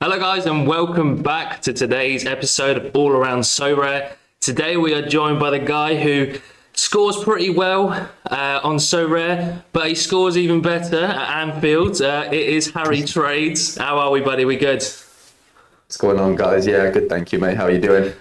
Hello guys and welcome back to today's episode of All Around Sorare. Today we are joined by the guy who scores pretty well on Sorare, but he scores even better at Anfield. It is HarryTrades. How are we, buddy? We good? What's going on, guys? Yeah, good, thank you, mate. How are you doing?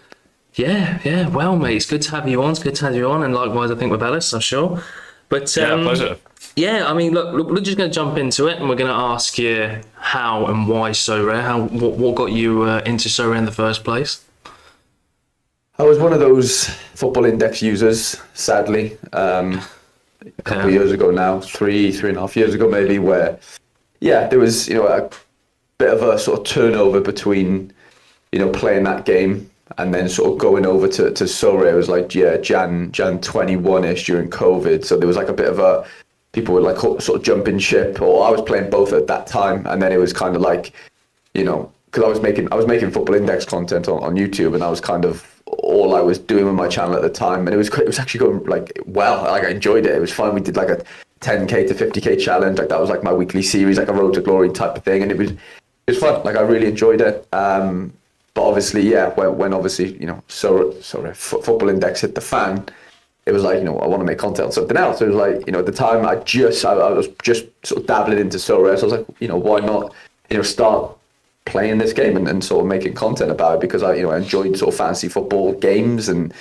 Yeah, well, mate, it's good to have you on. It's good to have you on, and likewise, I think with Ellis, I'm sure. But pleasure. Yeah, I mean, look, we're just going to jump into it, and we're going to ask you how and why Sorare. What got you into Sorare in the first place? I was one of those football index users, sadly, a couple of years ago now, three and a half years ago maybe, where, there was, a bit of a sort of turnover between, playing that game and then sort of going over to Sorare. It was like, Jan 21-ish during COVID. So there was like a bit of a, people were like sort of jumping ship, or I was playing both at that time. And then it was kind of like, because I was making football index content on YouTube, and I was kind of all I was doing with my channel at the time. And it was actually going like, well, like I enjoyed it. It was fun. We did like a 10K to 50K challenge. Like that was like my weekly series, like a Road to Glory type of thing. And it was fun. Like I really enjoyed it. But obviously, when obviously, football index hit the fan, it was like, I want to make content on something else. It was like, at the time I was just sort of dabbling into Sorare. So I was like, why not, start playing this game and sort of making content about it, because I enjoyed sort of fantasy football games, and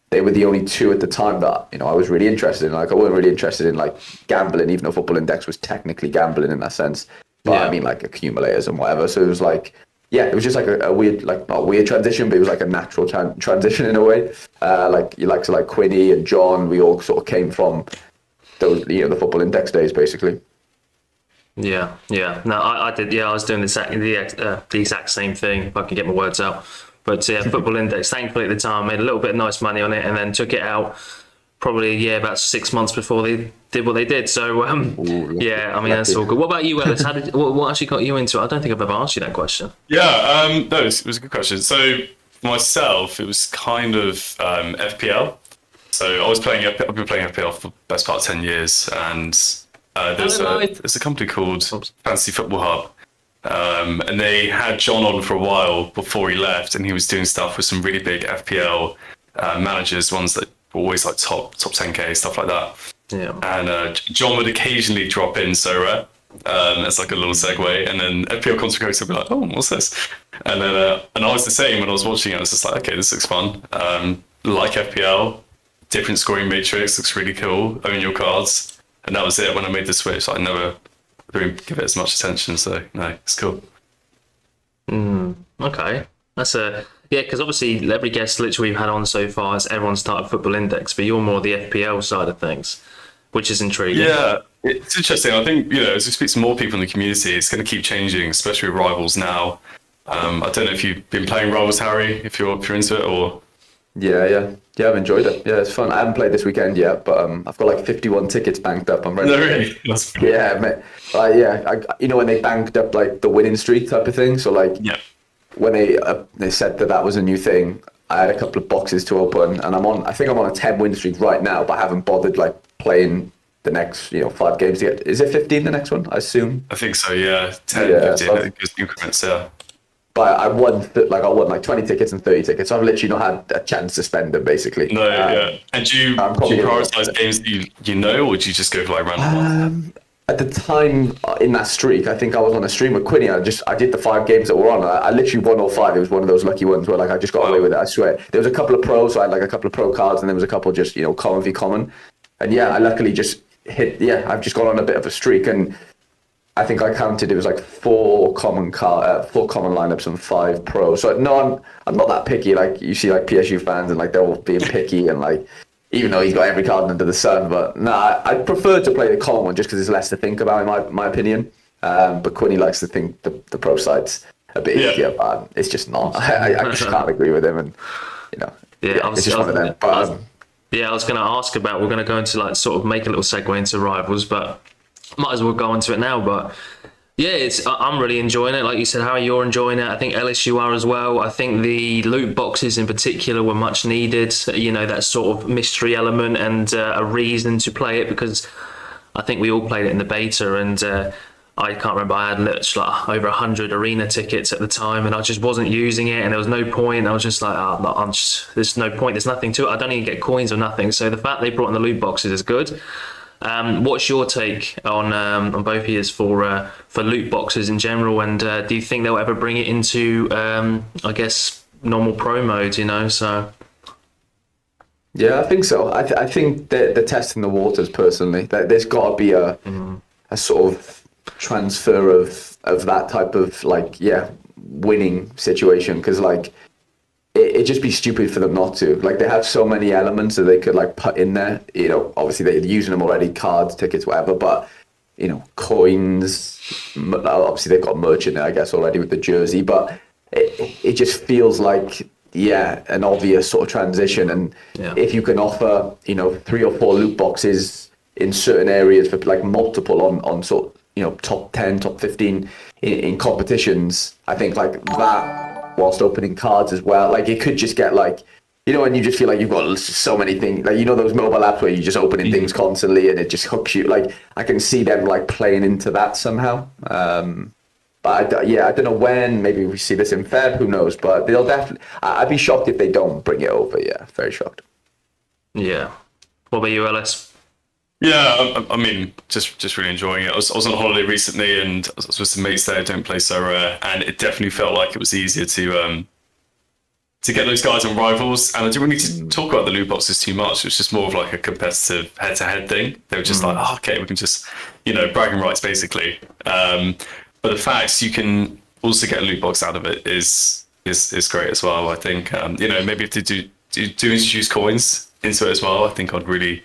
they were the only two at the time that, I was really interested in. Like I wasn't really interested in like gambling, even though football index was technically gambling in that sense. But I mean like accumulators and whatever. So it was like, it was just like a weird, like not a weird transition, but it was like a natural transition in a way. Like you like Quinny and John, we all sort of came from those, the football index days, basically. Yeah. No, I did. Yeah, I was doing the exact same thing. If I can get my words out. But yeah, football index. Thankfully at the time, made a little bit of nice money on it, and then took it out probably about 6 months before they did what they did. So I mean that's all good. What about you, Ellis? What actually got you into it? I don't think I've ever asked you that question. Yeah, no, it was a good question. So for myself, it was kind of FPL. So I've been playing FPL for the best part of 10 years, and there's a company called Fantasy Football Hub, and they had John on for a while before he left, and he was doing stuff with some really big FPL managers, ones that were always like top 10K, stuff like that. Yeah. And John would occasionally drop in Sorare as like a little segue, and then FPL Contra would be like, oh, what's this? And then and I was the same when I was watching it. I was just like, okay, this looks fun. Like FPL, different scoring matrix, looks really cool. Own your cards, and that was it. When I made the switch, I never really give it as much attention. So no, it's cool. Okay, that's because obviously every guest literally we've had on so far has everyone started football index, but you're more the FPL side of things, which is intriguing. Yeah, it's interesting. I think, as we speak to more people in the community, it's going to keep changing, especially with Rivals now. I don't know if you've been playing Rivals, Harry, if you're into it, or... Yeah, I've enjoyed it. Yeah, it's fun. I haven't played this weekend yet, but I've got like 51 tickets banked up. I'm ready. No, really? Yeah, mate. When they banked up like the winning streak type of thing. So like, when they said that was a new thing, I had a couple of boxes to open, and I think I'm on a 10 win streak right now, but I haven't bothered like playing the next 5 games yet. Is it 15 the next one? I assume. I think so. Yeah, 10, 15. I think it's increments. Yeah. But I won like 20 tickets and 30 tickets. So I've literally not had a chance to spend them, basically. No, yeah. And do you prioritize games that or do you just go for like random ones? At the time in that streak, I think I was on a stream with Quinny. I did the 5 games that were on. I literally won all 5. It was one of those lucky ones where like I just got away with it. I swear. There was a couple of pros, so I had like a couple of pro cards, and there was a couple just common v common. And I luckily just hit. I've just gone on a bit of a streak, and I think I counted it was like 4 common lineups and 5 pro. So no, I'm not that picky. Like you see like PSU fans, and like they're all being picky, and like even though he's got every card under the sun. But I prefer to play the common one just because there's less to think about in my opinion. But Quinny likes to think the pro side's a bit easier, but it's just not. I just can't agree with him, and it's just one of them. But, I was going to ask about. We're going to go into like sort of make a little segue into Rivals, but might as well go into it now. But I'm really enjoying it. Like you said, Harry, you're enjoying it. I think Ellis, you are as well. I think the loot boxes in particular were much needed. That sort of mystery element and a reason to play it, because I think we all played it in the beta, and I can't remember. I had like over 100 arena tickets at the time, and I just wasn't using it, and there was no point. I was just like, oh, there's no point. There's nothing to it. I don't even get coins or nothing. So the fact they brought in the loot boxes is good. What's your take on both years for loot boxes in general, and do you think they'll ever bring it into, I guess, normal pro mode? So. Yeah, I think so. I think they're testing the waters personally. There's got to be a sort of transfer of that type of winning situation, because it'd just be stupid for them not to. They have so many elements that they could put in there. Obviously they're using them already, cards, tickets, whatever, but coins, obviously they've got merch in there, I guess, already with the jersey, but it just feels like an obvious sort of transition. And if you can offer 3 or 4 loot boxes in certain areas for multiple on sort of top 10, top 15 in competitions, I think that, whilst opening cards as well, it could just get and you just feel like you've got so many things, those mobile apps where you're just opening things constantly and it just hooks you. I can see them playing into that somehow. But I don't know when. Maybe we see this in Feb, who knows, but they'll definitely, I'd be shocked if they don't bring it over. Very shocked. Yeah. What about you, Ellis? Yeah, I mean, just really enjoying it. I was on holiday recently, and I was with some mates there who don't play Sorare, and it definitely felt like it was easier to get those guys on rivals. And I didn't really need to talk about the loot boxes too much. It was just more of a competitive head-to-head thing. They were just okay, we can just, bragging rights basically. But the fact you can also get a loot box out of it is great as well. I think maybe if they do introduce coins into it as well, I think I'd really.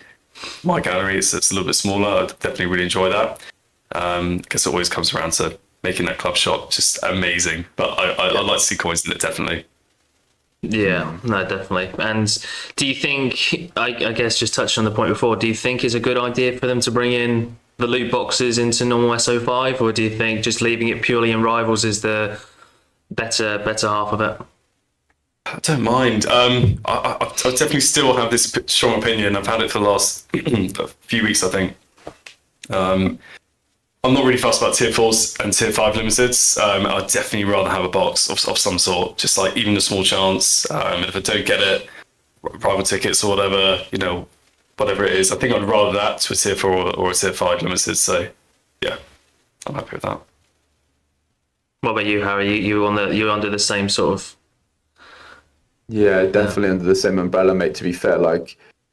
My gallery is a little bit smaller. I'd definitely really enjoy that. Because it always comes around to making that club shop just amazing. But I'd like to see coins in it, definitely. Yeah, no, definitely. And do you think, I guess just touched on the point before, do you think it's a good idea for them to bring in the loot boxes into normal SO5, or do you think just leaving it purely in Rivals is the better half of it? I don't mind. I definitely still have this strong opinion. I've had it for the last few weeks, I think. I'm not really fussed about tier 4s and tier 5 limiteds. I'd definitely rather have a box of some sort, just even a small chance. If I don't get it, rival tickets or whatever, whatever it is, I think I'd rather that to a tier 4 or a tier 5 limited. So, yeah, I'm happy with that. What about you, Harry? You under the same sort of... Yeah, definitely under the same umbrella, mate, to be fair.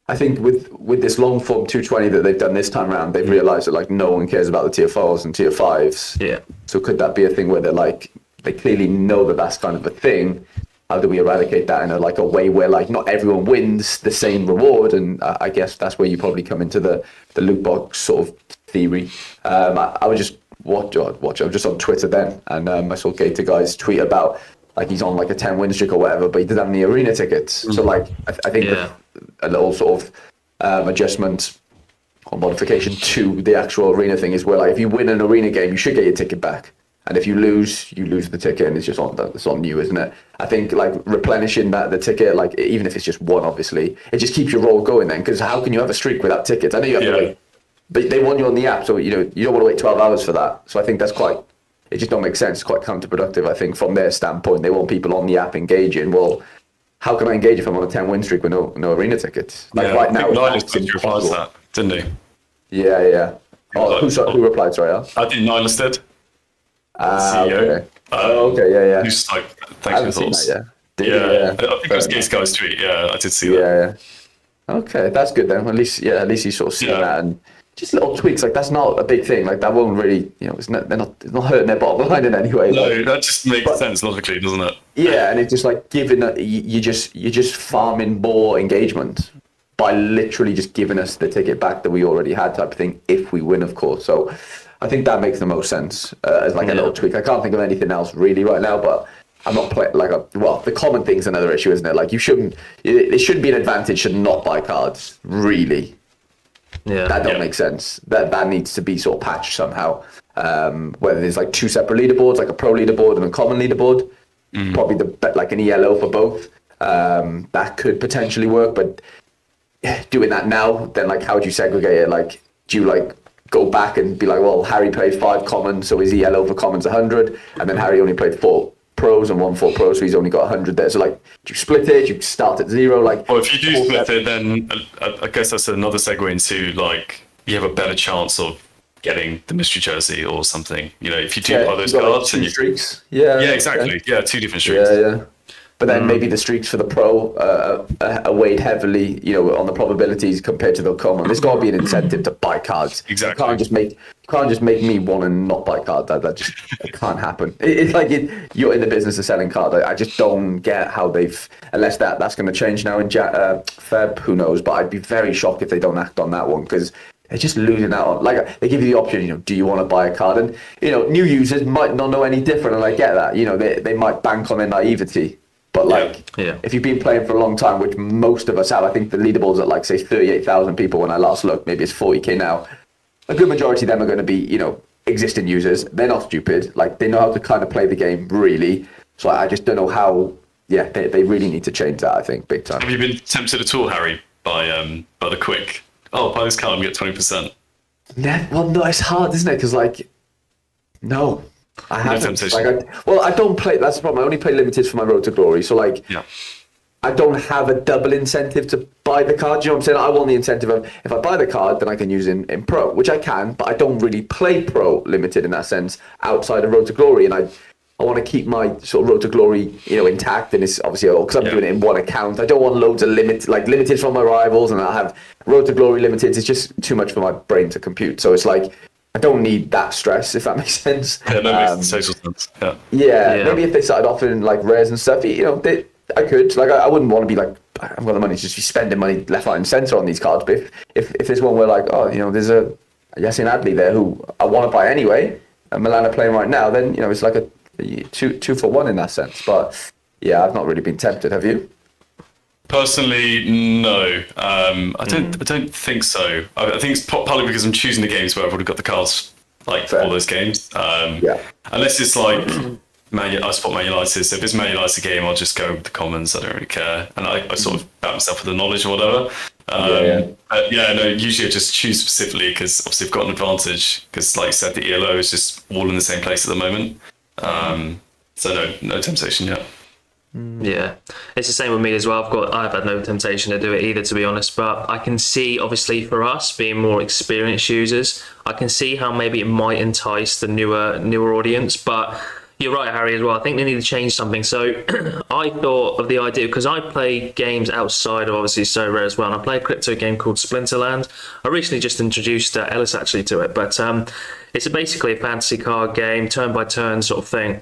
I think with this long form 220 that they've done this time around, they've realised that no one cares about the tier 4s and tier 5s. Yeah. So could that be a thing where they clearly know that that's kind of a thing? How do we eradicate that in a way where not everyone wins the same reward? And I guess that's where you probably come into the loot box sort of theory. I was just watch. I was just on Twitter then, and I saw Gator Guy's tweet about he's on a 10 win streak or whatever, but he doesn't have any arena tickets. So I think a little sort of adjustment or modification to the actual arena thing is where if you win an arena game, you should get your ticket back, and if you lose the ticket, and it's on you, isn't it? I think replenishing the ticket, even if it's just one, obviously, it just keeps your roll going then, because how can you have a streak without tickets? I know you have to wait, but they want you on the app, so you don't want to wait 12 hours for that. So I think that's it just don't make sense. It's quite counterproductive, I think, from their standpoint. They want people on the app engaging. Well, how can I engage if I'm on a 10 win streak with no arena tickets? Right now, Nihilist replied to that, didn't he? Yeah. Oh, who replied? Sorry, I think Nihilist did. Okay. Yeah. Who's thanks for your thoughts. Yeah. I think it was Gates Guy's tweet. Yeah, I did see that. Yeah. Okay, that's good then. At least you sort of see that, and just little tweaks that's not a big thing. That won't really, it's not hurting their bottom line in any way. No, that just makes sense logically, doesn't it? Yeah, and it's just giving you're just farming more engagement by literally just giving us the ticket back that we already had, type of thing. If we win, of course. So I think that makes the most sense as a little tweak. I can't think of anything else really right now, but I'm not playing the common thing's another issue, isn't it? It shouldn't be an advantage to not buy cards, really. Yeah, that don't make sense. That needs to be sort of patched somehow. Whether there's 2 separate leaderboards, a pro leaderboard and a common leaderboard, probably an ELO for both. That could potentially work, but doing that now, then how do you segregate it? Do you go back and be like, well, Harry played 5 commons, so his EL over commons 100, and then Harry only played 4 pros and 1 4 pros, so he's only got 100 there. So like, do you split it? Do you start at 0? Like, Well, if you do split it, then I guess that's another segue into like you have a better chance of getting the mystery jersey or something. You know, if you do buy those cards like and streaks. Yeah, exactly. Yeah, 2 different streaks. Yeah. But then maybe the streaks for the pro are weighed heavily, on the probabilities compared to the common. There's got to be an incentive to buy cards. Exactly. You can't just make me want to not buy cards. That just it can't happen. It's like you're in the business of selling cards. I just don't get how unless that's going to change now in Feb. Who knows? But I'd be very shocked if they don't act on that one, because they're just losing out on, like, they give you the option, do you want to buy a card? And, new users might not know any different, and I get that. They might bank on their naivety. But, if you've been playing for a long time, which most of us have, I think the leaderboard's at, say, 38,000 people when I last looked. Maybe it's 40K now. A good majority of them are going to be, existing users. They're not stupid. Like, they know how to kind of play the game, really. So I just don't know how, they really need to change that, I think, big time. Have you been tempted at all, Harry, by the quick, buy this card and get 20%? Well, no, it's hard, isn't it? Because, no. I haven't. Temptation. I don't play. That's the problem. I only play limited for my Road to Glory. So I don't have a double incentive to buy the card. You know what I'm saying? I want the incentive of, if I buy the card, then I can use it in Pro, which I can. But I don't really play Pro limited in that sense outside of Road to Glory, and I want to keep my sort of Road to Glory, intact. And it's obviously because I'm doing it in one account. I don't want loads of limited from my rivals, and I'll have Road to Glory limited. It's just too much for my brain to compute. So it's like, I don't need that stress, if that makes sense. Yeah, that makes total sense. Yeah, maybe if they started offering rares and stuff, I could. I wouldn't want to be I've got the money to just be spending money left, right, and centre on these cards. But if there's one where there's a Yasin Adli there who I want to buy anyway, and Milan are playing right now, then it's like a two for one in that sense. But yeah, I've not really been tempted. Have you? Personally, no. I don't think so. I think it's partly because I'm choosing the games where I've already got the cards for those games. Unless it's I spot Man United. So if it's Man United game, I'll just go with the commons. I don't really care, and I sort of back myself with the knowledge or whatever. Usually I just choose specifically because obviously I've got an advantage because, like you said, the ELO is just all in the same place at the moment. So no temptation yet. Yeah, it's the same with me as well. I've had no temptation to do it either, to be honest. But I can see, obviously, for us being more experienced users, I can see how maybe it might entice the newer audience. But you're right, Harry, as well. I think they need to change something. So I thought of the idea, because I play games outside of obviously Sorare as well, and I play a crypto game called Splinterland. I recently just introduced Ellis actually to it, but it's basically a fantasy card game, turn by turn sort of thing.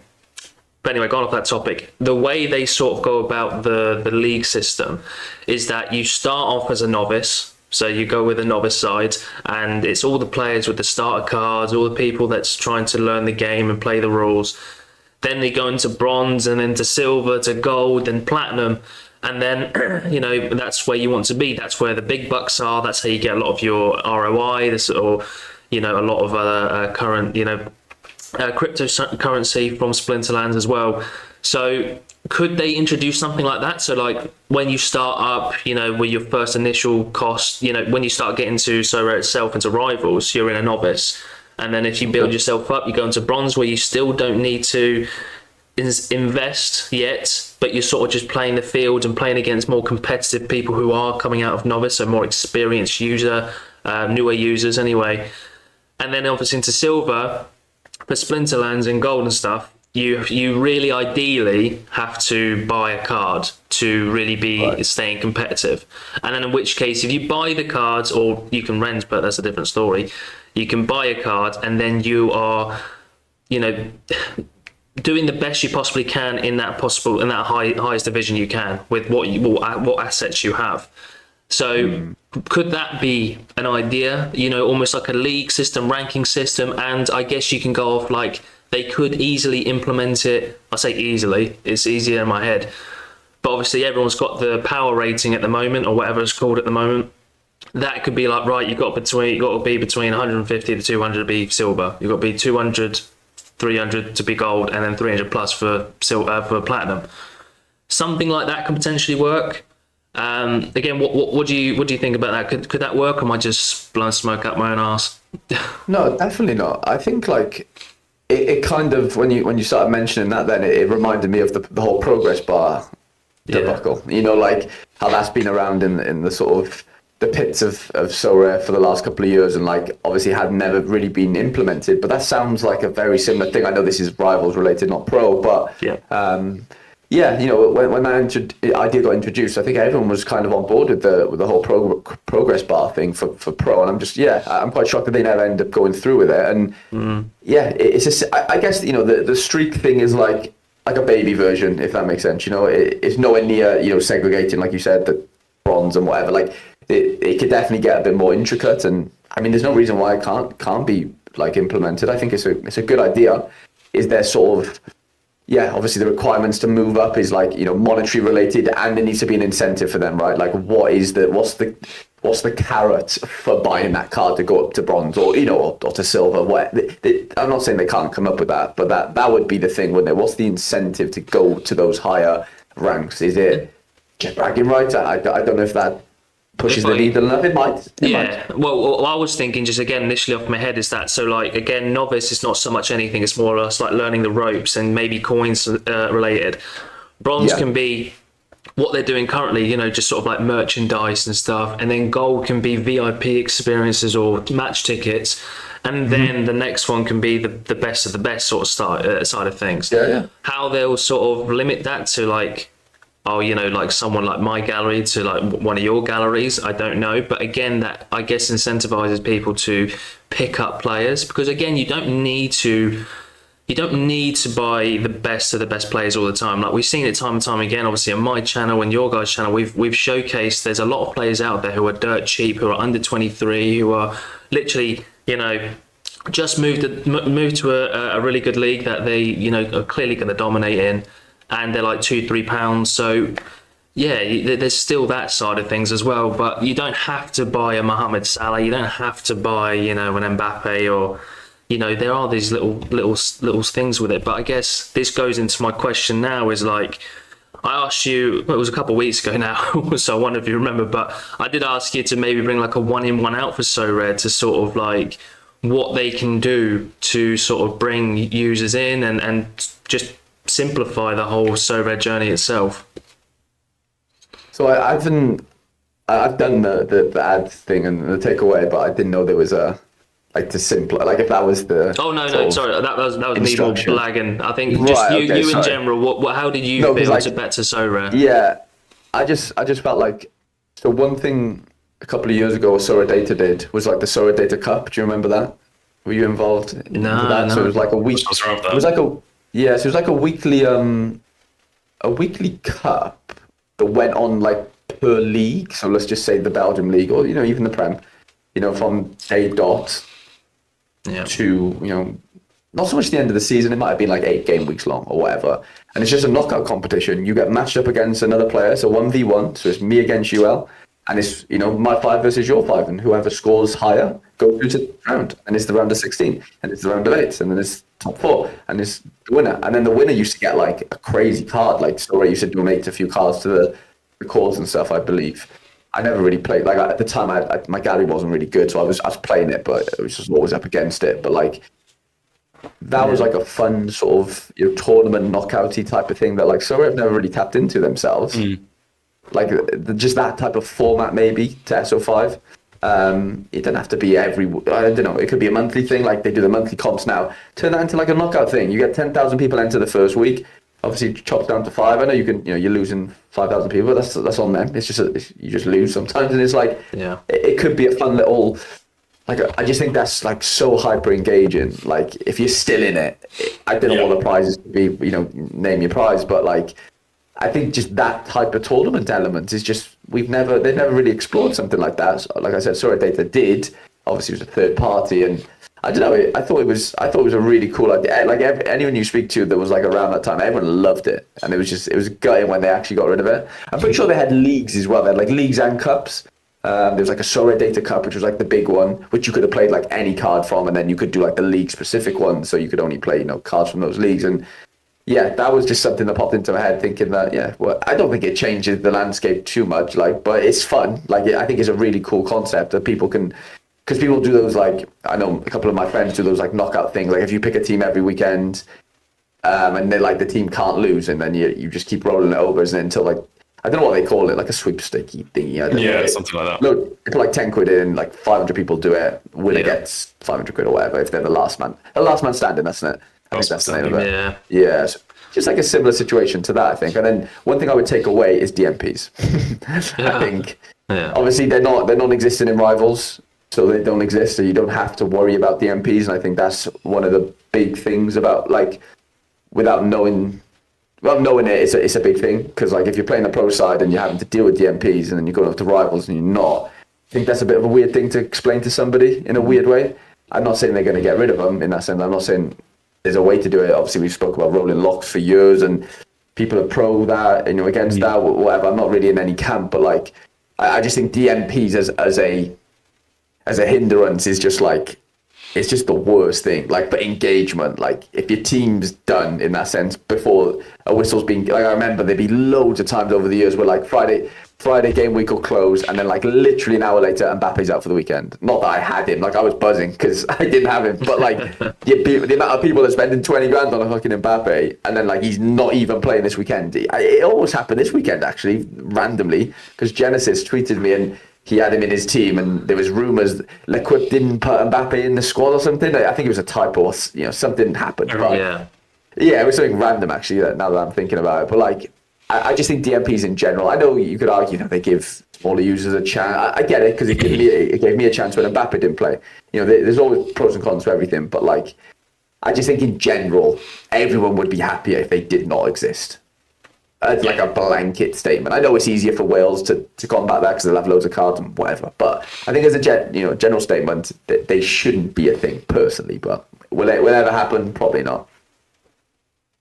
But anyway, going off that topic, the way they sort of go about the league system is that you start off as a novice. So you go with a novice side, and it's all the players with the starter cards, all the people that's trying to learn the game and play the rules. Then they go into bronze, and then to silver, to gold, and platinum. And then, that's where you want to be. That's where the big bucks are. That's how you get a lot of your ROI, or, a lot of other current, cryptocurrency from Splinterlands as well. So could they introduce something like that? So when you start up, with your first initial cost, when you start getting to Sorare itself, into rivals, you're in a novice. And then if you build yourself up, you go into bronze, where you still don't need to invest yet, but you're sort of just playing the field and playing against more competitive people who are coming out of novice, so more experienced newer users anyway. And then obviously into silver, for Splinterlands and gold and stuff, you really ideally have to buy a card to really be staying competitive. And then in which case, if you buy the cards, or you can rent, but that's a different story, you can buy a card, and then you are, doing the best you possibly can in that highest division you can with what assets you have. So could that be an idea, almost like a league system, ranking system? And I guess you can go off, they could easily implement it. I say easily, it's easier in my head. But obviously everyone's got the power rating at the moment, or whatever it's called at the moment. That could be right, you've got to be between 150 to 200 to be silver. You've got to be 200, 300 to be gold, and then 300 plus for platinum. Something like that could potentially work. Again, what do you think about that? Could that work, or am I just blowing smoke up my own ass? No, definitely not. I think like it kind of when you started mentioning that, then it reminded me of the whole progress bar debacle. You know, like how that's been around in the sort of the pits of Sorare for the last couple of years, and like obviously had never really been implemented. But that sounds like a very similar thing. I know this is rivals related, not pro, but Yeah. yeah, you know, when that idea got introduced, I think everyone was kind of on board with the whole progress bar thing for pro, and I'm quite shocked that they never end up going through with it. And yeah, I guess you know the streak thing is like a baby version, if that makes sense. You know, it's nowhere near segregating like you said the bronze and whatever. Like it could definitely get a bit more intricate, and I mean, there's no reason why it can't be like implemented. I think it's a good idea. Is there sort of obviously the requirements to move up is like, monetary related, and there needs to be an incentive for them, right? Like what's the carrot for buying that card to go up to bronze or, or to silver? I'm not saying they can't come up with that, but that would be the thing, wouldn't it? What's the incentive to go to those higher ranks? Is it just bragging rights? I don't know if that pushes the needle enough. It might. Well, I was thinking just again initially off my head is that so like again novice is not so much anything. It's more or less like learning the ropes and maybe coins related. Bronze can be what they're doing currently, just sort of like merchandise and stuff, and then gold can be VIP experiences or match tickets, and then the next one can be the best of the best sort of side of things. How they'll sort of limit that to like, like someone like my gallery to like one of your galleries, I don't know. But again, that I guess incentivizes people to pick up players, because again, you don't need to buy the best of the best players all the time. Like we've seen it time and time again, obviously on my channel and your guys' channel, we've showcased there's a lot of players out there who are dirt cheap, who are under 23, who are literally, just moved to a really good league that they, are clearly going to dominate in, and they're like £2-3. So yeah, there's still that side of things as well. But you don't have to buy a Mohamed Salah. You don't have to buy, an Mbappe, or there are these little things with it. But I guess this goes into my question now. Is like I asked you, it was a couple of weeks ago now, so I wonder if you remember. But I did ask you to maybe bring like a 1 in 1 out for Sorare to sort of like what they can do to sort of bring users in and just simplify the whole Sorare journey itself. So I've done the ad thing and the takeaway, but I didn't know there was a like to simpler, like if that was the. Oh no, sorry, that was me more blagging. I think just right, you in general. What how did you feel to better Sorare? Yeah, I just felt like, so one thing a couple of years ago Sorare Data did was like the Sorare Data Cup. Do you remember that? Were you involved in that? No. So it was like a week. It was like so it was like a weekly cup that went on like per league. So let's just say the Belgium league, or even the Prem. From day dot to not so much the end of the season. It might have been like 8 game weeks long or whatever. And it's just a knockout competition. You get matched up against another player, so 1v1. So it's me against UL, and it's my 5 versus your 5, and whoever scores higher goes through to the round. And it's the round of 16, and it's the round of 8, and then it's top 4, and it's the winner. And then the winner used to get like a crazy card. Like Sorare used to donate a few cards to the cause and stuff, I believe. I never really played, like at the time my gallery wasn't really good, so I was playing it, but it was just always up against it. But like that was like a fun sort of tournament knockouty type of thing that like Sorare have never really tapped into themselves. Like just that type of format maybe to SO5. It doesn't have to be I don't know, it could be a monthly thing, like they do the monthly comps now. Turn that into like a knockout thing. You get 10,000 people enter the first week. Obviously, it chops down to 5. I know you can, you're losing 5,000 people. That's on them. It's just you just lose sometimes, and it's like it could be a fun little. Like I just think that's like so hyper engaging. Like if you're still in it, I don't know what the prizes could be. Name your prize, but like I think just that type of tournament element is just they've never really explored something like that. So, like I said, Sorare Data did. Obviously, it was a third party, and I don't know. I thought it was a really cool idea. Like anyone you speak to that was like around that time, everyone loved it, and it was gutting when they actually got rid of it. I'm pretty sure they had leagues as well. They had like leagues and cups. There was like a Sorare Data Cup, which was like the big one, which you could have played like any card from, and then you could do like the league specific one, so you could only play cards from those leagues. And yeah, that was just something that popped into my head, thinking that, yeah, well, I don't think it changes the landscape too much, like, but it's fun. Like, I think it's a really cool concept that people can, because people do those, like, I know a couple of my friends do those, like, knockout things. Like, if you pick a team every weekend, and they like the team can't lose, and then you just keep rolling it over, isn't it, until, like, I don't know what they call it, like a sweepstakey thingy. I don't know. Something like that. Look, you put like 10 quid in, like 500 people do it, winner gets 500 quid or whatever if they're the last man. The last man standing, that's it. I think that's the name of it. Yeah. Yeah. So just like a similar situation to that, I think. And then one thing I would take away is DMPs. I think obviously they're non-existent in Rivals, so they don't exist, so you don't have to worry about DMPs. And I think that's one of the big things about, like, without knowing it, it's a big thing, because like if you're playing the pro side and you're having to deal with DMPs and then you're going up to Rivals and you're not, I think that's a bit of a weird thing to explain to somebody in a weird way. I'm not saying they're going to get rid of them in that sense. I'm not saying there's a way to do it. Obviously, we've spoke about rolling locks for years, and people are pro that, and you're against that, whatever. I'm not really in any camp, but like I just think DMPs as a hindrance is just like, it's just the worst thing. Like, for engagement, like if your team's done in that sense before a whistle's been, like, I remember there'd be loads of times over the years where like Friday game week will close, and then like literally an hour later Mbappe's out for the weekend. Not that I had him, like I was buzzing because I didn't have him, but like the amount of people that are spending 20 grand on a fucking Mbappe, and then like he's not even playing this weekend. It almost happened this weekend actually, randomly, because Genesis tweeted me and he had him in his team, and there was rumours L'Equipe didn't put Mbappe in the squad or something. I think it was a typo, or, something happened. But yeah, it was something random actually, now that I'm thinking about it. But like, I just think DMPs in general, I know you could argue that they give smaller users a chance. I get it, because it gave me a chance when Mbappe didn't play. There's always pros and cons for everything, but like, I just think in general, everyone would be happier if they did not exist. It's like a blanket statement. I know it's easier for Wales to combat that because they'll have loads of cards and whatever. But I think as a general statement, they shouldn't be a thing personally. But will it ever happen? Probably not.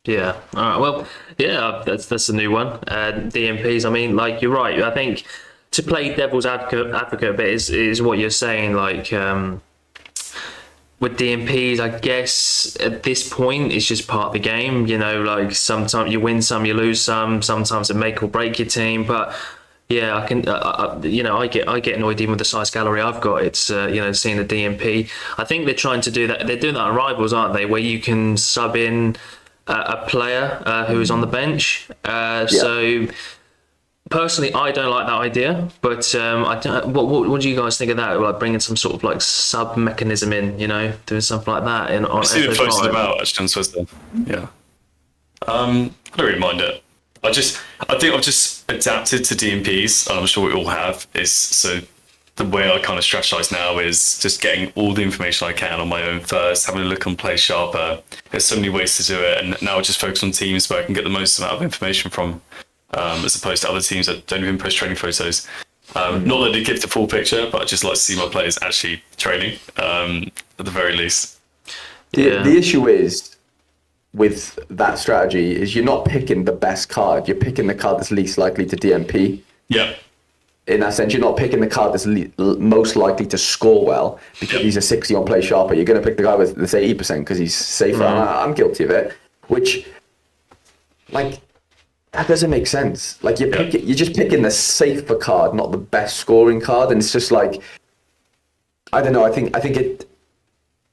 Yeah. All right. Well, yeah, that's a new one. DMPs. I mean, like, you're right. I think to play devil's advocate a bit is what you're saying. Like, with DMPs, I guess at this point it's just part of the game. Like sometimes you win some, you lose some. Sometimes it make or break your team. But yeah, I can. I get annoyed even with the size gallery I've got. It's seeing the DMP. I think they're trying to do that. They're doing that on Rivals, aren't they? Where you can sub in a player who is on the bench. So personally, I don't like that idea, but I don't. What do you guys think of that? Like bringing some sort of like sub mechanism in, doing something like that in on. I see them posting them out actually on Twitter. Yeah, I don't really mind it. I think I've just adapted to DMPs, and I'm sure we all have. So the way I kind of strategize now is just getting all the information I can on my own first, having a look on Play Sharper. There's so many ways to do it, and now I just focus on teams where I can get the most amount of information from. As opposed to other teams that don't even post training photos. Not that they give the full picture, but I just like to see my players actually training, at the very least. The issue is, with that strategy, is you're not picking the best card, you're picking the card that's least likely to DMP. Yeah. In that sense, you're not picking the card that's most likely to score well, because he's a 60 on Play Sharper. You're going to pick the guy with, let's say, 80% because he's safer. I'm guilty of it, which, like, that doesn't make sense. Like you're just picking the safer card, not the best scoring card, and it's just like, I don't know. I think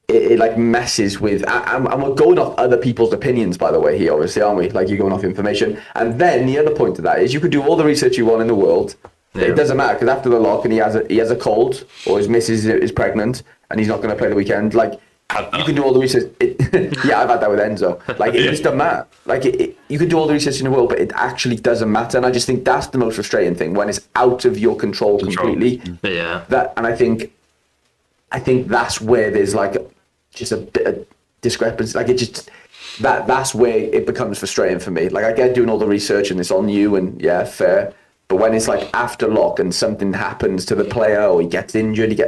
it like messes with. And we're going off other people's opinions, by the way. Here, obviously, aren't we? Like you're going off information. And then the other point to that is, you could do all the research you want in the world. Yeah. It doesn't matter, because after the lock, and he has a cold, or his missus is pregnant, and he's not going to play the weekend. Like, you can do all the research. Yeah, I've had that with Enzo. Like, it just doesn't matter. Like, you can do all the research in the world, but it actually doesn't matter. And I just think that's the most frustrating thing, when it's out of your control completely. Yeah. And I think that's where there's like just a bit of discrepancy. Like, that's where it becomes frustrating for me. Like, I get doing all the research and it's on you, and yeah, fair. But when it's like after lock and something happens to the player, or he gets injured,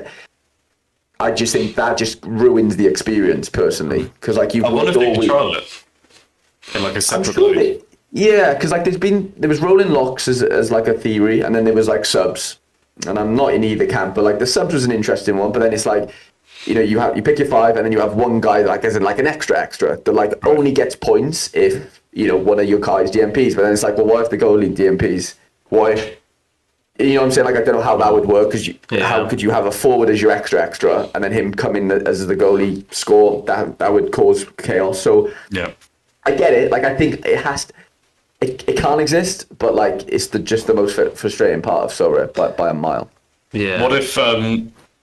I just think that just ruins the experience personally, because like you've worked all week. It in like a separate league. Yeah, because like there was rolling locks as like a theory, and then there was like subs, and I'm not in either camp, but like the subs was an interesting one. But then it's like, you pick your 5, and then you have one guy like as in like an extra that like only gets points if one of your guys DMPs, but then it's like, well, what if the goalie DMPs? What if, you know what I'm saying? Like, I don't know how that would work, because how could you have a forward as your extra, and then him come in as the goalie score? That would cause chaos. So Yeah. I get it. Like, I think it can't exist, but like, it's just the most frustrating part of Sorare by a mile. Yeah. What if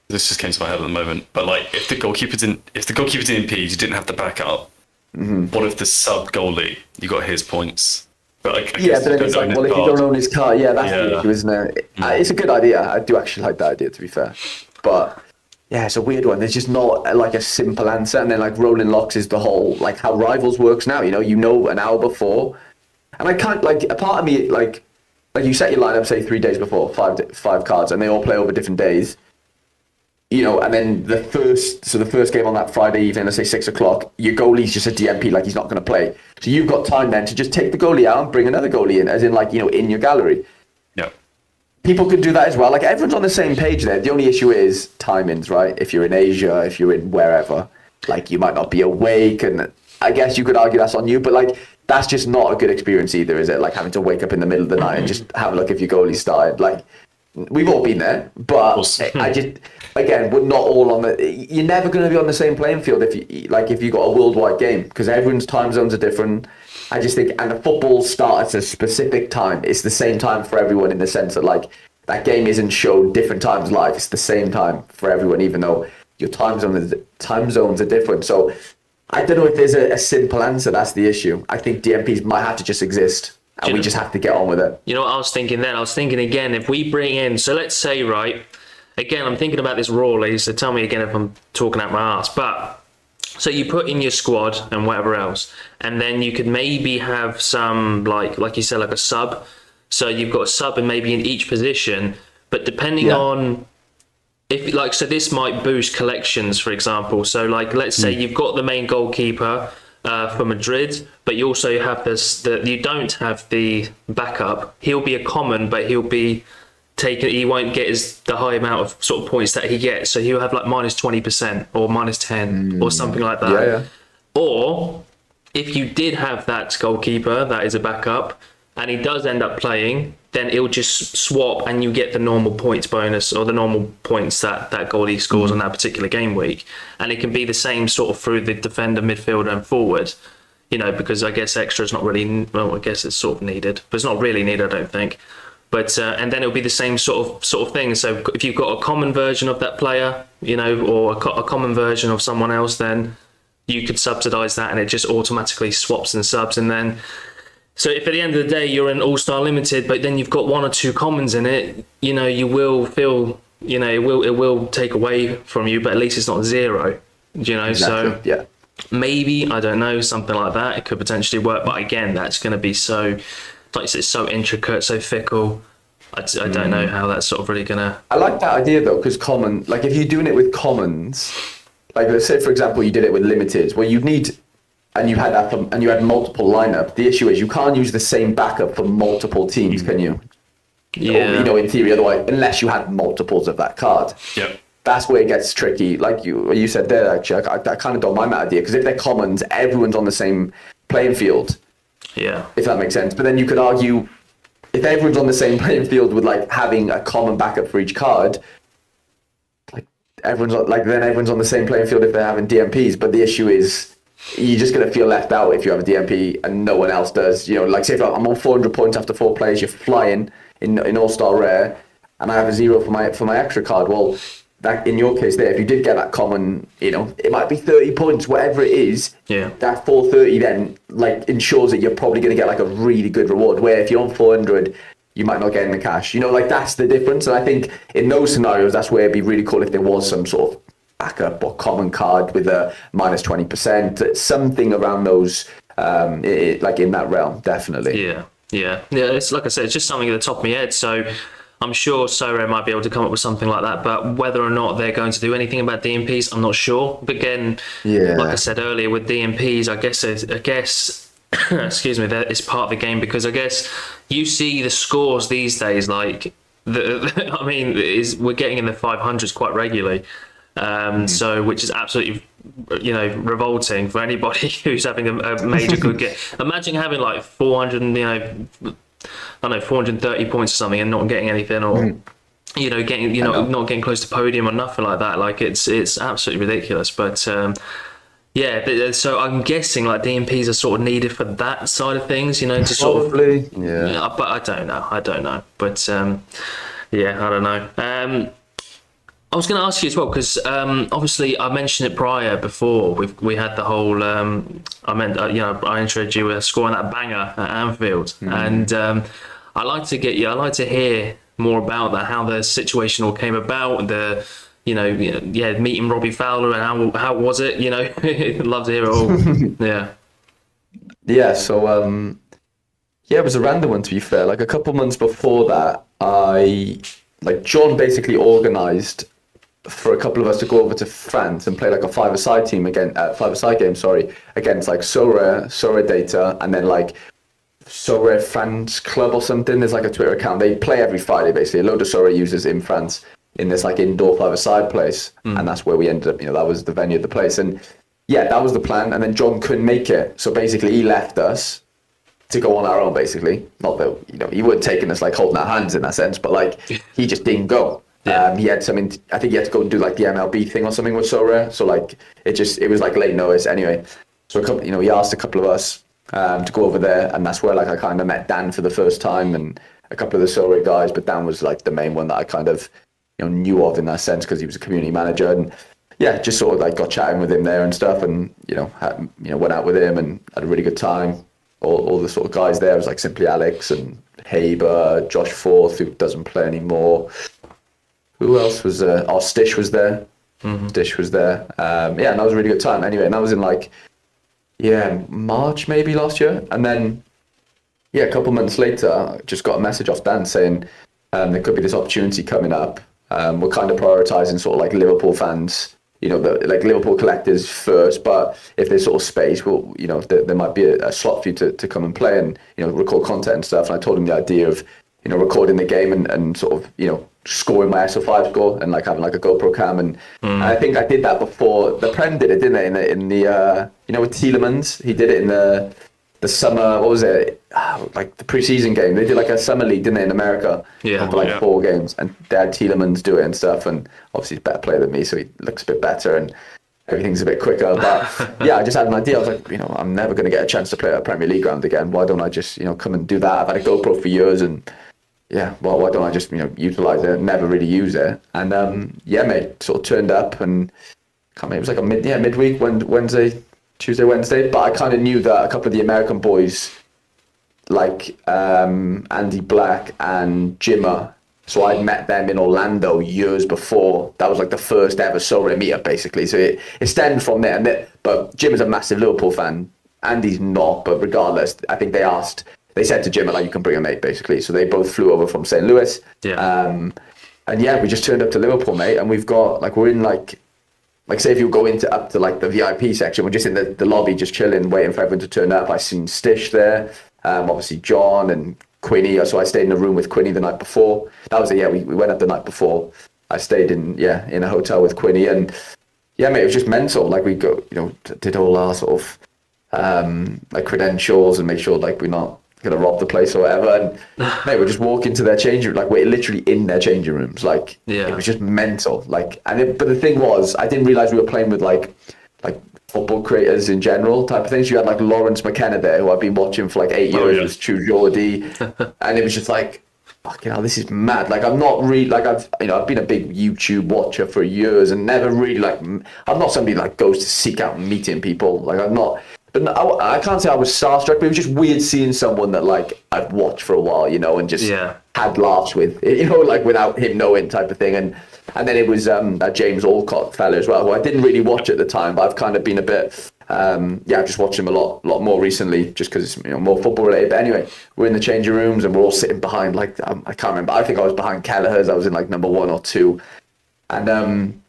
this just came to my head at the moment? But like, if the goalkeeper didn't impede, you didn't have the backup. What if the sub goalie, you got his points? But like, But then it's like, well, if you don't own his car, that's the issue, isn't it? It's a good idea. I do actually like that idea, to be fair. But yeah, it's a weird one. There's just not like a simple answer. And then like rolling locks is the whole, like, how Rivals works now. You know an hour before. And I can't, like, a part of me, like you set your lineup, say 3 days before, five cards, and they all play over different days. And then the first game on that Friday evening, let's say 6 o'clock, your goalie's just a DMP, like, he's not going to play. So you've got time then to just take the goalie out and bring another goalie in, as in, like, in your gallery. Yeah. People could do that as well. Like, everyone's on the same page there. The only issue is timings, right? If you're in Asia, if you're in wherever, like, you might not be awake, and I guess you could argue that's on you, but, like, that's just not a good experience either, is it? Like, having to wake up in the middle of the night and just have a look if your goalie started. Like, we've all been there, but I just, again, we're not all on the. You're never going to be on the same playing field if you got a worldwide game, because everyone's time zones are different. I just think, and the football starts at a specific time. It's the same time for everyone, in the sense that, like, that game isn't shown different times live. It's the same time for everyone, even though your time zones are different. So I don't know if there's a simple answer. That's the issue. I think DMPs might have to just exist, and we just have to get on with it. You know what I was thinking then? I was thinking again, if we bring in, so let's say, right, again, I'm thinking about this rawly, so tell me again if I'm talking out my ass, but so you put in your squad and whatever else, and then you could maybe have some, like you said, like a sub. So you've got a sub and maybe in each position, but depending on, if, like, so this might boost collections, for example. So, like, let's say you've got the main goalkeeper for Madrid, but you also have you don't have the backup. He'll be a common, but he'll be taken. He won't get the high amount of sort of points that he gets. So he'll have like minus 20% or minus 10 or something like that. Yeah. Or if you did have that goalkeeper that is a backup, and he does end up playing, then it'll just swap and you get the normal points bonus, or the normal points that goalie scores on that particular game week. And it can be the same sort of through the defender, midfielder and forward, because I guess extra is not really, well, I guess it's sort of needed, but it's not really needed, I don't think. But and then it'll be the same sort of thing. So if you've got a common version of that player, or a common version of someone else, then you could subsidize that and it just automatically swaps and subs. And then, so if at the end of the day you're in All-Star Limited, but then you've got one or two commons in it, you will feel, it will take away from you, but at least it's not zero, Exactly. So yeah, maybe, I don't know, something like that, it could potentially work. But again, that's going to be so, like you said, so intricate, so fickle. I don't know how that's sort of really going to... I like that idea, though, because common, like, if you're doing it with commons, like, let's say, for example, you did it with limiteds, where you need... And you had that, and you had multiple lineup. The issue is you can't use the same backup for multiple teams, can you? Yeah. Or, in theory, otherwise, unless you had multiples of that card. Yep. That's where it gets tricky. Like you said there, actually, I kind of don't mind that idea, because if they're commons, everyone's on the same playing field. Yeah. If that makes sense. But then you could argue, if everyone's on the same playing field with, like, having a common backup for each card, like, then everyone's on the same playing field if they're having DMPs. But the issue is, you're just going to feel left out if you have a DMP and no one else does. Like, say if I'm on 400 points after 4 players, you're flying in All-Star Rare, and I have a 0 for my extra card. Well, that, in your case there, if you did get that common, it might be 30 points, whatever it is. Yeah. That 430 then, like, ensures that you're probably going to get, like, a really good reward, where if you're on 400, you might not get in the cash. Like, that's the difference. And I think in those scenarios, that's where it'd be really cool if there was some sort of backup or common card with a minus 20%, something around those, like, in that realm, definitely. Yeah. It's like I said, it's just something at the top of my head. So I'm sure Sorare might be able to come up with something like that, but whether or not they're going to do anything about DMPs, I'm not sure. But again, like I said earlier, with DMPs, I guess, excuse me, that is part of the game, because I guess you see the scores these days, like we're getting in the 500s quite regularly. So, which is absolutely, revolting for anybody who's having a major good game. Imagine having like 400, 430 points or something and not getting anything, or getting not getting close to podium or nothing like that. Like it's absolutely ridiculous. But so I'm guessing like DMPs are sort of needed for that side of things, to sort of. Yeah. But I don't know. But I don't know. I was going to ask you as well, because obviously I mentioned it before. We had the whole. I introduced you with scoring that banger at Anfield, and I like to hear more about that, how the situation all came about, meeting Robbie Fowler, and how was it? I'd love to hear it all. Yeah. Yeah. So it was a random one, to be fair. Like a couple months before that, John basically organised for a couple of us to go over to France and play like a five-a-side team five-a-side game, against like Sorare Data, and then like Sorare France Club or something. There's like a Twitter account. They play every Friday, basically. A load of Sorare users in France in this like indoor five-a-side place, and that's where we ended up. That was the venue of the place, and that was the plan. And then John couldn't make it, so basically he left us to go on our own, basically. Not that he weren't taking us like holding our hands in that sense, but like he just didn't go. Yeah. He had something. I think he had to go and do like the MLB thing or something with Sorare. So like it was like late notice anyway. So he asked a couple of us to go over there, and that's where like I kind of met Dan for the first time, and a couple of the Sorare guys. But Dan was like the main one that I kind of knew of in that sense, because he was a community manager, and just sort of like got chatting with him there and stuff, and went out with him and had a really good time. All the sort of guys there was like Simply Alex and Haber, Josh Forth, who doesn't play anymore. Who else was there? Oh, Stish was there. Stish was there. And that was a really good time. Anyway, and that was in like, March maybe last year. And then, a couple months later, I just got a message off Dan saying there could be this opportunity coming up. We're kind of prioritising sort of like Liverpool fans, like Liverpool collectors first. But if there's sort of space, there might be a slot for you to come and play and, record content and stuff. And I told him the idea of, recording the game and sort of, scoring my SO5 score and like having like a GoPro cam. And I think I did that before the Prem did it, didn't they? In the with Tielemans, he did it in the summer, what was it? Like the preseason game. They did like a summer league, didn't they, in America? Yeah. For like 4 games. And they had Tielemans do it and stuff. And obviously he's a better player than me, so he looks a bit better and everything's a bit quicker. But I just had an idea. I was like, I'm never going to get a chance to play at a Premier League ground again. Why don't I just, come and do that? I've had a GoPro for years, and why don't I just, utilize it? Never really use it. And mate, sort of turned up, and I can't remember, it was like a midweek, Tuesday, Wednesday. But I kind of knew that a couple of the American boys, like Andy Black and Jimmer, so I'd met them in Orlando years before. That was like the first ever Sorare meetup, basically. So it stemmed from there. But Jim is a massive Liverpool fan. Andy's not, but regardless, I think they said to Jim, like, you can bring a mate, basically. So they both flew over from St. Louis. Yeah. We just turned up to Liverpool, mate. And we've got, like, we're in, like say if you go up to, like, the VIP section, we're just in the lobby, just chilling, waiting for everyone to turn up. I seen Stish there, obviously John and Quinny. So I stayed in a room with Quinny the night before. That was it, we went up the night before. I stayed in a hotel with Quinny. And, mate, it was just mental. Like, we did all our sort of, like, credentials and make sure, like, we're not going to rob the place or whatever. And mate, we're just walking to their changing room, like we're literally in their changing rooms. Like it was just mental. Like, but the thing was, I didn't realize we were playing with like football creators in general type of things. You had like Lawrence McKenna there, who I've been watching for like 8 years, was True Geordie, and it was just like, fucking hell, this is mad. Like, I'm not really like I've been a big YouTube watcher for years and never really like, I'm not somebody like goes to seek out meeting people. Like, I'm not. But I can't say I was starstruck, but it was just weird seeing someone that like I've watched for a while, and just had laughs with, like without him knowing type of thing. And then it was that James Alcott fella as well, who I didn't really watch at the time, but I've kind of been a bit, I've just watched him a lot more recently, just because it's more football related. But anyway, we're in the changing rooms and we're all sitting behind like I can't remember. I think I was behind Kelleher's. I was in like number 1 or 2, and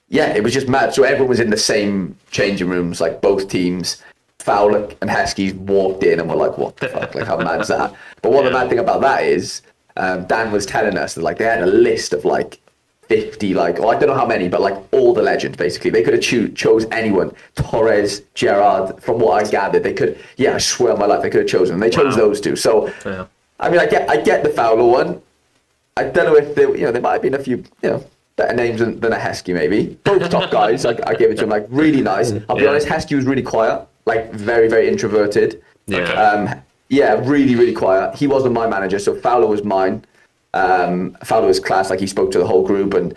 it was just mad. So everyone was in the same changing rooms, like both teams. Fowler and Heskey walked in and were like, what the fuck? Like, how mad is that? But the mad thing about that is, Dan was telling us that like they had a list of like 50, like, or I don't know how many, but like all the legends basically. They could have chose anyone. Torres, Gerrard, from what I gathered, they could. Yeah, I swear on my life, they could have chosen them. They chose those two. So, I mean, I get the Fowler one. I don't know if there might have been a few, better names than a Heskey maybe. Both top guys. I gave it to him, like really nice. I'll be honest, Heskey was really quiet, like very, very introverted. Really, really quiet. He wasn't my manager, so Fowler was mine. Fowler was class, like he spoke to the whole group and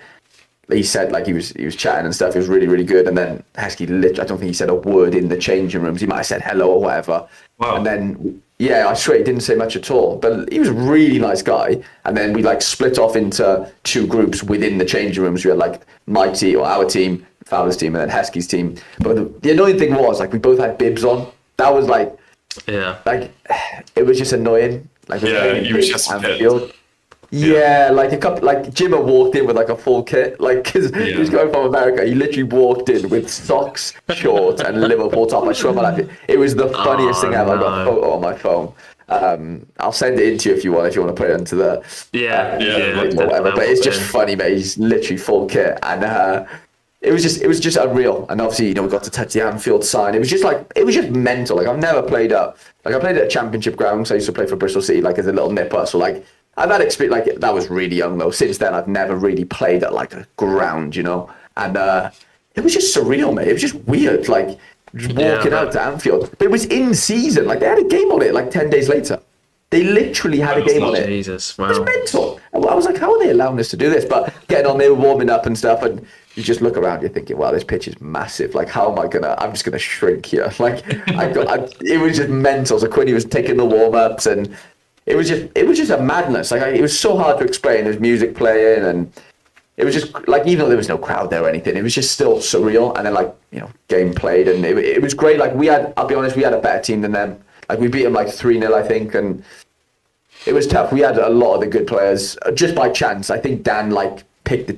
he said like he was chatting and stuff. He was really, really good. And then Heskey I don't think he said a word in the changing rooms. He might have said hello or whatever. Wow. And then I swear he didn't say much at all. But he was a really nice guy. And then we like split off into two groups within the changing rooms. We had like my team or our team, Fowler's team, and then Heskey's team. But the annoying thing was like we both had bibs on. That was like it was just annoying. Like you were just like a couple, like Jimmer walked in with like a full kit, like because he was going from America. He literally walked in with socks, shorts, and Liverpool top. I swear my life, it was the funniest thing ever. I got a photo on my phone. I'll send it in to you if you want to put it into the whatever. But it's just funny, mate. He's literally full kit, and it was just unreal. And obviously, we got to touch the Anfield sign. It was just mental. Like I've never played up. Like I played at a championship ground. So I used to play for Bristol City, like as a little nipper. So like I've had experience. Like that was really young though. Since then, I've never really played at like a ground, And it was just surreal, mate. It was just weird, like just walking out to Anfield. But it was in season. Like they had a game on it. Like 10 days later, they literally had a game on it. Jesus, wow. It was mental. I was like, how are they allowing us to do this? But getting on, they were warming up and stuff, and you just look around, you're thinking, wow, this pitch is massive. Like, how am I I'm just gonna shrink here. Like, it was just mental. So Quinny was taking the warm ups, and it was just a madness. Like, it was so hard to explain. There's music playing, and it was just like, even though there was no crowd there or anything, it was just still surreal. And then like, game played, and it was great. Like I'll be honest, we had a better team than them. Like we beat them like 3-0, I think, and it was tough. We had a lot of the good players just by chance. I think Dan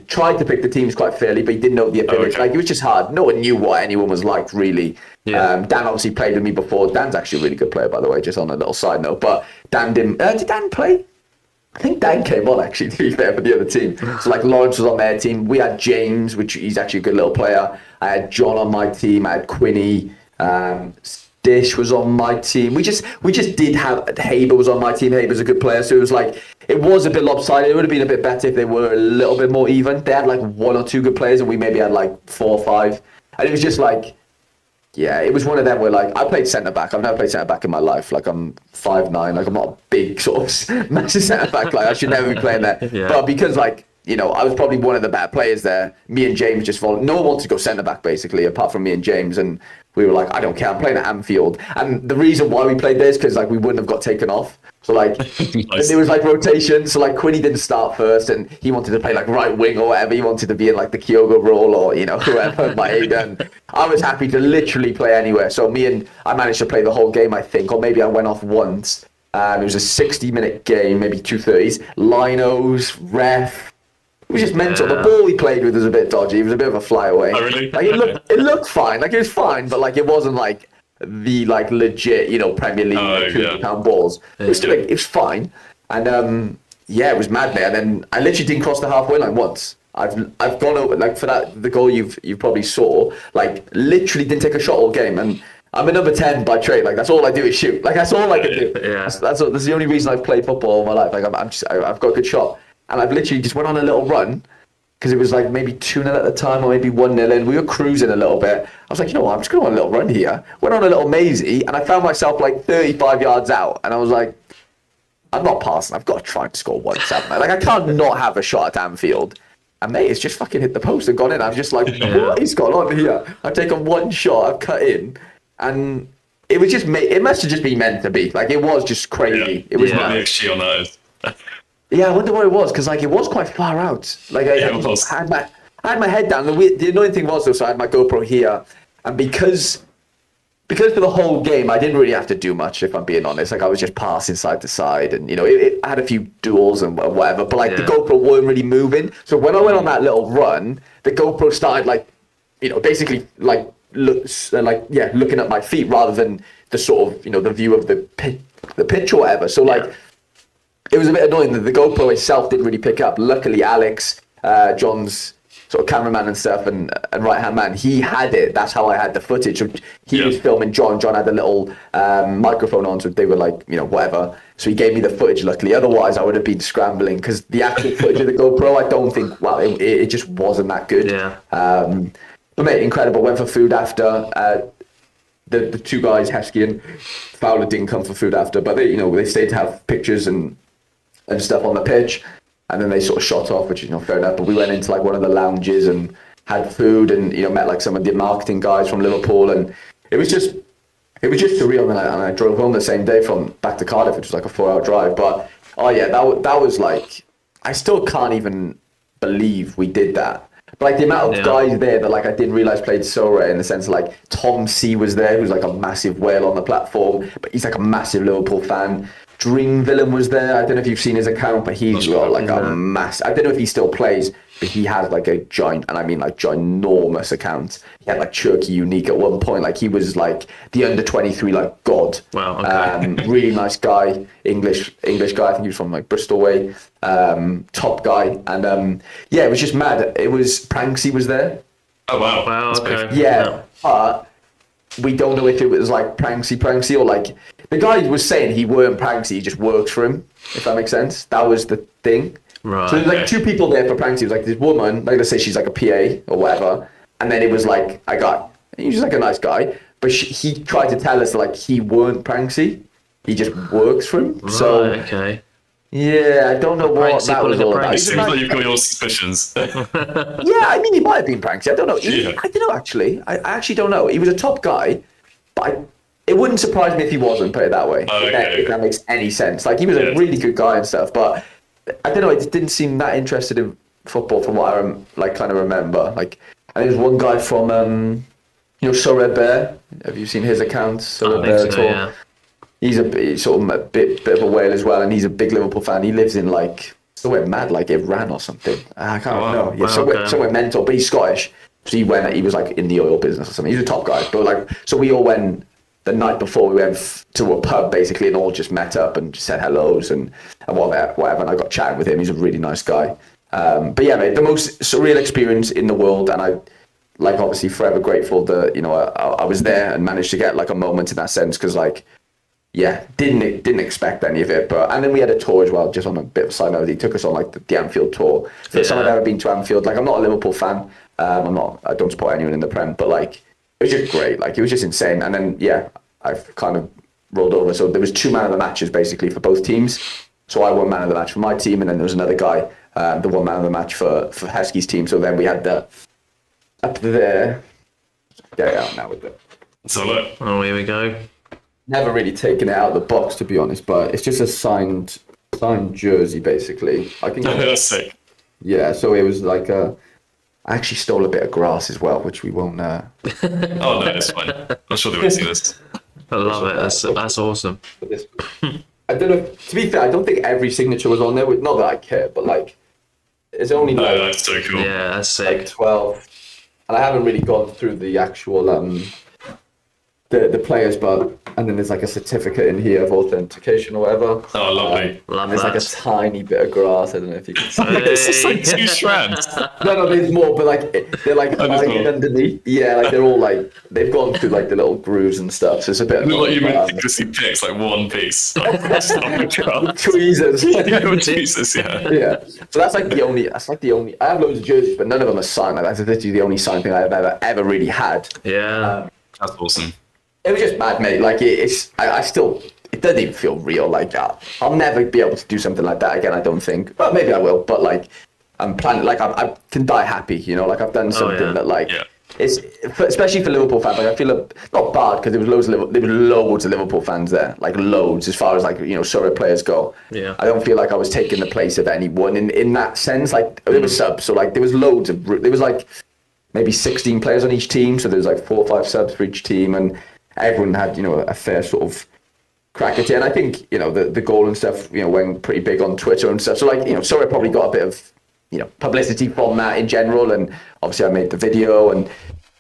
tried to pick the teams quite fairly, but he didn't know the ability. Okay. Like it was just hard. No one knew what anyone was like, really. Dan obviously played with me before. Dan's actually a really good player, by the way, just on a little side note. But Dan didn't. Did Dan play? I think Dan came on actually, to be fair, for the other team. So like Lawrence was on their team. We had James, which he's actually a good little player. I had John on my team. I had Quinny. Dish was on my team. We just did have Haber was on my team. Haber's a good player, so it was like it was a bit lopsided. It would have been a bit better if they were a little bit more even. They had like 1 or 2 good players, and we maybe had like 4 or 5. And it was just like, it was one of them where like I played centre back. I've never played centre back in my life. Like I'm 5'9". Like I'm not a big sort of massive centre back. Like I should never be playing there. But because like I was probably one of the better players there. Me and James just followed. No one wanted to go centre back basically, apart from me and James, and we were like, I don't care, I'm playing at Anfield. And the reason why we played there is because like we wouldn't have got taken off. So like nice. There was like rotation. So like Quinny didn't start first, and he wanted to play like right wing or whatever. He wanted to be in like the Kyogo role or whoever might have done. I was happy to literally play anywhere. So I managed to play the whole game, I think, or maybe I went off once. It was a 60-minute game, maybe 2:30s. Linos, ref. It was just mental. The ball he played with was a bit dodgy. It was a bit of a flyaway. Oh, really? Like it looked fine. Like it was fine, but like it wasn't like the like legit, Premier League £200 balls. It was still it was fine. And it was mad there. And then I literally didn't cross the halfway line once. I've gone over like for the goal you probably saw. Like literally didn't take a shot all game. And I'm a number 10 by trade. Like that's all I do is shoot. Like that's all I can do. Yeah. That's the only reason I've played football all my life. Like I've got a good shot. And I've literally just went on a little run because it was like maybe 2-0 at the time or maybe 1-0 and we were cruising a little bit. I was like, what, I'm just going on a little run here. Went on a little mazy and I found myself like 35 yards out and I was like, I'm not passing. I've got to try and score once, haven't I? Like I can't not have a shot at Anfield. And mate, it's just fucking hit the post and gone in. I'm just like, what is going on here? I've taken one shot, I've cut in and it was just, it must have just been meant to be. Like it was just crazy. It was the XG on that is... Yeah, I wonder what it was because like it was quite far out. Like I had my head down. The annoying thing was though, so I had my GoPro here, and because for the whole game I didn't really have to do much. If I'm being honest, like I was just passing side to side, and I had a few duels and whatever. But like the GoPro weren't really moving. So when I went on that little run, the GoPro started like, basically like looking at my feet rather than the sort of the view of the pitch or whatever. So like. It was a bit annoying that the GoPro itself didn't really pick up. Luckily, Alex John's sort of cameraman and stuff and right hand man, he had it. That's how I had the footage. So he was filming John. John had a little microphone on, so they were like, whatever. So he gave me the footage, luckily. Otherwise, I would have been scrambling because the actual footage of the GoPro, I don't think, it just wasn't that good. Yeah. But mate, incredible. Went for food after. The two guys, Heskey and Fowler, didn't come for food after, but they stayed to have pictures and stuff on the pitch. And then they sort of shot off, which is fair enough. But we went into like one of the lounges and had food, and met like some of the marketing guys from Liverpool, and it was just surreal. And I drove home the same day from back to Cardiff, which was like a 4-hour drive. But that was like, I still can't even believe we did that. But like the amount of guys there that like I didn't realize played Sorare, in the sense of like Tom C was there, who's like a massive whale on the platform, but he's like a massive Liverpool fan. Dream Villain was there. I don't know if you've seen his account, but he's got like a massive, I don't know if he still plays, but he has like a giant, and I mean like ginormous account. He had like Turkey Unique at one point. Like he was like the under 23 like god. Wow. Okay. Really nice guy, English guy. I think he was from like Bristol way. Top guy, and it was just mad. It was Pranksy was there. Oh wow. Wow. Okay. Yeah. But we don't know if it was like Pranksy or like the guy was saying he weren't Pranksy, he just works for him, if that makes sense. That was the thing. Right. So there's like two people there for Pranksy. It was like this woman, like let's say she's like a PA or whatever, and then it was like a guy. He was just like a nice guy, but he tried to tell us like he weren't Pranksy, he just works for him. Right, so okay. yeah, I don't know what that was all about. Seems like you've got your suspicions. Yeah, I mean, he might have been Pranksy. I don't know. I don't know, actually. I actually don't know. He was a top guy, but it wouldn't surprise me if he wasn't, put it that way. If that makes any sense. Like, he was a really good guy and stuff, but I don't know, it just didn't seem that interested in football from what I kind of remember. Like, and there's one guy from, Sorare Bear. Have you seen his account? Sorare Bear at all? Yeah. He's sort of a bit of a whale as well, and he's a big Liverpool fan. He lives in like somewhere mad, like Iran or something. I can't know. Yeah, somewhere mental. But he's Scottish, so he was like in the oil business or something. He's a top guy. But like, so we all went the night before. We went to a pub basically, and all just met up and just said hellos and whatever. And I got chatting with him. He's a really nice guy. But yeah, mate, the most surreal experience in the world, and I like obviously forever grateful that I was there and managed to get like a moment in that sense, because like. Yeah, didn't expect any of it, and then we had a tour as well. Just on a bit of a side note, he took us on like the Anfield tour. First time I've ever been to Anfield. Like, I'm not a Liverpool fan. I don't support anyone in the Prem, but like it was just great. Like, it was just insane. And then I've kind of rolled over. So there was 2 man of the matches basically for both teams. So I won man of the match for my team, and then there was another guy, the one man of the match for Heskey's team. So then we had the up there. Get it out now with it. So look. Oh, here we go. Never really taken it out of the box, to be honest, but it's just a signed jersey, basically. I can. That's sick. Yeah, so it was like I actually stole a bit of grass as well, which we won't. Oh no, it's fine. I'm sure they won't see this. I love it. That's awesome. I don't know. To be fair, I don't think every signature was on there. Not that I care, but like, it's only like. Oh, that's so cool. Yeah, that's sick. Like 12, and I haven't really gone through the actual the players, and then there's like a certificate in here of authentication or whatever. Oh, lovely. Love there's that. like a tiny bit of grass. I don't know if you can see. It's just like 2 strands. No, there's more, but like they're like hiding underneath. Yeah, like they're all like they've gone through like the little grooves and stuff. So it's a bit. Look like you meticulously picks like one piece. Tweezers. Jesus, yeah. Yeah. So that's like the only. I have loads of jerseys, but none of them are signed. Like, that's literally the only signed thing I've ever really had. Yeah. That's awesome. It was just mad, mate. Like I still, it doesn't even feel real. Like that. I'll never be able to do something like that again. I don't think. Well, maybe I will, but like I'm planning. Like I can die happy. Like I've done something that like it's especially for Liverpool fans. Like I feel not bad because there was loads of Liverpool fans there. Like loads as far as like Sorare players go. Yeah. I don't feel like I was taking the place of anyone in that sense. Like there was subs, so like there was loads of there was like maybe 16 players on each team. So there was like 4 or 5 subs for each team and. Everyone had, a fair sort of crack at it. And I think, the goal and stuff, went pretty big on Twitter and stuff. So, like, Sorare probably got a bit of, publicity from that in general. And obviously I made the video and,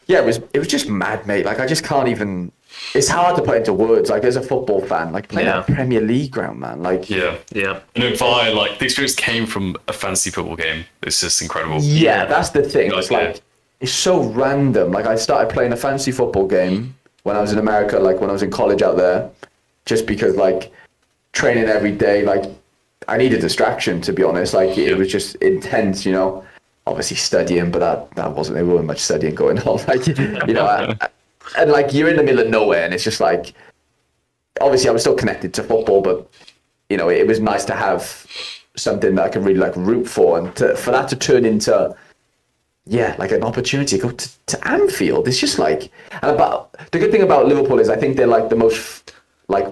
yeah, it was just mad, mate. Like, I just can't even it's hard to put into words. Like as a football fan, like playing Yeah. at a Premier League ground, man. Like Yeah. Yeah. And via like the experience came from a fantasy football game. It's just incredible. yeah, that's the thing. No It's idea. like it's so random. Like I started playing a fantasy football game when I was in America, like when I was in college out there, just because like training every day, like I needed distraction to be honest. Like it was just intense, you know. Obviously studying, but that wasn't there wasn't much studying going on. Like you know, and like you're in the middle of nowhere, and it's just like obviously I was still connected to football, but you know it was nice to have something that I could really like root for, and for that to turn into like an opportunity to go to Anfield. It's just like, and about the good thing about Liverpool is I think they're like the most like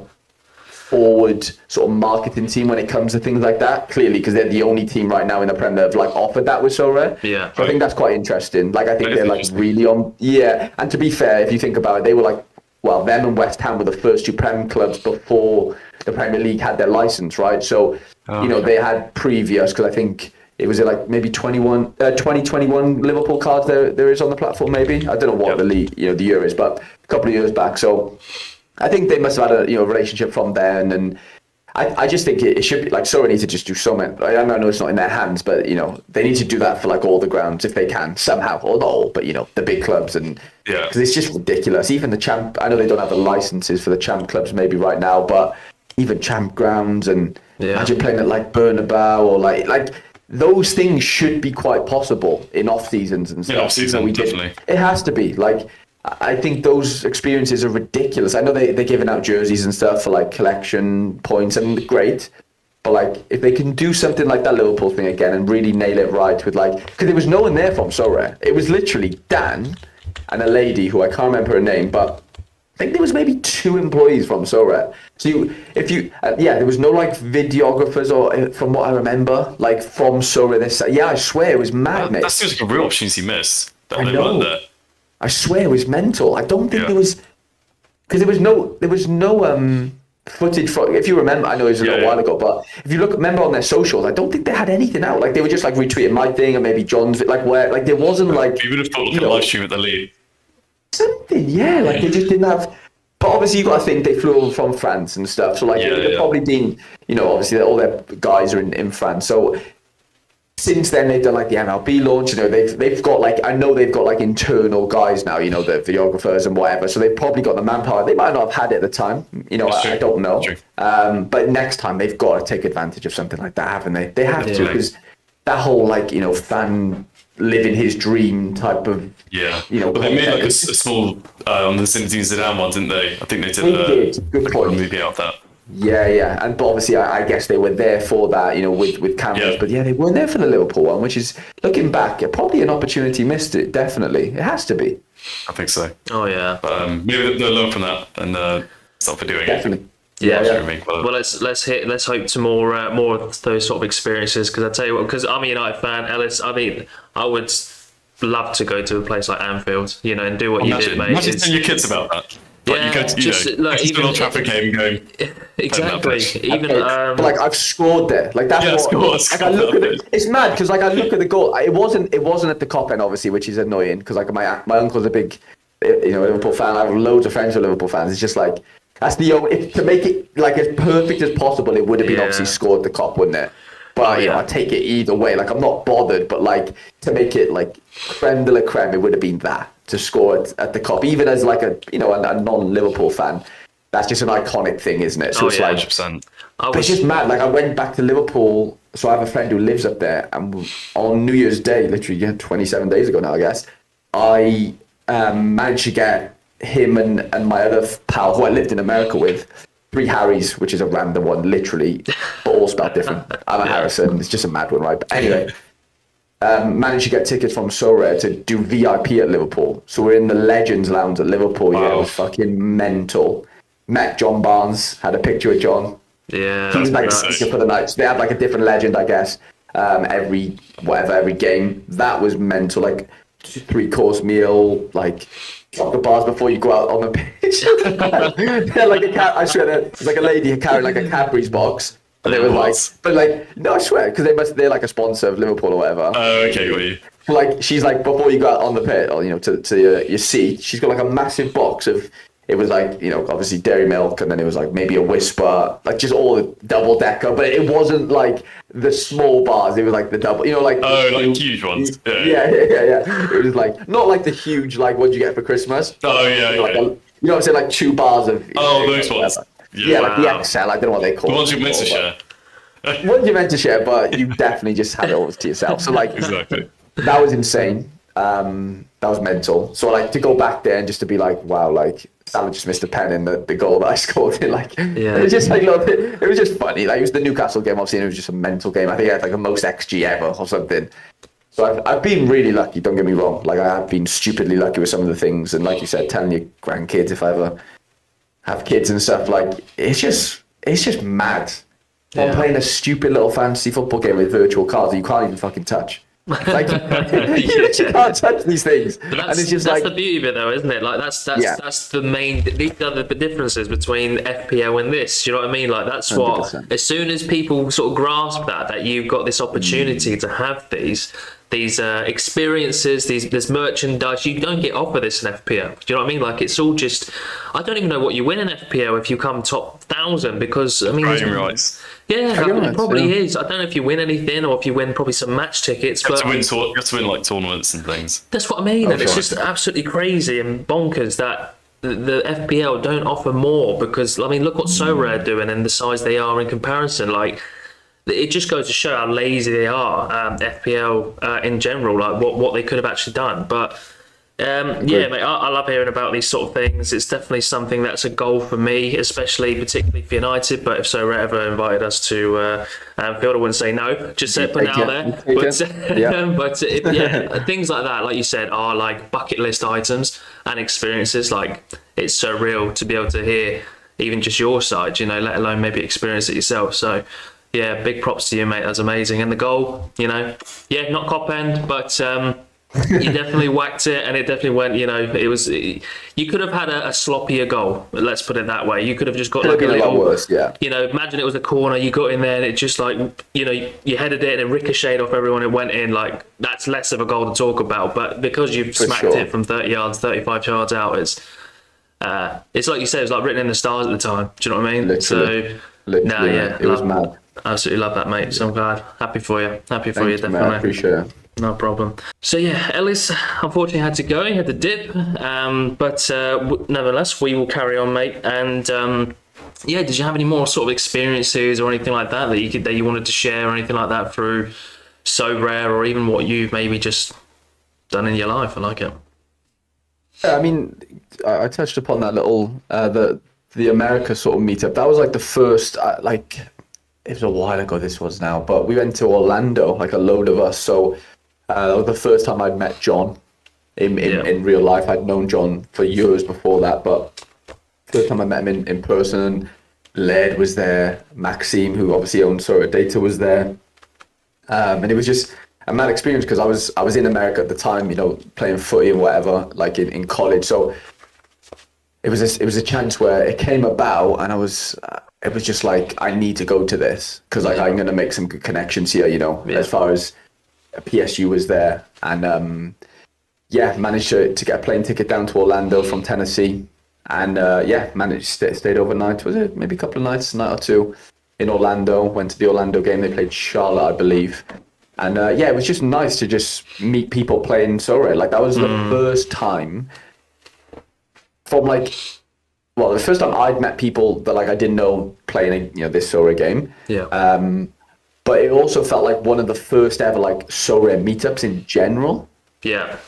forward sort of marketing team when it comes to things like that. Clearly, because they're the only team right now in the Prem that have like offered that with Sorare. Yeah. So I think that's quite interesting. Like I think That is they're like interesting. really on. Yeah, and to be fair, if you think about it, they were like, well, them and West Ham were the first two Prem clubs before the Premier League had their license, right? So you know they had previous because I think. It was like maybe 2021 Liverpool cards there is on the platform maybe. I don't know what the league, you know, the year is, but a couple of years back. So I think they must have had a relationship from then, and I just think it should be like Sorare needs to just do so many. I know it's not in their hands, but you know they need to do that for like all the grounds if they can somehow, or not all, but you know the big clubs and because it's just ridiculous. Even the champ, I know they don't have the licenses for the champ clubs maybe right now, but even champ grounds and imagine playing at like Bernabeu or like. Those things should be quite possible in off seasons and stuff. Yeah, off season, We definitely. It has to be. Like, I think those experiences are ridiculous. I know they're giving out jerseys and stuff for like collection points, and great. But like, if they can do something like that Liverpool thing again and really nail it right with like, because there was no one there from Sorare. It was literally Dan and a lady who I can't remember her name, but I think there was maybe 2 employees from Sorare. So there was no like videographers or from what I remember, like from Sorare. I swear it was mad, mate. That seems like a real opportunity missed. That I they know. weren't there. I swear it was mental. I don't think there was, because there was no footage for. If you remember, I know it was a little while ago, but if you remember on their socials, I don't think they had anything out. Like they were just like retweeting my thing and maybe John's, like where, like there wasn't like. You would have thought like a live stream at the league. Something, like they just didn't have. But obviously, you got to think they flew over from France and stuff. So like they've probably been, obviously all their guys are in France. So since then they've done like the MLB launch. They've got like they've got like internal guys now. The videographers and whatever. So they've probably got the manpower. They might not have had it at the time. I don't know. But next time they've got to take advantage of something like that, haven't they? They have to, because that whole like fan living his dream type of but they made like a small on the Zinedine Zidane one, didn't they? I think they did good point. movie out of that. But obviously I guess they were there for that, with cameras. But they weren't there for the Liverpool one, which is, looking back, probably an opportunity missed. It definitely, it has to be. I think so. Oh yeah. But maybe they'll learn from that and stop for doing Definitely. it. Well, let's hope to more of those sort of experiences, because I tell you what, because I'm a United fan, Ellis. I mean, I would love to go to a place like Anfield, and do what you did, mate. Imagine telling your kids about that. Like you go to, even Old Trafford game going. Exactly. Even but like I've scored there. Like that's what. Like I look at it. It's mad because like I look at the goal. It wasn't at the Cop End, obviously, which is annoying because like my uncle's a big Liverpool fan. I have loads of friends who are Liverpool fans. It's just like that's the only, to make it like as perfect as possible. It would have been obviously scored the Cop, wouldn't it? But I take it either way. Like I'm not bothered. But like to make it like creme de la creme, it would have been that. To score at the Cop, even as like a non-Liverpool fan, that's just an iconic thing, isn't it? So it's like 100%. But it's just mad. Like I went back to Liverpool, so I have a friend who lives up there, and on New Year's Day, literally 27 days ago now, I guess, I managed to get him and my other pal who I lived in America with 3 Harrys, which is a random one, literally, but all spelled different. I'm a Harrison. It's just a mad one, right? But anyway. Managed to get tickets from Sorare to do VIP at Liverpool. So we're in the Legends Lounge at Liverpool. Wow. Yeah, it was fucking mental. Met John Barnes, had a picture with John. Yeah. He's like a speaker for the night. So they have like a different legend, I guess, every game. That was mental. Like 3-course meal, like chocolate bars before you go out on the pitch. Yeah, like I swear, there's like a lady carrying like a Cadbury's box. And they were like, but like, no, I swear, because they're like a sponsor of Liverpool or whatever. Oh, okay, got you. Like, she's like, before you go out on the pit or, to your seat, she's got like a massive box of, it was like, obviously dairy milk, and then it was like maybe a Whisper, like just all the double decker, but it wasn't like the small bars. It was like the double, like huge ones. Yeah. It was like not like the huge like what you get for Christmas. Oh yeah, Like what I'm saying, like 2 bars of. Those ones. Yeah, like the XL. I don't know what they call. The ones you're meant to share. Ones you're meant to share, but you definitely just had it all to yourself. So like, Exactly. that was insane. That was mental. So like to go back there and just to be like, wow, like Salah just missed a pen in the goal that I scored in. Like, it was just like, it was just funny. Like, it was the Newcastle game, obviously, and it was just a mental game. I think I had like the most XG ever or something. So I've been really lucky. Don't get me wrong. Like, I have been stupidly lucky with some of the things. And like you said, telling your grandkids, if I ever have kids and stuff, like it's just mad. I'm playing a stupid little fantasy football game with virtual cards that you can't even fucking touch. Like you can't touch these things, and it's just that's the beauty of it, though, isn't it? Like that's the main. These are the differences between FPL and this. Do you know what I mean? Like that's what. 100%. As soon as people sort of grasp that you've got this opportunity to have these experiences, this merchandise, you don't get offered this in FPL. Do you know what I mean? Like it's all just. I don't even know what you win in FPL if you come top 1,000 because I mean. Rights. Yeah, it probably is. I don't know if you win anything or if you win probably some match tickets. You have to win like tournaments and things. That's what I mean. And it's just absolutely crazy and bonkers that the FPL don't offer more because, I mean, look what Sorare are doing and the size they are in comparison. Like, it just goes to show how lazy they are, FPL in general, like what they could have actually done. But yeah, mate, I love hearing about these sort of things. It's definitely something that's a goal for me, particularly for United. But if Sorare ever invited us to Anfield, I wouldn't say no. Just put it out there. But things like that, like you said, are like bucket list items and experiences. Like it's so real to be able to hear even just your side, let alone maybe experience it yourself. So yeah, big props to you, mate. That's amazing. And the goal, not cop end, but. You definitely whacked it, and it definitely went. It was. You could have had a sloppier goal. Let's put it that way. You could have just got like a little. Worse, yeah. Imagine it was a corner. You got in there, and it just like you headed it and it ricocheted off everyone. It went in. Like that's less of a goal to talk about. But because you've smacked it from 30 yards, 35 yards out, it's like you said. It's like written in the stars at the time. Do you know what I mean? Literally, it was mad. Absolutely love that, mate. So I'm glad. Happy for you. Thanks, definitely. Mate, I appreciate it. No problem. So yeah, Ellis unfortunately had to go. He had to dip. But nevertheless, we will carry on, mate. And did you have any more sort of experiences or anything like that that you wanted to share or anything like that through Sorare or even what you've maybe just done in your life? I like it. Yeah, I mean, I touched upon that little the America sort of meetup. That was like the first it was a while ago. This was now, but we went to Orlando, like a load of us. So. That was the first time I'd met John in real life. I'd known John for years before that, but first time I met him in person. Laird was there, Maxime, who obviously owns Sorare Data, was there, and it was just a mad experience because I was in America at the time, playing footy and whatever, like in college. So it was a chance where it came about, and it was just like I need to go to this because like I'm gonna make some good connections here, as far as. PSU was there, and managed to get a plane ticket down to Orlando from Tennessee, and stayed overnight. Was it maybe a couple of nights, a night or two in Orlando? Went to the Orlando game. They played Charlotte, I believe, and it was just nice to just meet people playing Sorare. Like that was the first time from the first time I'd met people that like I didn't know playing this Sorare game. Yeah. But it also felt like one of the first ever like Sorare meetups in general. Yeah.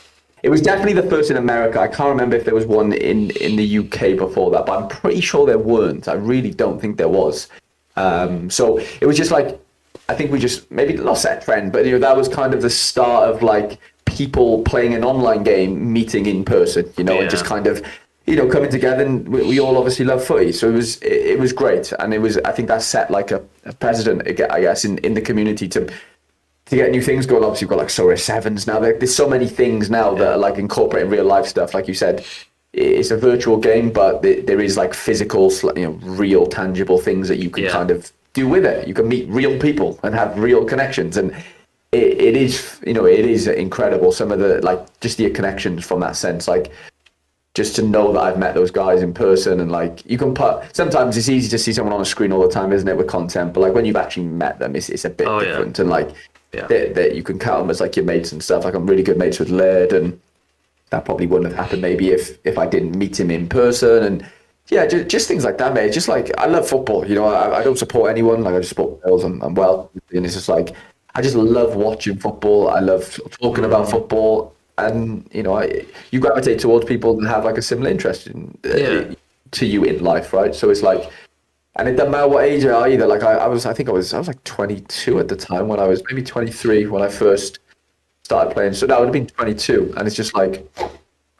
It was definitely the first in America. I can't remember if there was one in the UK before that, but I'm pretty sure there weren't. I really don't think there was. So it was just like, I think we just maybe lost that trend, but that was kind of the start of like people playing an online game, meeting in person, and just kind of, coming together, and we all obviously love footy. So it was great. And I think that set like a precedent, I guess, in the community to get new things going. Obviously, you've got like Sorare 7s now. There's so many things now that are like incorporating real life stuff. Like you said, it's a virtual game, but there is like physical, real tangible things that you can kind of do with it. You can meet real people and have real connections. And it is, it is incredible. Some of the, like, just the connections from that sense, like, just to know that I've met those guys in person, and like you can put. Sometimes it's easy to see someone on a screen all the time, isn't it, with content? But like when you've actually met them, it's a bit different, and like that you can count them as like your mates and stuff. Like I'm really good mates with Laird, and that probably wouldn't have happened maybe if I didn't meet him in person. And yeah, just things like that, mate. Just like I love football. You know, I don't support anyone. Like I just support Wales and well, and it's just like I just love watching football. I love talking about football, and you know, you gravitate towards people that have like a similar interest in to you in life, right? So it's like, and it doesn't matter what age you are either. Like I was like 22 at the time, when I was maybe 23 when I first started playing. So that would have been 22, and it's just like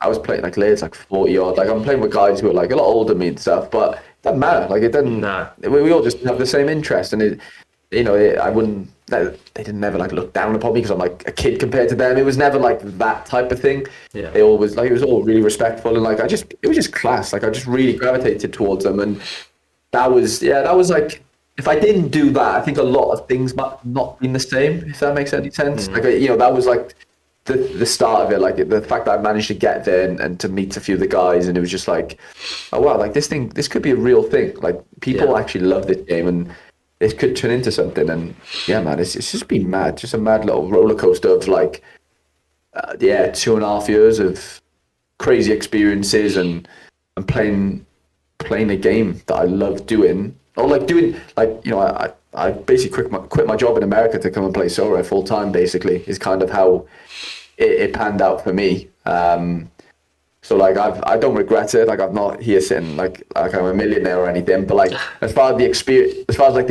I was playing like Laird's like 40 odd. Like I'm playing with guys who are like a lot older than me and stuff, but it doesn't matter. Like it doesn't. Nah. We all just have the same interest, and it, you know, I wouldn't. They didn't never like look down upon me because I'm like a kid compared to them. It was never like that type of thing. Yeah. They always like, it was all really respectful, and like it was just class. Like I just really gravitated towards them, and that was like, if I didn't do that, I think a lot of things might not been the same, if that makes any sense. Like, you know, that was like the start of it, like the fact that I managed to get there and to meet a few of the guys, and it was just like, oh wow, like this could be a real thing. Like people actually love this game, and it could turn into something. And yeah, man, it's just been mad, just a mad little roller coaster of like, 2.5 years of crazy experiences and playing a game that I love doing. Or like doing, like, you know, I basically quit my job in America to come and play Sorare full time, basically, is kind of how it panned out for me. So like I don't regret it. Like I'm not here sitting like I'm a millionaire or anything. But like as far as the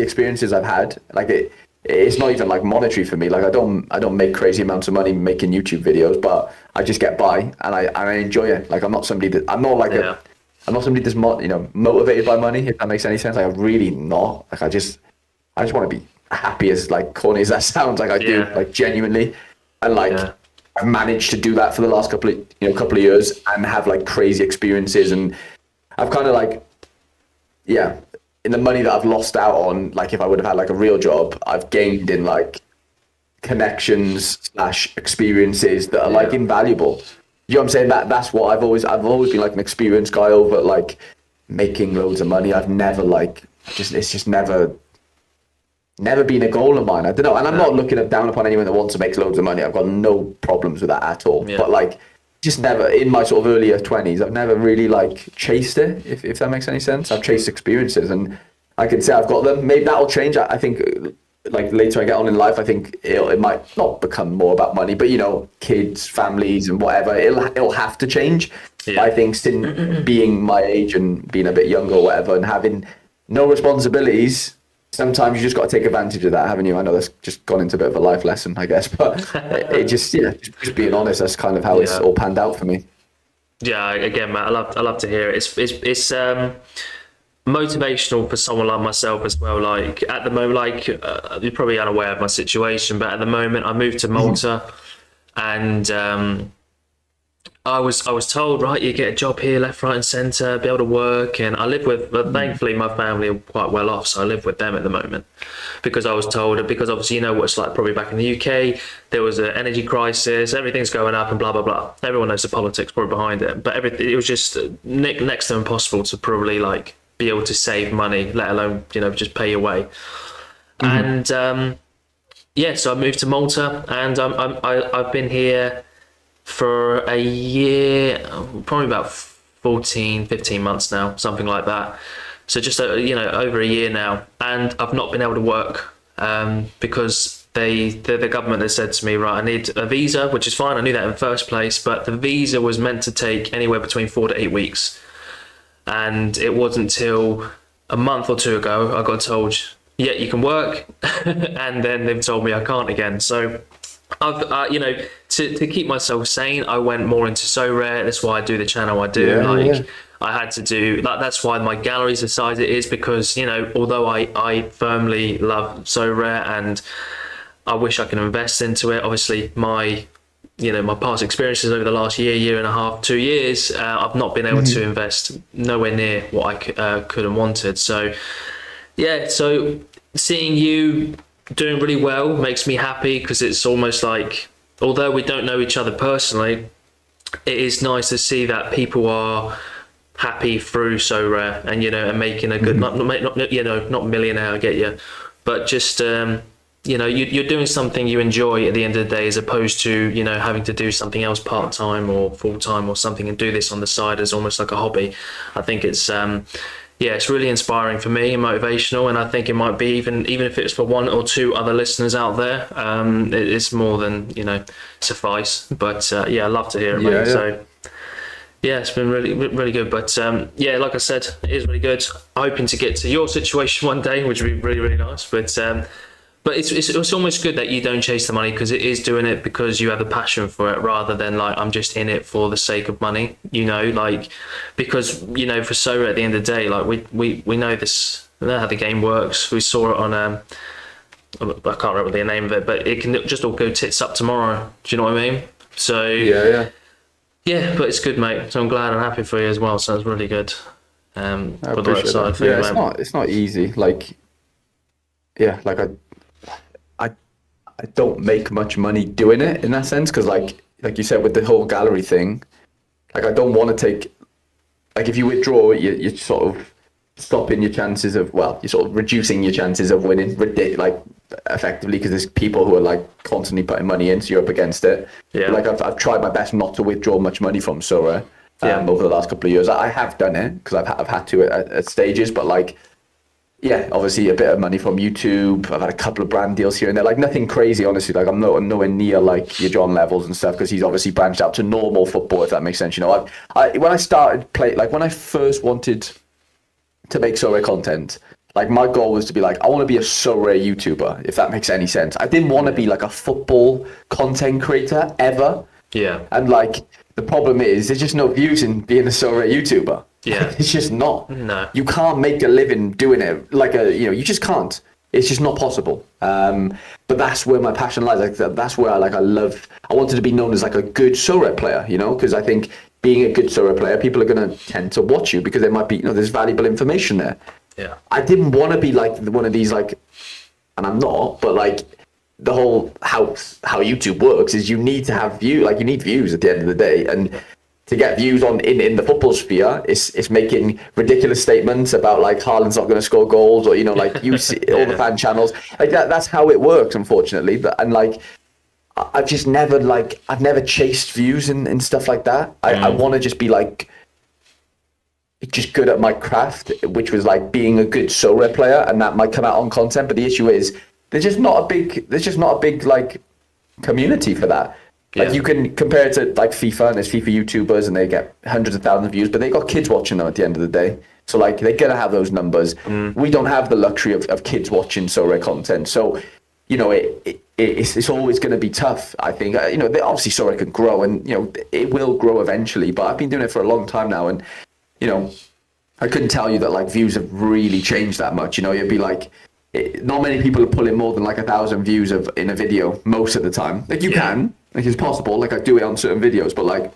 experiences I've had, like it's not even like monetary for me. Like I don't make crazy amounts of money making YouTube videos, but I just get by, and I enjoy it. Like I'm not somebody that's motivated by money, if that makes any sense. Like I'm really not. Like I just want to be happy, as like corny as that sounds. Like I do, like genuinely, and like I've managed to do that for the last couple of years and have like crazy experiences. And I've kind of like, in the money that I've lost out on, like if I would have had like a real job, I've gained in like connections / experiences that are like invaluable. You know what I'm saying? That's what I've always been like an experienced guy over like making loads of money. I've never like it's just never been a goal of mine. I don't know, and I'm not looking down upon anyone that wants to make loads of money. I've got no problems with that at all. Yeah. But like, just never in my sort of earlier 20s, I've never really like chased it. If that makes any sense, I've chased experiences, and I can say I've got them. Maybe that'll change. I think like later I get on in life, I think it might not become more about money, but you know, kids, families, and whatever. It'll have to change. Yeah. I think since being my age and being a bit younger or whatever, and having no responsibilities, sometimes you just got to take advantage of that, haven't you? I know that's just gone into a bit of a life lesson, I guess, but it just being honest, that's kind of how it's all panned out for me. Yeah, again, Matt, I love to hear it. It's motivational for someone like myself as well. Like at the moment, like you're probably unaware of my situation, but at the moment I moved to Malta, and I was told, right, you get a job here, left, right, and centre, be able to work, and I live with. But thankfully, my family are quite well off, so I live with them at the moment, because I was told, because obviously you know what it's like probably back in the UK, there was an energy crisis, everything's going up, and blah blah blah. Everyone knows the politics probably behind it, but it was just next to impossible to probably like be able to save money, let alone just pay your way. And so I moved to Malta, and I've been here for a year, probably about 15 months now, something like that. So just over a year now, and I've not been able to work because the government has said to me, right, I need a visa, which is fine. I knew that in the first place, but the visa was meant to take anywhere between 4 to 8 weeks. And it wasn't until a month or two ago I got told, yeah, you can work, and then they've told me I can't again. So I've, to keep myself sane, I went more into Sorare. That's why I do the channel I do. I had to do that. That's why my gallery's the size it is, because although I firmly love Sorare and I wish I could invest into it, obviously my past experiences over the last year and a half, 2 years, I've not been able to invest nowhere near what I could and wanted. So, so seeing you doing really well makes me happy, because it's almost like, although we don't know each other personally, it is nice to see that people are happy through Sorare, and and making a good, not millionaire, I get you, but just you're doing something you enjoy at the end of the day, as opposed to having to do something else part time or full time or something, and do this on the side as almost like a hobby. I think it's it's really inspiring for me and motivational, and I think it might be even if it's for one or two other listeners out there, it's more than suffice. But I love to hear it, mate. Yeah. So yeah, it's been really, really good. But like I said, it is really good. Hoping to get to your situation one day, which would be really, really nice. But it's almost good that you don't chase the money, because it is doing it because you have a passion for it, rather than like, I'm just in it for the sake of money, because for Sorare at the end of the day, like we know this, we know how the game works. We saw it on I can't remember the name of it, but it can just all go tits up tomorrow. Do you know what I mean? So yeah, but it's good, mate. So I'm glad and happy for you as well. Sounds really good. I For the right appreciate side that. for you, Yeah, man. it's not easy. Like, yeah, like I don't make much money doing it in that sense, because like you said with the whole gallery thing, like I don't want to take, like if you withdraw, you're sort of stopping your chances of, well, you're sort of reducing your chances of winning, like effectively, because there's people who are like constantly putting money in, so you're up against it. Yeah. Like I've tried my best not to withdraw much money from Sorare over the last couple of years. I have done it because I've had to at stages, but like, yeah, obviously a bit of money from YouTube. I've had a couple of brand deals here and there, like nothing crazy, honestly. Like I'm nowhere near like your John Levels and stuff, because he's obviously branched out to normal football, if that makes sense. When I started like when I first wanted to make Sorare content, like my goal was to be like, I want to be a Sorare YouTuber, if that makes any sense. I didn't want to be like a football content creator ever. Yeah. And like the problem is, there's just no views in being a Sorare YouTuber. Yeah. It's just not. No. You can't make a living doing it. Like you just can't. It's just not possible. But that's where my passion lies. Like that's where I wanted to be known as like a good Sorare player, because I think being a good Sorare player, people are going to tend to watch you because there might be, there's valuable information there. Yeah. I didn't want to be like one of these like, and I'm not, but like the whole how YouTube works is you need to have views. Like you need views at the end of the day, and to get views in the football sphere, it's making ridiculous statements about like Haaland's not going to score goals, or like you see all the fan channels like that. That's how it works, unfortunately. And like I've just never I've never chased views and stuff like that. I want to just be like just good at my craft, which was like being a good Sorare player, and that might come out on content. But the issue is there's just not a big like community for that. Like you can compare it to like FIFA, and there's FIFA YouTubers and they get hundreds of thousands of views, but they got kids watching them at the end of the day. So like they're gonna have those numbers. We don't have the luxury of kids watching Sorare content. So, it's always going to be tough, I think. Obviously Sorare can grow, and it will grow eventually. But I've been doing it for a long time now, and I couldn't tell you that like views have really changed that much. You'd be like, not many people are pulling more than like 1,000 views in a video most of the time. Like you can, like it's possible. Like I do it on certain videos, but like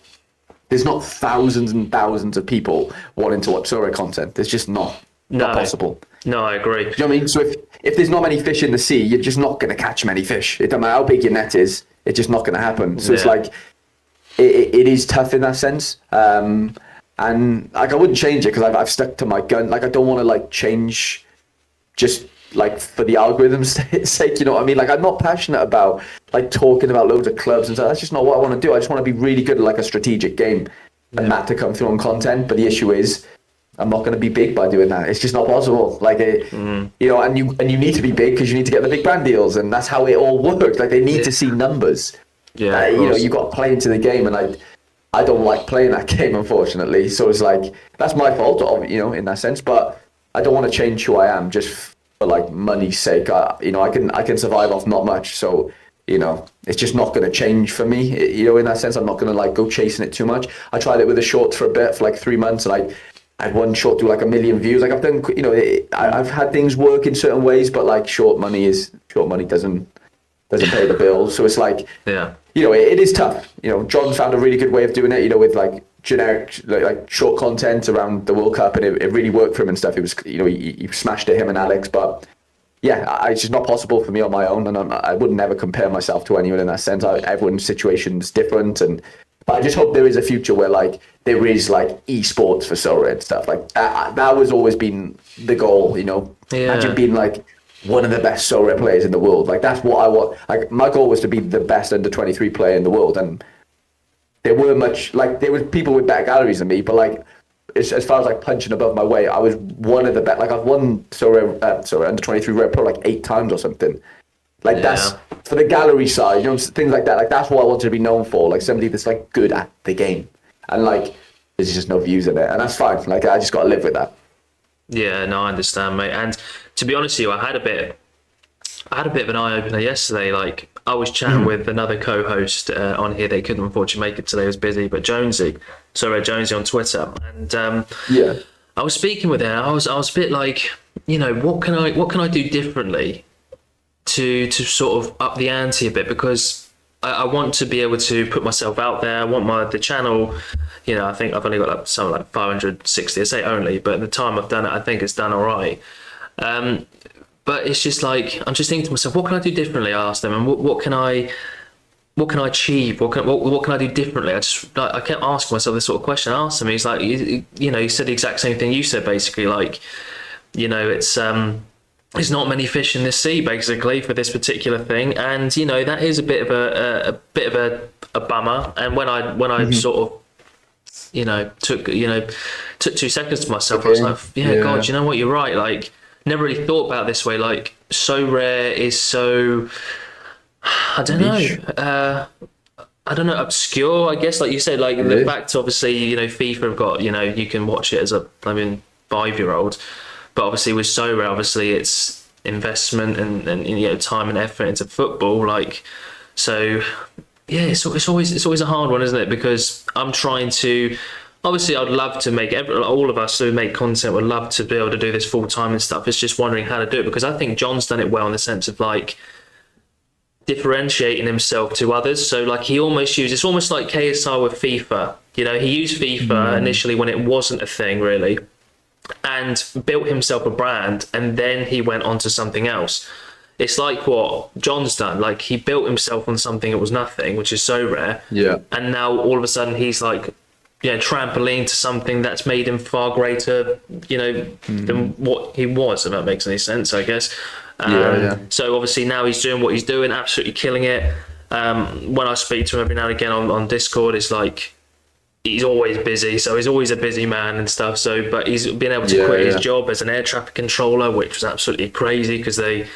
there's not thousands and thousands of people wanting to watch Sorare content. There's just not possible. No, I agree. Do you know what I mean? So if there's not many fish in the sea, you're just not going to catch many fish. It doesn't matter how big your net is, it's just not going to happen. So it's like, it is tough in that sense. And like, I wouldn't change it because I've stuck to my gun. Like, I don't want to like change just like for the algorithm's sake, you know what I mean? Like, I'm not passionate about like talking about loads of clubs and stuff. That's just not what I want to do. I just want to be really good at like a strategic game and that to come through on content. But the issue is, I'm not going to be big by doing that. It's just not possible. Like, and you need to be big because you need to get the big brand deals, and that's how it all works. Like, they need to see numbers. Yeah, you got to play into the game, and I don't like playing that game, unfortunately. So it's like, that's my fault, in that sense. But I don't want to change who I am just for like money's sake. I can survive off not much. So it's just not going to change for me. In that sense, I'm not going to like go chasing it too much. I tried it with a short for a bit for like 3 months, and I had one short do like 1 million views. Like I've done, I've had things work in certain ways, but like short money doesn't pay the bills. So it's like, it is tough. John found a really good way of doing it, with like generic, like short content around the World Cup, and it really worked for him and stuff. It was, he smashed it, him and Alex, but it's just not possible for me on my own. And I would never compare myself to anyone in that sense. Everyone's situation is different, and But I just hope there is a future where like there is like esports for Sorare and stuff like that was always been the goal, you know. Imagine being like one of the best Sorare players in the world. Like that's what I want. Like my goal was to be the best under 23 player in the world, and there were people with better galleries than me, but like as far as like punching above my weight, I was one of the best. Like I've won Sorare under 23 Red Pro like 8 times or something. Like that's for the gallery side, you know, things like that. Like that's what I wanted to be known for. Like somebody that's like good at the game, and like there's just no views in it, and that's fine. Like I just got to live with that. Yeah, no, I understand, mate. And to be honest with you, I had a bit of an eye opener yesterday. Like I was chatting with another co-host on here. They couldn't unfortunately make it today; he was busy. But Jonesy on Twitter, and I was speaking with her. I was a bit like, you know, what can I do differently to sort of up the ante a bit, because I want to be able to put myself out there. I want the channel, you know, I think I've only got like something like 560, I say only, but at the time I've done it, I think it's done all right. But it's just like, I'm just thinking to myself, what can I do differently? I asked them, and what can I achieve? What can I do differently? I kept asking myself this sort of question. I asked him, he's like, you know, he said the exact same thing you said, basically, like, you know, it's not many fish in the sea, basically, for this particular thing, and you know that is a bit of a bummer. And when I sort of, you know, took 2 seconds to myself, I was like, God, you know what, you're right. Like, never really thought about it this way. Like, Sorare is so, I don't know, obscure, I guess, like you said, like the fact, obviously, you know, FIFA have got, you know, you can watch it as a 5-year-old. But obviously with Sorare, obviously it's investment and you know, time and effort into football. Like, so yeah, it's always a hard one, isn't it? Because I'm trying to, obviously I'd love to make all of us who make content would love to be able to do this full time and stuff. It's just wondering how to do it, because I think John's done it well in the sense of like differentiating himself to others. So like it's almost like KSI with FIFA. You know, he used FIFA initially when it wasn't a thing really, and built himself a brand, and then he went on to something else. It's like what John's done. Like, he built himself on something that was nothing, which is Sorare. Yeah. And now all of a sudden he's like, you know, trampoline to something that's made him far greater, you know, than what he was, if that makes any sense, I guess. So obviously now he's doing what he's doing, absolutely killing it. When I speak to him every now and again on Discord, it's like, he's always busy, so he's always a busy man and stuff. So, but he's been able to quit his job as an air traffic controller, which was absolutely crazy because they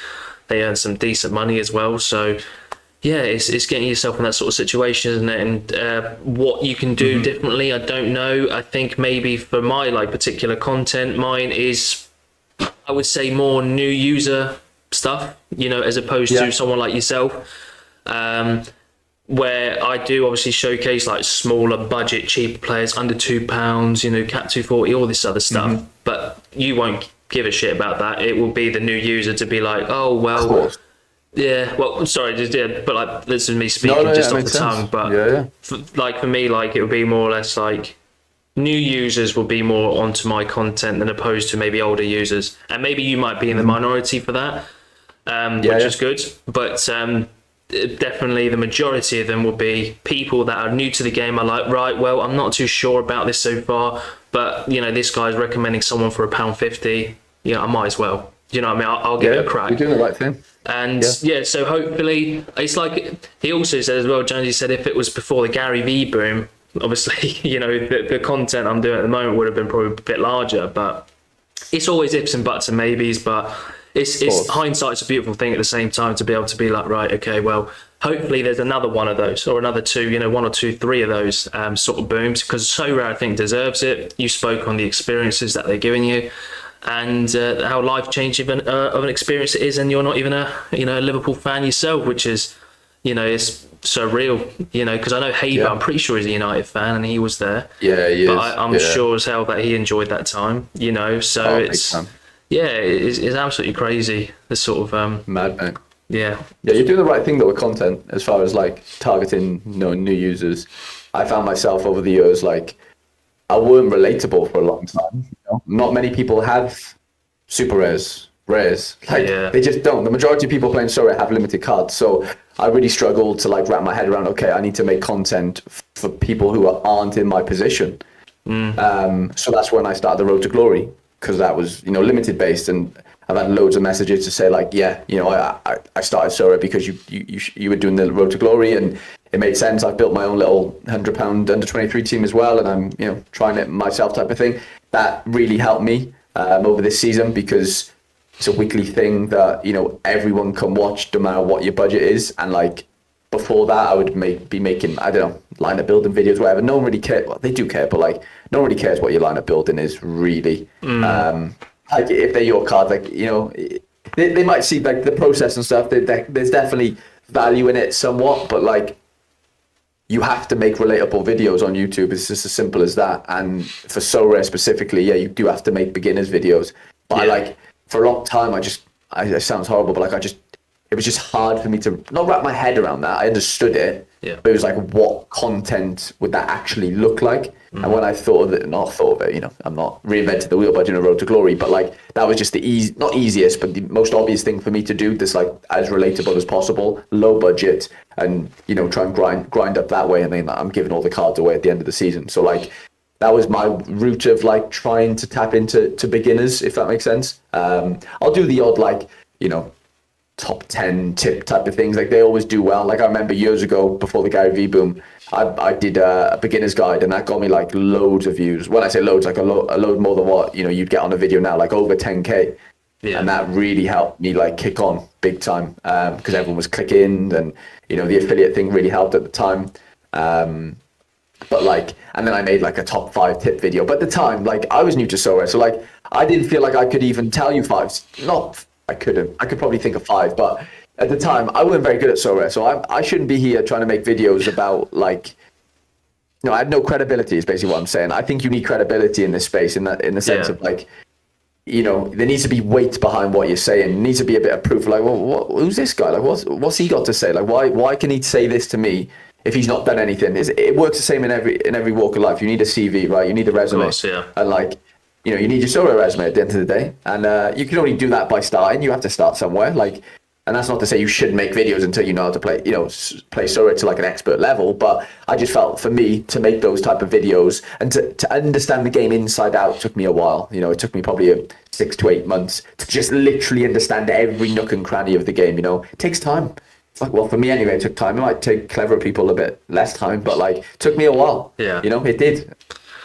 earn some decent money as well. So, yeah, it's getting yourself in that sort of situation, isn't it? And what you can do differently, I don't know. I think maybe for my like particular content, mine is, I would say, more new user stuff, you know, as opposed to someone like yourself. Where I do obviously showcase like smaller budget, cheaper players under £2, you know, Cap 240, all this other stuff. But you won't give a shit about that. It will be the new user to be like, oh, well, yeah, well, sorry, but like, this is me speaking just off the tongue. But for me, like, it would be more or less like new users will be more onto my content than opposed to maybe older users. And maybe you might be in the minority for that, which is good. But, definitely the majority of them will be people that are new to the game. Are like, right, well, I'm not too sure about this so far, but you know, this guy's recommending someone for £1.50. You know, I might as well. You know what I mean? I'll give it a crack. You're doing the right thing. And so hopefully, it's like he also said as well, Jonesy said, if it was before the Gary Vee boom, obviously, you know, the content I'm doing at the moment would have been probably a bit larger, but it's always ifs and buts and maybes. But it's hindsight's a beautiful thing at the same time, to be able to be like, right, okay, well, hopefully there's another one of those, or another 2, you know, 1 or 2, 3 of those sort of booms, because Sorare, I think, deserves it. You spoke on the experiences that they're giving you, and how life-changing of an experience it is, and you're not even a Liverpool fan yourself, which is, you know, it's surreal, you know, because I know Haber, I'm pretty sure he's a United fan, and he was there. Yeah, he is. But I'm sure as hell that he enjoyed that time, you know, so it's... Yeah, it's absolutely crazy. This sort of mad, mate. Yeah, you're doing the right thing though with content, as far as like targeting, you know, new users. I found myself over the years like I weren't relatable for a long time. You know? Not many people have super rares, rares. Like they just don't. The majority of people playing Sorare have limited cards. So I really struggled to like wrap my head around, okay, I need to make content for people who aren't in my position. So that's when I started the Road to Glory, because that was, you know, limited based, and I've had loads of messages to say like, yeah, you know, I started Sorare because you were doing the Road to Glory, and it made sense. I've built my own little £100 under 23 team as well, and I'm, you know, trying it myself type of thing. That really helped me over this season, because it's a weekly thing that, you know, everyone can watch no matter what your budget is. And like before that, I would be making, I don't know, lineup building videos, whatever. No one really cares. Well, they do care, but like no one really cares what your lineup building is really. Like if they're your cards, like, you know, they might see like the process and stuff. There's definitely value in it somewhat, but like you have to make relatable videos on YouTube. It's just as simple as that. And for Sorare specifically, yeah, you do have to make beginners videos. But I like, for a long time, it sounds horrible, but like it was just hard for me to not wrap my head around that. I understood it, but it was like, what content would that actually look like? And when I thought of it, you know, I'm not reinventing the wheel by doing a Road to Glory, but like that was just the not easiest, but the most obvious thing for me to do. This like as relatable as possible, low budget, and, you know, try and grind up that way. And then I'm giving all the cards away at the end of the season. So like that was my route of like trying to tap into beginners, if that makes sense. I'll do the odd like, you know, top 10 tip type of things. Like they always do well. Like I remember years ago, before the Gary V boom, I did a beginner's guide, and that got me like loads of views. When I say loads, like a load more than what, you know, you'd get on a video now, like over 10K. And that really helped me like kick on big time, because everyone was clicking, and, you know, the affiliate thing really helped at the time. But like, and then I made like a top 5 tip video. But at the time, like I was new to Sorare, so like I didn't feel like I could even tell you 5. I couldn't. I could probably think of 5, but at the time I wasn't very good at Sorare, so I shouldn't be here trying to make videos about like, you know, I had no credibility is basically what I'm saying. I think you need credibility in this space, in the sense of like, you know, there needs to be weight behind what you're saying. There needs to be a bit of proof. Like, well, who's this guy? Like, what's he got to say? Like, why can he say this to me if he's not done anything? It works the same in every walk of life. You need a CV, right? You need a resume, of course, and like, you know, you need your Sorare resume at the end of the day, and you can only do that by starting. You have to start somewhere, like, and that's not to say you shouldn't make videos until you know how to play, you know, play Sorare to like an expert level. But I just felt for me to make those type of videos and to understand the game inside out took me a while. You know, it took me probably 6 to 8 months to just literally understand every nook and cranny of the game. You know, it takes time. It's like, well, for me anyway, it took time. It might take clever people a bit less time, but like, it took me a while. Yeah, you know, it did.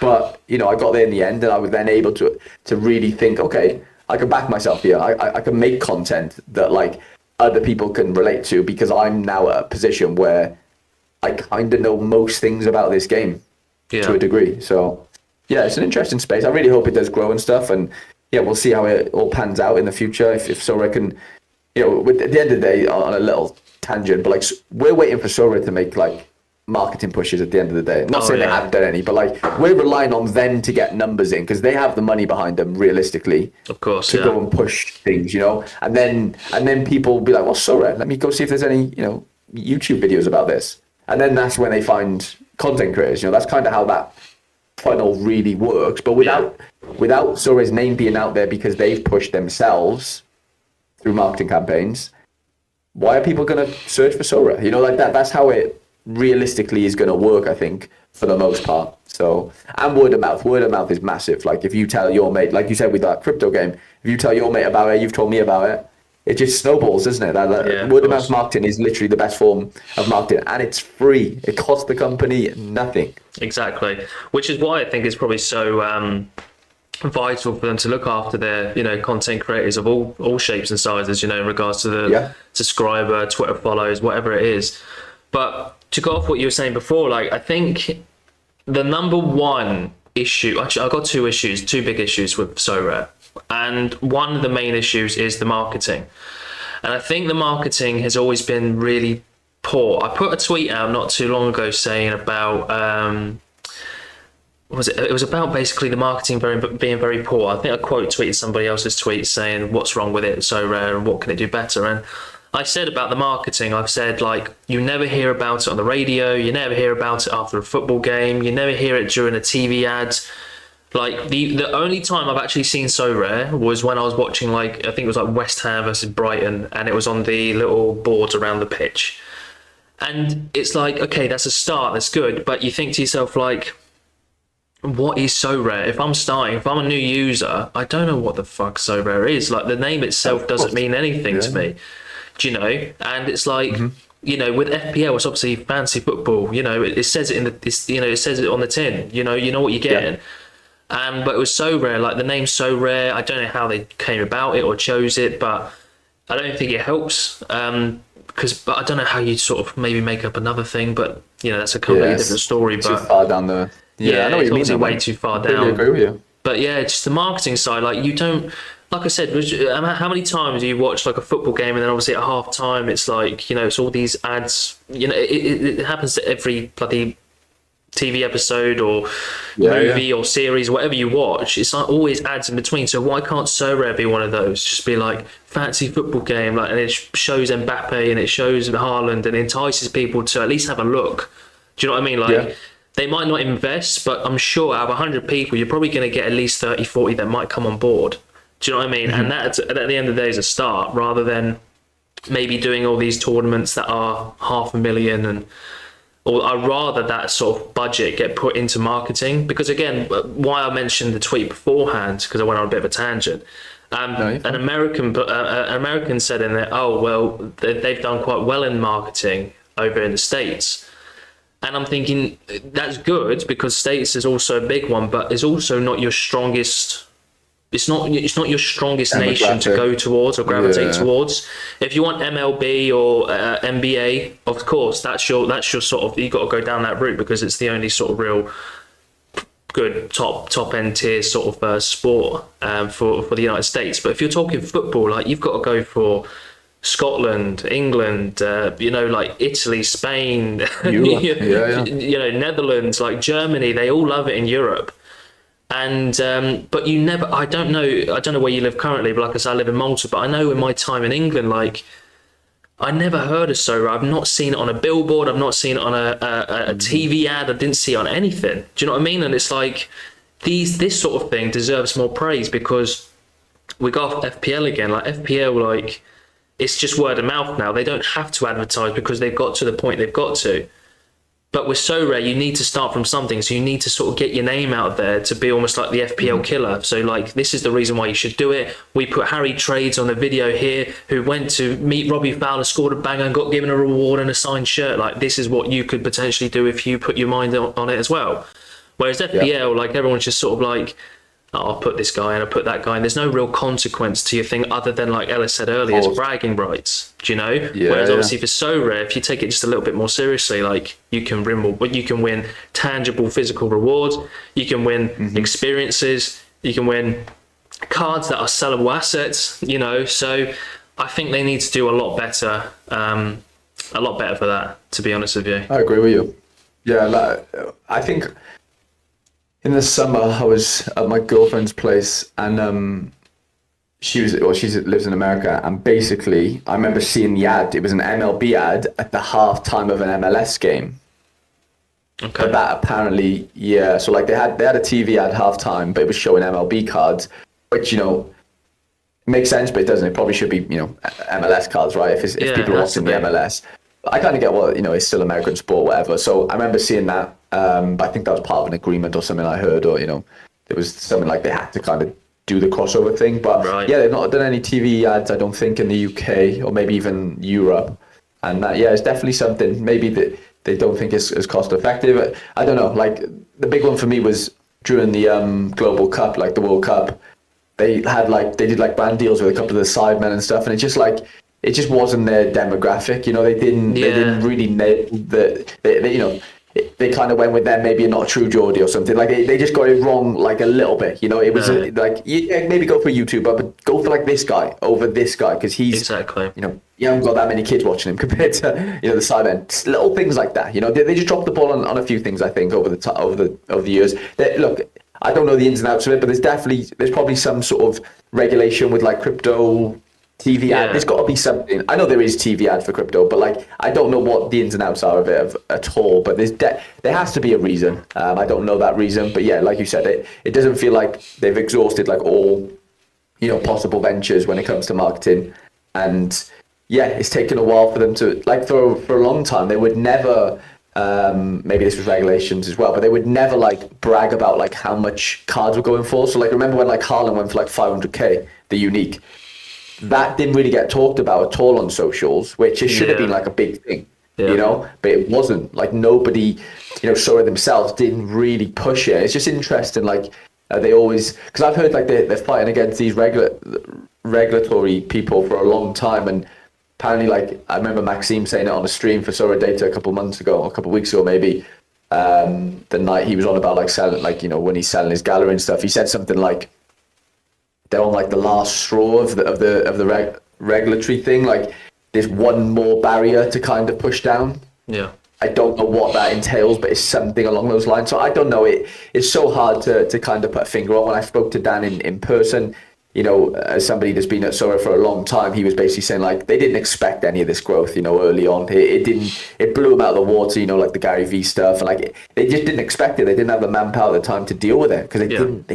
But, you know, I got there in the end, and I was then able to really think, okay, I can back myself here. I can make content that like other people can relate to, because I'm now at a position where I kind of know most things about this game to a degree. So yeah, it's an interesting space. I really hope it does grow and stuff. And yeah, we'll see how it all pans out in the future. If Sorare can, you know, at the end of the day, on a little tangent, but like we're waiting for Sorare to make like marketing pushes at the end of the day. Not saying they haven't done any, but like we're relying on them to get numbers in, because they have the money behind them realistically, of course, to go and push things, you know. And then people will be like, well, Sorare, let me go see if there's any, you know, YouTube videos about this. And then that's when they find content creators. You know, that's kind of how that funnel really works. But without Sorare's name being out there because they've pushed themselves through marketing campaigns, why are people going to search for Sorare? You know, like that's how it realistically is going to work, I think, for the most part. So, and word of mouth is massive. Like if you tell your mate, like you said with that crypto game, if you tell your mate about it, you've told me about it, it just snowballs, doesn't it? That word of mouth marketing is literally the best form of marketing, and it's free. It costs the company nothing. Exactly, which is why I think it's probably so vital for them to look after their, you know, content creators of all shapes and sizes, you know, in regards to the subscriber, Twitter follows, whatever it is. But to go off what you were saying before, like I think the number one issue, actually I've got two big issues with Sorare, and one of the main issues is the marketing. And I think the marketing has always been really poor. I put a tweet out not too long ago saying about it was about basically the marketing being very poor. I think I quote tweeted somebody else's tweet saying what's wrong with it, Sorare, and what can it do better. And I said about the marketing, I've said, like, you never hear about it on the radio, you never hear about it after a football game, you never hear it during a TV ad. Like the only time I've actually seen Sorare was when I was watching, like, I think it was like West Ham versus Brighton, and it was on the little boards around the pitch. And it's like, okay, that's a start, that's good, but you think to yourself, like, what is Sorare? If I'm a new user, I don't know what the fuck Sorare is. Like, the name itself doesn't mean anything to me. Do you know? And it's like, you know, with FPL, it's obviously fancy football. You know, it says it in the, it says it on the tin. You know what you're getting. But it was Sorare. Like, the name's Sorare. I don't know how they came about it or chose it, but I don't think it helps. But I don't know how you'd sort of maybe make up another thing. But you know, that's a completely different story. Too But far down the. Yeah, I know what it's you mean. obviously way too far I down. agree with you. But yeah, just the marketing side. Like, you don't. Like I said, how many times do you watch like a football game and then obviously at half time it's like, you know, it's all these ads. You know, it happens to every bloody TV episode or movie or series, whatever you watch. It's like always ads in between. So why can't Sorare be one of those? Just be like fancy football game, like, and it shows Mbappe and it shows Haaland and entices people to at least have a look. Do you know what I mean? Like, they might not invest, but I'm sure out of 100 people, you're probably going to get at least 30, 40 that might come on board. Do you know what I mean? And that, at the end of the day, is a start, rather than maybe doing all these tournaments that are 500,000 or I'd rather that sort of budget get put into marketing. Because again, why I mentioned the tweet beforehand, because I went on a bit of a tangent. An American said in there, oh, well, they've done quite well in marketing over in the States. And I'm thinking, that's good, because States is also a big one, but it's also not your strongest. It's not your strongest nation to go towards or gravitate towards. If you want MLB or NBA, of course, that's your sort of, you got to go down that route, because it's the only sort of real good top end tier sort of sport for the United States. But if you're talking football, like, you've got to go for Scotland, England, you know, like Italy, Spain, you know, Netherlands, like Germany. They all love it in Europe. And but you never, I don't know where you live currently, but like I said, I live in Malta, but I know in my time in England, like, I never heard of Sorare. I've not seen it on a billboard, I've not seen it on a TV ad, I didn't see it on anything. Do you know what I mean? And it's like, this sort of thing deserves more praise, because we got FPL again, like FPL, like, it's just word of mouth now. They don't have to advertise because they've got to the point they've got to. But with Sorare, you need to start from something. So you need to sort of get your name out there to be almost like the FPL killer. So, like, this is the reason why you should do it. We put HarryTrades on the video here, who went to meet Robbie Fowler, scored a banger, and got given a reward and a signed shirt. Like, this is what you could potentially do if you put your mind on it as well. Whereas FPL, like, everyone's just sort of like, oh, I'll put this guy and I'll put that guy, and there's no real consequence to your thing other than, like Ellis said earlier, it's bragging rights. Do you know? Whereas obviously for Sorare, if you take it just a little bit more seriously, like, you can win tangible physical rewards, you can win experiences, you can win cards that are sellable assets. You know, so I think they need to do a lot better for that. To be honest with you, I agree with you. Yeah, like, I think. In the summer, I was at my girlfriend's place, and she lives in America, and basically, I remember seeing the ad. It was an MLB ad at the halftime of an MLS game. Okay. But that apparently, so like they had a TV ad halftime, but it was showing MLB cards, which, you know, makes sense, but it doesn't. It probably should be, you know, MLS cards, right? If people are watching the MLS. I kind of get, well, you know, it's still American sport, whatever. So I remember seeing that. But I think that was part of an agreement or something I heard, or, you know, it was something like they had to kind of do the crossover thing. But they've not done any TV ads, I don't think, in the UK or maybe even Europe. And that, it's definitely something maybe that they don't think is cost effective. I don't know. Like, the big one for me was during the Global Cup, like the World Cup. They did brand deals with a couple of the sidemen and stuff, and it just wasn't their demographic. You know, they didn't really nail they kind of went with them, maybe not a true Geordie or something. Like, they just got it wrong, like, a little bit. You know, it was maybe go for a YouTuber, but go for like this guy over this guy, because he's you know, you haven't got that many kids watching him compared to, you know, the side end. Little things like that. You know, they just dropped the ball on a few things, I think, over the years. Look, I don't know the ins and outs of it, but there's probably some sort of regulation with, like, crypto TV ad. Yeah. There's got to be something. I know there is TV ad for crypto, but like I don't know what the ins and outs are of it at all. But there has to be a reason. I don't know that reason, but yeah, like you said, it doesn't feel like they've exhausted like all possible ventures when it comes to marketing, and yeah, it's taken a while for them to like for a long time they would never. Maybe this was regulations as well, but they would never like brag about like how much cards were going for. So like remember when like Haaland went for like 500k the unique. That didn't really get talked about at all on socials, which it should have been like a big thing, but it wasn't. Like nobody, Sorare themselves didn't really push it. It's just interesting, like they always, because I've heard like they're fighting against these regulatory people for a long time, and apparently, like I remember Maxime saying it on a stream for Sorare Data a couple of weeks ago, maybe. The night he was on about like selling, like when he's selling his gallery and stuff, he said something like, they're on like the last straw of the regulatory thing. Like there's one more barrier to kind of push down. Yeah. I don't know what that entails, but it's something along those lines. So I don't know. It's so hard to kind of put a finger on. When I spoke to Dan in person, as somebody that's been at Sorare for a long time, he was basically saying like they didn't expect any of this growth, early on. It blew them out of the water, like the Gary V stuff, and like they just didn't expect it. They didn't have the manpower at the time to deal with it because they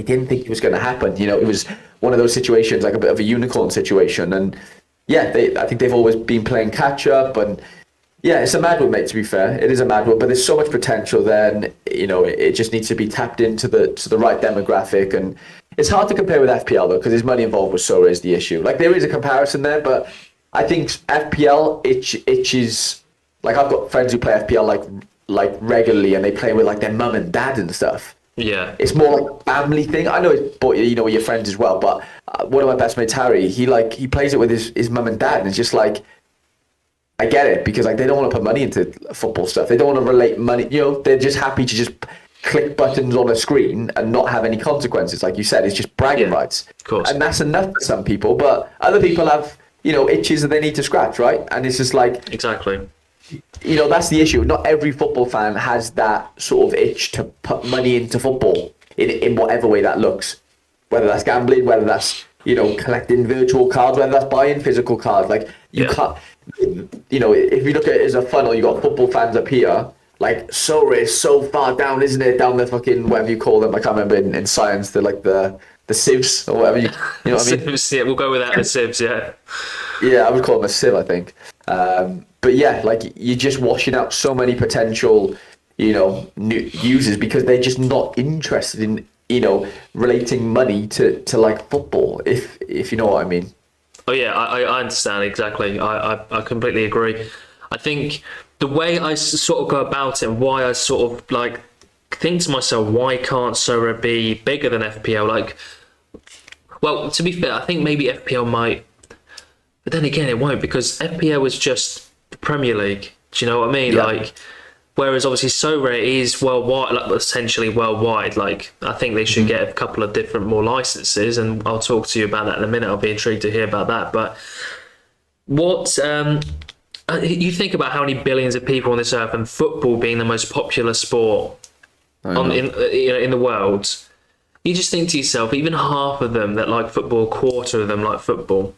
didn't think it was going to happen. It was one of those situations, like a bit of a unicorn situation, and yeah, I think they've always been playing catch up, and yeah, it's a mad one, mate. To be fair, it is a mad one, but there's so much potential. Then it just needs to be tapped into the right demographic, and it's hard to compare with FPL though because there's money involved with Sorare is the issue. Like there is a comparison there, but I think FPL itches. Like I've got friends who play FPL like regularly, and they play with like their mum and dad and stuff. Yeah, it's more like a family thing. I know it's with your friends as well, but one of my best mates, Harry, he plays it with his mum and dad, and it's just like. I get it because like they don't want to put money into football stuff. They don't want to relate money. They're just happy to just click buttons on a screen and not have any consequences. Like you said, it's just bragging rights. Of course. And that's enough for some people. But other people have, itches that they need to scratch, right? And it's just like exactly. That's the issue. Not every football fan has that sort of itch to put money into football in whatever way that looks. Whether that's gambling, whether that's collecting virtual cards, whether that's buying physical cards. Like you can't. If you look at it as a funnel, you got football fans up here. Like Sorare is so far down, isn't it? Down the fucking whatever you call them. I can't remember in science. They're like the sieves or whatever. You know what I mean? Sieves, yeah, we'll go with that. The sieves, yeah. Yeah, I would call them a sieve, I think. But yeah, like you're just washing out so many potential, new users because they're just not interested in relating money to like football. If you know what I mean. Oh yeah, I understand exactly. I completely agree. I think the way I sort of go about it and why I sort of like think to myself, why can't Sorare be bigger than FPL? Like, well, to be fair, I think maybe FPL might, but then again, it won't because FPL is just the Premier League. Do you know what I mean? Yeah. Like, whereas obviously Sorare is worldwide, like essentially worldwide. Like, I think they should get a couple of different more licenses, and I'll talk to you about that in a minute. I'll be intrigued to hear about that. But what you think about how many billions of people on this earth, and football being the most popular sport in the world, you just think to yourself, even half of them that like football, a quarter of them like football.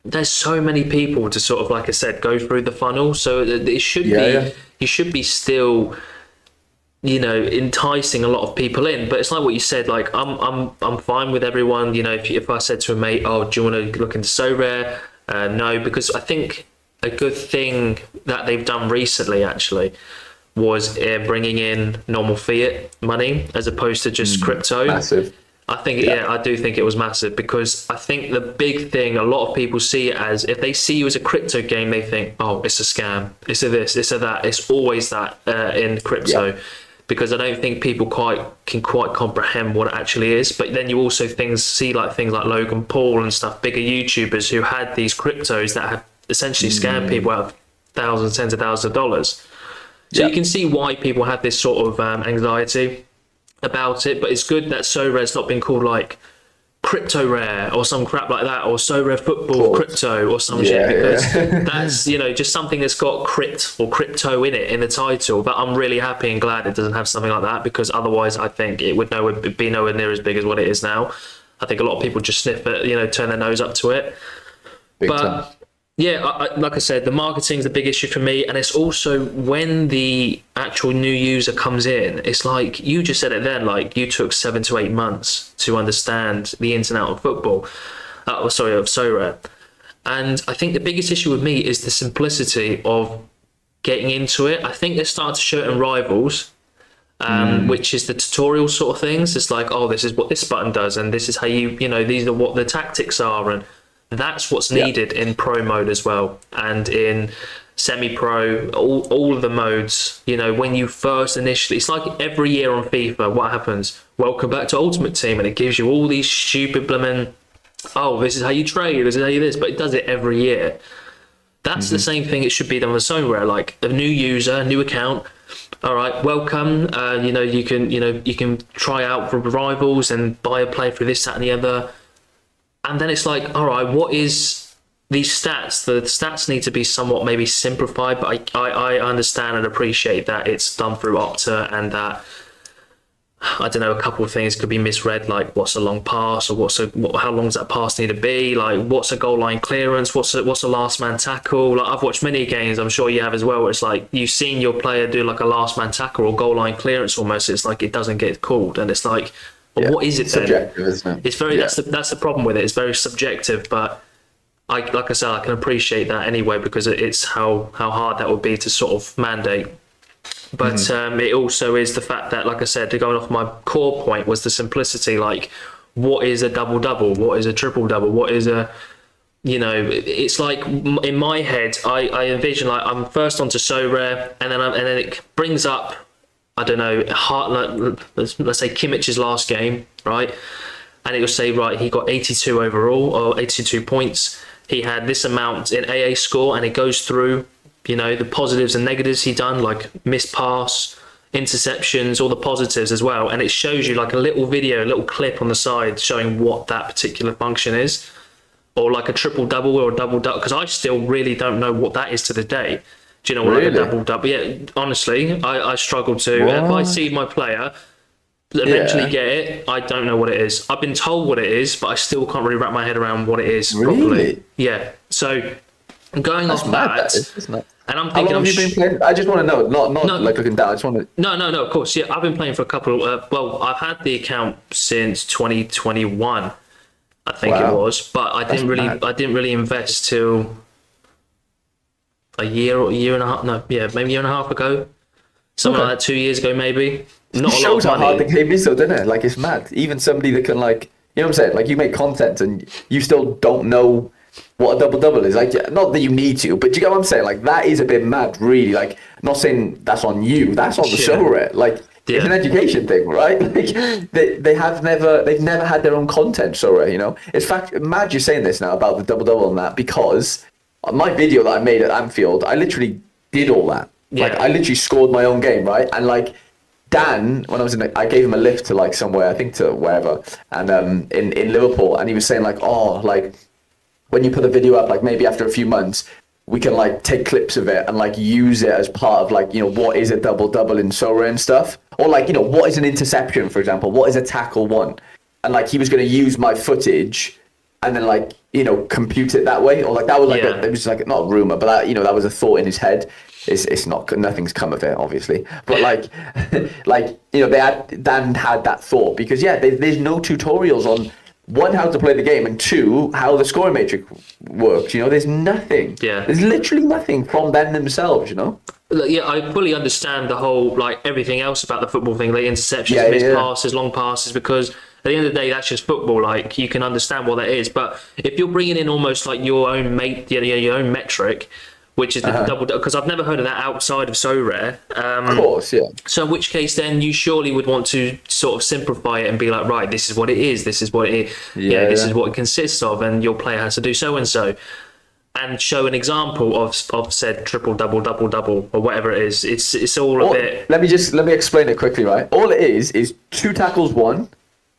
There's so many people to sort of, like I said, go through the funnel. So it should you should be still, enticing a lot of people in. But it's like what you said. Like I'm fine with everyone. If I said to a mate, "Oh, do you want to look into Sorare?" No, because I think a good thing that they've done recently actually was bringing in normal fiat money as opposed to just crypto. Massive. I think, I do think it was massive because I think the big thing, a lot of people see it as, if they see you as a crypto game, they think, oh, it's a scam, it's a this, it's a that. It's always that in crypto because I don't think people can quite comprehend what it actually is. But then you also see things like Logan Paul and stuff, bigger YouTubers who had these cryptos that have essentially scammed people out of thousands, tens of thousands of dollars. So you can see why people have this sort of anxiety about it, but it's good that Sorare's not been called like Crypto Rare or some crap like that, or Sorare Football Crypto or some shit, because that's just something that's got crypt or crypto in it in the title. But I'm really happy and glad it doesn't have something like that, because otherwise I think it would be nowhere near as big as what it is now. I think a lot of people just sniff it, turn their nose up to it. Big time. But yeah, like I said, the marketing's the big issue for me, and it's also when the actual new user comes in. It's like you just said it then. Like you took 7 to 8 months to understand the ins and out of football. Of Sorare, and I think the biggest issue with me is the simplicity of getting into it. I think they're starting to show it in Rivals. Which is the tutorial sort of things. It's like, oh, this is what this button does, and this is how these are what the tactics are, and that's what's needed in pro mode as well, and in semi-pro, all of the modes. When you first initially, it's like every year on FIFA, what happens? Welcome back to Ultimate Team, and it gives you all these stupid blooming, oh, this is how you trade, this is how you this, but it does it every year. That's the same thing it should be done with Sorare, like a new user, new account. All right, welcome. You can try out for Rivals and buy a play for this, that, and the other. And then it's like, all right, what is these stats? The stats need to be somewhat maybe simplified, but I understand and appreciate that it's done through Opta, and that I don't know, a couple of things could be misread, like what's a long pass, or how long does that pass need to be, like what's a goal line clearance, what's a last man tackle. Like I've watched many games, I'm sure you have as well, where it's like you've seen your player do like a last man tackle or goal line clearance almost. It's like it doesn't get called, and it's like, well, what is it then? Subjective, isn't it? It's very that's the problem with it. It's very subjective, but like I said, I can appreciate that anyway, because it's how hard that would be to sort of mandate. But it also is the fact that, like I said, going off my core point was the simplicity. Like, what is a double-double? What is a triple-double? What is a, it's like in my head, I envision like I'm first onto Sorare, and then it brings up, I don't know, let's say Kimmich's last game, right? And it will say, right, he got 82 overall, or 82 points. He had this amount in AA score, and it goes through, the positives and negatives he done, like missed pass, interceptions, all the positives as well. And it shows you like a little video, a little clip on the side showing what that particular function is, or like a triple double or a double double. Because I still really don't know what that is to the day. Do you know what like a double double? Yeah, honestly, I struggle to. What? If I see my player eventually get it, I don't know what it is. I've been told what it is, but I still can't really wrap my head around what it is properly. Yeah. So going off that, isn't it? And I'm thinking, how long have you been playing? I just want to know, not like looking down. I just want to. No, of course, yeah. I've been playing for a couple. I've had the account since 2021, I think it was, but I didn't really invest till a year and a half. No, yeah, maybe a year and a half ago, something like that. 2 years ago, maybe. Not it shows how hard the game is, though, doesn't it? Like, it's mad. Even somebody that can, like, you know what I'm saying? Like, you make content and you still don't know what a double-double is. Like, not that you need to, but you get what I'm saying? Like, that is a bit mad, really. Like, I'm not saying that's on you. That's on the Sorare. Like, it's an education thing, right? Like, they've never had their own content, Sorare, In fact, mad you're saying this now about the double-double and that, because my video that I made at Anfield, I literally did all that. Yeah. Like, I literally scored my own game, right? And, like, Dan, when I was I gave him a lift to, like, somewhere, I think to wherever, and in Liverpool, and he was saying, like, oh, like, when you put the video up, like maybe after a few months, we can like take clips of it and like use it as part of like, what is a double-double in Sorare and stuff? Or like, what is an interception, for example? What is a tackle one? And like, he was going to use my footage and then like, compute it that way. Or like, that was like, it was like, not a rumor, but that, that was a thought in his head. It's not, nothing's come of it, obviously. But like, Dan had that thought because there's no tutorials on, one, how to play the game, and two, how the scoring matrix works. There's nothing. Yeah. There's literally nothing from them themselves, Yeah, I fully understand the whole, like, everything else about the football thing, like interceptions, missed passes, long passes, because at the end of the day, that's just football. Like, you can understand what that is. But if you're bringing in almost like your own your own metric, which is the double, because I've never heard of that outside of Sorare. Of course, yeah. So in which case, then you surely would want to sort of simplify it and be like, right, this is what it is. This is what it is. This is what it consists of, and your player has to do so and so, and show an example of said triple double, double double, or whatever it is. It's all a bit. Let me explain it quickly, right? All it is 2 tackles 1,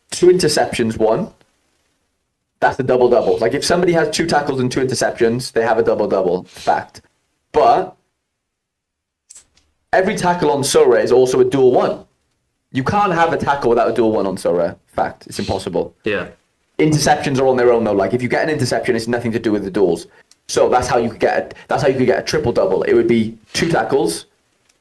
2 interceptions 1. That's a double-double. Like, if somebody has 2 tackles and 2 interceptions, they have a double-double. Fact. But every tackle on Sorare is also a dual 1. You can't have a tackle without a dual 1 on Sorare. Fact. It's impossible. Yeah. interceptions are on their own though. Like if you get an interception, it's nothing to do with the duels. So that's how you could get a triple double. It would be 2 tackles,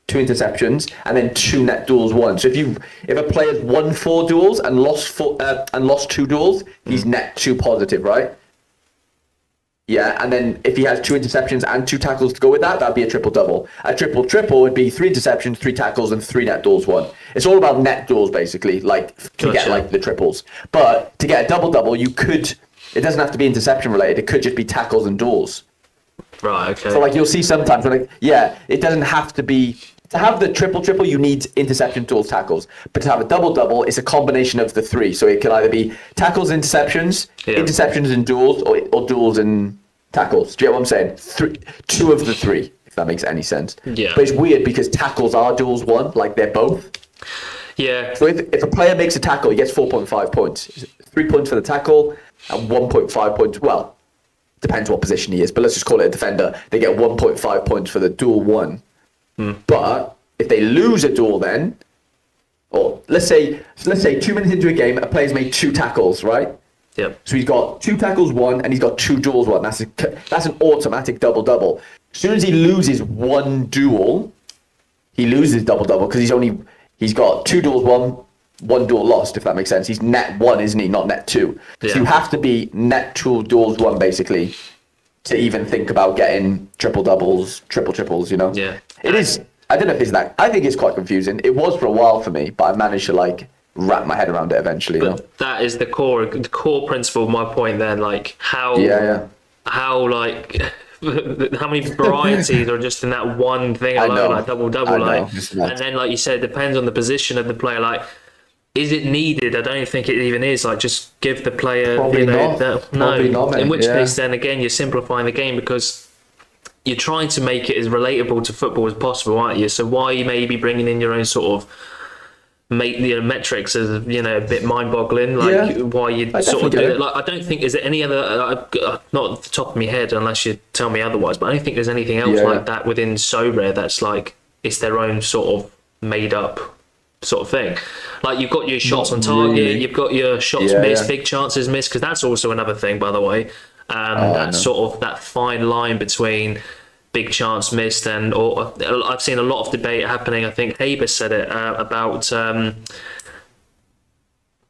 2 interceptions, and then 2 net duels won. So if a player's won 4 duels and lost 2 duels, he's net 2 positive, right? Yeah, and then if he has 2 interceptions and 2 tackles to go with that'd be a triple double. A triple triple would be 3 interceptions, 3 tackles, and 3 net duels won. It's all about net duels basically, like to get like the triples. But to get a double double, it doesn't have to be interception related. It could just be tackles and duels. Right. Okay. So like you'll see sometimes when it doesn't have to be. To have the triple, you need interception, duels, tackles. But to have a double, it's a combination of the 3. So it can either be tackles, interceptions, interceptions and duels, or duels and tackles. Do you get what I'm saying? 2 of the 3, if that makes any sense. Yeah. But it's weird because tackles are duels 1, like they're both. Yeah. So if a player makes a tackle, he gets 4.5 points. 3 points for the tackle and 1.5 points. Well, depends what position he is, but let's just call it a defender. They get 1.5 points for the duel 1. But if they lose a duel then, or let's say 2 minutes into a game, a player's made 2 tackles, right? Yep. So he's got 2 tackles won and he's got 2 duels won. That's an automatic double. As soon as he loses 1 duel, he loses double because he's got 2 duels won, 1 duel lost, if that makes sense. He's net 1, isn't he? Not net 2. Yeah. So you have to be net 2 duels won basically to even think about getting triple doubles, triple triples, you know? Yeah. It is. I don't know if it's that. I think it's quite confusing. It was for a while for me, but I managed to like wrap my head around it eventually. You know? That is the core principle of my point. Then, like how like how many varieties are just in that one thing alone, like double, like, and then like you said, it depends on the position of the player. Like, is it needed? I don't think it even is. Like, just give the player. Probably not. In which case, then again, you're simplifying the game because you're trying to make it as relatable to football as possible, aren't you? So why you maybe bringing in your own sort of metrics as a bit mind-boggling, like why you sort of do it. Like, I don't think there's any other, not off the top of my head, unless you tell me otherwise, but I don't think there's anything else like that within Sorare that's like it's their own sort of made-up sort of thing. Like you've got your shots on target, you've got your shots missed, big chances missed, because that's also another thing, by the way. That sort of that fine line between big chance missed or I've seen a lot of debate happening. I think Haber said it about I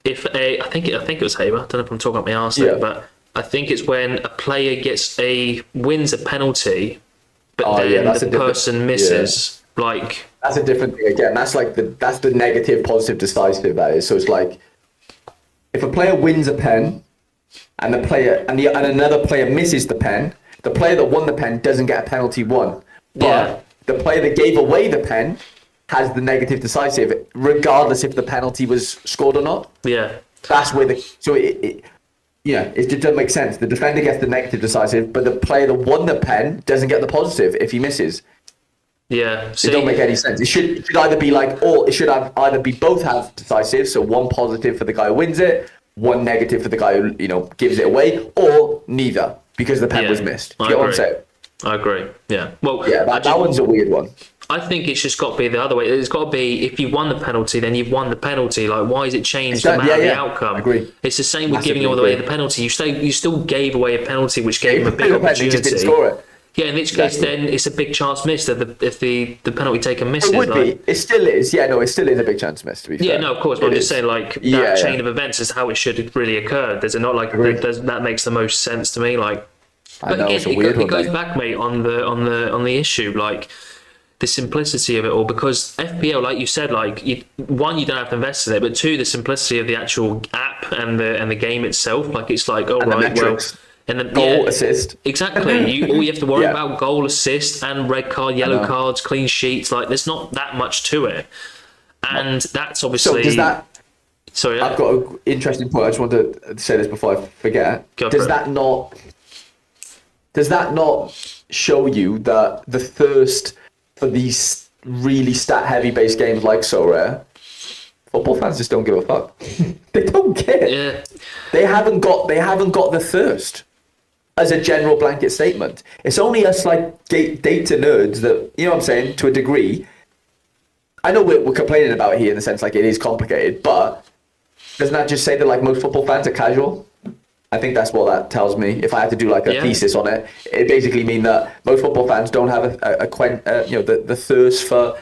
think it was Haber. I don't know if I'm talking up my arse there, but I think it's when a player wins a penalty, but then the person misses. Like that's a different thing again. That's like that's the negative, positive, decisive. That is. So it's like if a player wins a pen, and another player misses the pen, the player that won the pen doesn't get a penalty won. But the player that gave away the pen has the negative decisive, regardless if the penalty was scored or not. Yeah. That's where it doesn't make sense. The defender gets the negative decisive, but the player that won the pen doesn't get the positive if he misses. Yeah. It don't make any sense. It should either be both have decisive, so 1 positive for the guy who wins it, 1 negative for the guy who gives it away, or neither because the pen was missed. Do you get what I'm saying? I agree. Yeah. Well, that one's a weird one. I think it's just got to be the other way. It's got to be if you won the penalty, then you've won the penalty. Like, why is it changed the outcome? I agree. It's the same with giving away the penalty. You still gave away a penalty, which gave him a big opportunity. You just didn't score it. Yeah, in which case, then it's a big chance missed if the penalty taker misses. It would be. It still is. Yeah, no, it still is a big chance missed. To be fair. Yeah, no, of course. But I'm just saying, like that chain of events is how it should have really occurred. Does it not? Like that makes the most sense to me. Like, but again, it goes back, mate, on the issue, like the simplicity of it all. Because FPL, like you said, like one, you don't have to invest in it, but 2, the simplicity of the actual app and the game itself. Like it's like, and then goal, assist. Exactly. All you have to worry about goal, assist, and red card, yellow cards, clean sheets. Like there's not that much to it, and that's obviously. So does that? Sorry, I've got an interesting point. I just want to say this before I forget. Does that not show you that the thirst for these really stat-heavy based games like Sorare, football fans just don't give a fuck. They don't care. Yeah. They haven't got the thirst. As a general blanket statement, it's only us like data nerds that, you know what I'm saying, to a degree. I know we're complaining about it here in the sense like it is complicated, but doesn't that just say that like most football fans are casual? I think that's what that tells me. If I had to do like a Yeah. thesis on it, it basically mean that most football fans don't have the thirst for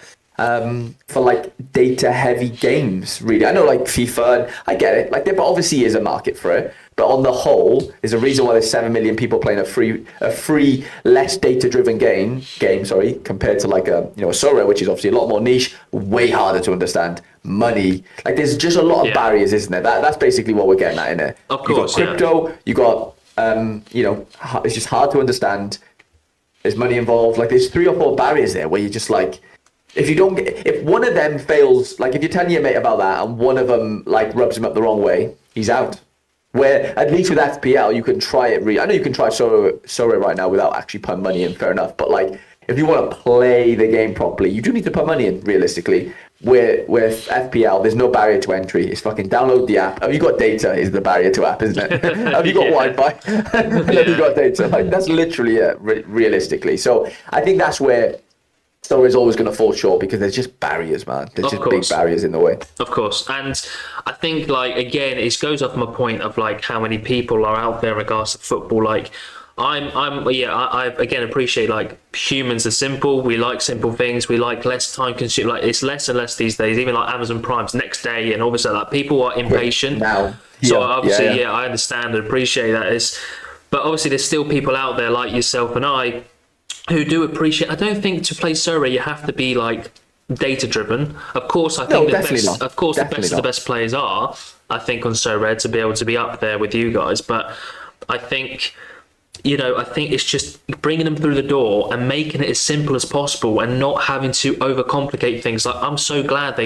like data heavy games. Really, I know like FIFA, and I get it. Like there obviously is a market for it, but on the whole, there's a reason why there's 7 million people playing a free, less data driven game. Sorry, compared to like a Sorare, which is obviously a lot more niche, way harder to understand. Money, like there's just a lot of barriers, isn't there? That's basically what we're getting at in it. Of course, you got crypto, you got it's just hard to understand. There's money involved. Like there's 3 or 4 barriers there where you're just like, if one of them fails, like if you're telling your mate about that and one of them like rubs him up the wrong way, he's out. Where at least with FPL you can try it. I know you can try Sorare right now without actually putting money in. Fair enough, but like if you want to play the game properly, you do need to put money in. Realistically, with FPL, there's no barrier to entry. It's fucking download the app. Have you got data? Is the barrier to app, isn't it? Have you got Wi-Fi? Have you got data? Like that's literally it. Realistically, so I think that's where Sorare is always going to fall short because there's just barriers, man. There's just big barriers in the way. Of course. And I think, like, again, it goes off my point of, like, how many people are out there in regards to football. Like, I again appreciate, like, humans are simple. We like simple things. We like less time consuming. Like, it's less and less these days, even like Amazon Prime's next day. And obviously, like, people are impatient. Now. So, obviously, I understand and appreciate that. But obviously, there's still people out there like yourself and I who do appreciate. I don't think to play Sorare you have to be like data driven. Of course, I think the best of the best players are. I think on Sorare to be able to be up there with you guys, but I think it's just bringing them through the door and making it as simple as possible and not having to overcomplicate things. Like I'm so glad